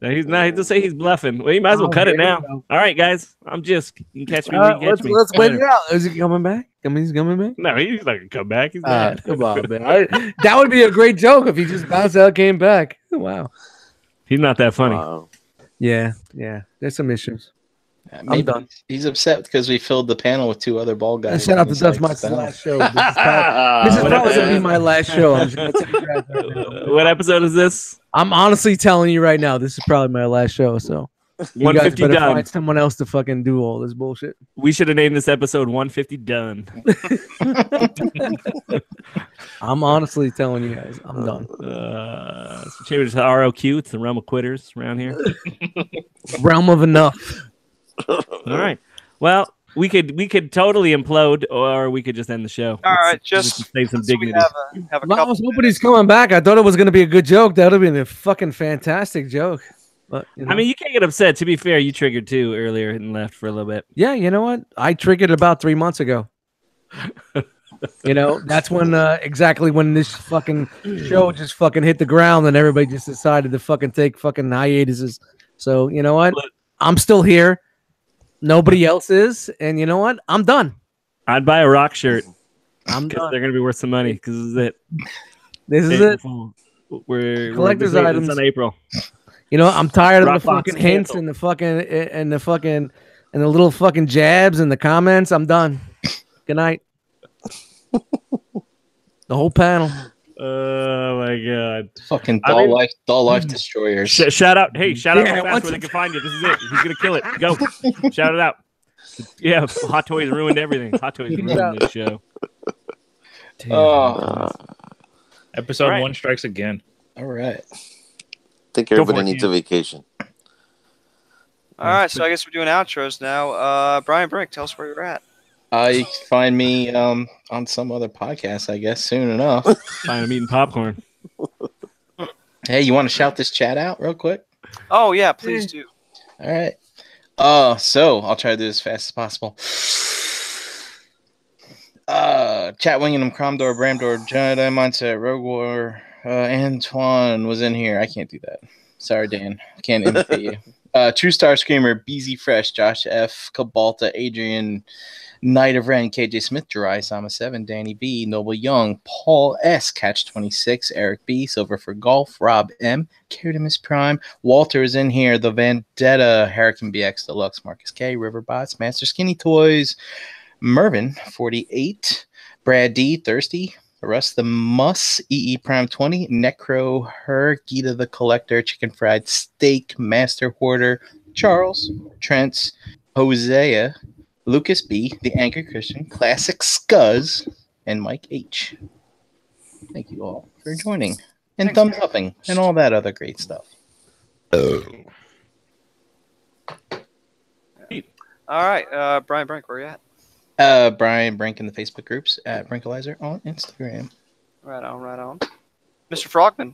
No, he's not. He just say he's bluffing. Well, you might as well cut it now. All right, guys. I'm Jisk. You can catch me. When you catch me. Let's wait it out. Is he coming back? He's coming back. No, he's not gonna come back. He's not. Come on, man. That would be a great joke if he just bounced out, came back. Wow. He's not that funny. Wow. Yeah. There's some issues. Maybe done. He's upset because we filled the panel with 2 other bald guys. Shout out to He's Dust. like, My "Stop." last show. This is probably gonna be my last show. I'm just gonna take a grab right now. What episode is this? I'm honestly telling you right now, this is probably my last show. So You guys 150 better done. find someone else to fucking do all this bullshit. We should have named this episode 150 done. I'm honestly telling you guys, I'm done. So change it to R.O.Q. It's the realm of quitters around here. Realm of enough. All right. Well, we could totally implode, or we could just end the show. All right, just save some so we dignity. have a Well, I couple was hoping he's coming back. I thought it was going to be a good joke. That would have been a fucking fantastic joke. But I mean, you can't get upset. To be fair, you triggered too earlier and left for a little bit. yeah, you know what? I triggered about 3 months ago. That's when exactly when this fucking show just fucking hit the ground and everybody just decided to fucking take fucking hiatuses. So you know what? I'm still here. Nobody else is, and you know what? I'm done. I'd buy a rock shirt. I'm done. They're gonna be worth some money because this is it. This is it. We're Collector's this items. on April. I'm tired of Rock the box fucking hints canceled. and the little fucking jabs and the comments. I'm done. Good night. The whole panel. Oh my god! Fucking doll life destroyers. Shout out! Hey, shout out Yeah, real fast where they can find you. This is it. Who's gonna kill it? Go! Shout it out! Yeah, Hot Toys ruined everything. Hot Toys ruined this show. Episode Right. 1 strikes again. All right. I think Go for everybody it, needs a vacation. All right, so I guess we're doing outros now. Brian Brink, tell us where you're at. You can find me on some other podcast, I guess, soon enough. Fine, I'm eating popcorn. Hey, you want to shout this chat out real quick? Oh yeah, please do. All right. So I'll try to do this as fast as possible. Chat Wingingham, Cromdor, Bramdor, Jedi Mindset, Rogue War, Antoine was in here. I can't do that. Sorry, Dan. I can't imitate you. True Star Screamer, BZ Fresh, Josh F, Cabalta, Adrian, Knight of Ren, KJ Smith, Jirai, Sama 7, Danny B, Noble Young, Paul S, Catch 26, Eric B, Silver for Golf, Rob M, Kiridimus Prime, Walter is in here, The Vendetta, Hurricane BX Deluxe, Marcus K, Riverbots, Master Skinny Toys, Mervin 48, Brad D, Thirsty, Russ the Muss, EE Prime 20, Necro, Her, Gita the Collector, Chicken Fried Steak, Master Hoarder, Charles, Trent, Hosea, Lucas B, The Anchor Christian, Classic Scuzz, and Mike H. Thank you all for joining and thumbs upping and all that other great stuff. All right, Brian Brink, where you at? Brian Brink in the Facebook groups at Brinkalizer on Instagram. Right on. Mr. Frogman.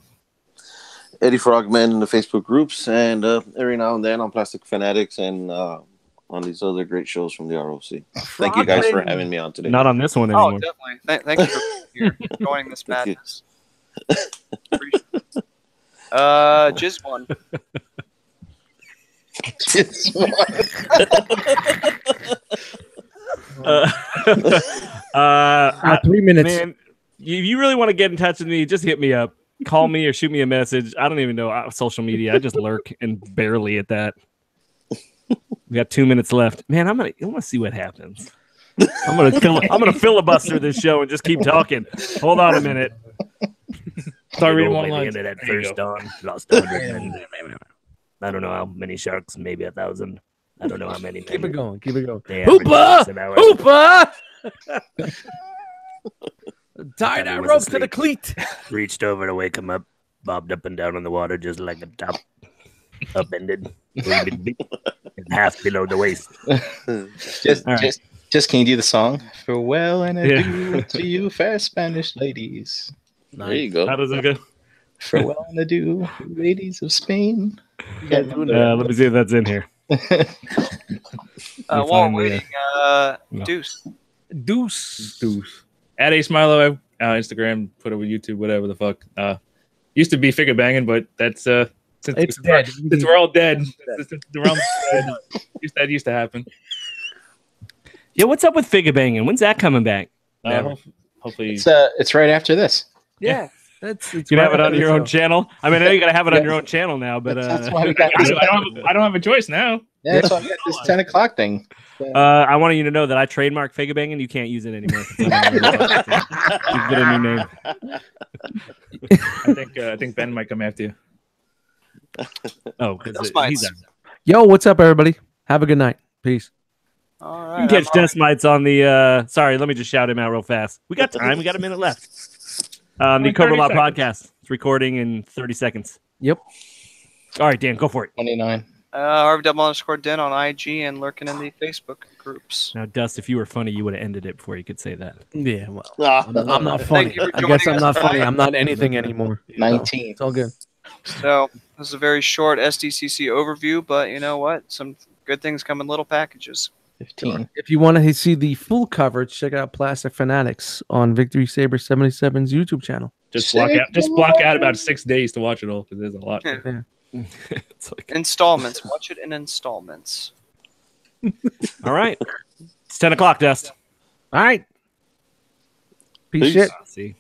Eddie Frogman in the Facebook groups, and every now and then on Plastic Fanatics and on these other great shows from the R.O.C. Thank you guys for having me on today. Not on this one Oh, anymore. definitely. Thank you for joining this madness. Appreciate it. Jiz one. Uh, 3 minutes. Man, if you really want to get in touch with me, just hit me up. Call me or shoot me a message. I don't even know social media. I just lurk and barely at that. We got 2 minutes left. Man, I want to see what happens. I'm gonna filibuster this show and just keep talking. Hold on a minute. Start reading Go one by the line. end of that There you first go. dawn, lost 100 men. I don't know how many sharks, maybe 1,000. I don't know how many. Keep it going. Keep it going. They average Hoopa! an hour. Hoopa! Tie that Tommy was rope to the asleep. cleat. Reached over to wake him up, bobbed up and down on the water just like a top, upended, half below the waist. Just can you do the song? Farewell and adieu to you, fair Spanish ladies. There you go. How does it go? Farewell and adieu, ladies of Spain. Let me see if that's in here. While find waiting, no. Deuce. Deuce. At A Smilo, Instagram, Twitter, YouTube, whatever the fuck. Used to be figure banging, but that's since It's dead. Since we're all dead. Since the realm's dead. That used to happen. Yeah, what's up with figure banging? When's that coming back? Hopefully, It's right after this. Yeah. It's You can have it on your own channel. I mean, I know you gotta have it on your own channel now, but That's why we got I don't have a choice now. Yeah, that's why we got this 10 o'clock thing. I wanted you to know that I trademarked figure banging. You can't use it anymore. You get a new name. I think Ben might come after you. Oh, because That's he's Yo, what's up, everybody? Have a good night. Peace. All You right. can catch Dust Mites on the. Sorry, let me just shout him out real fast. We got time. We got a minute left. The Only Cobra 30 Law seconds. podcast. It's recording in 30 seconds. Yep. All right, Dan, go for it. 29. RW_Den on IG and lurking in the Facebook groups. Now, Dust, if you were funny, you would have ended it before you could say that. Yeah, well, Ah. I'm not funny. Thank you for I guess joining I'm us not funny. tonight. I'm not anything anymore. 19. It's all good. So this is a very short SDCC overview, but you know what? Some good things come in little packages. 15. If you want to see the full coverage, check out Plastic Fanatics on Victory Saber 77's YouTube channel. Just block out about 6 days to watch it all because there's a lot. Yeah. It's like, Installments. Watch it in installments. all right. It's 10 o'clock, Dust. All right. Peace Peace. shit. See.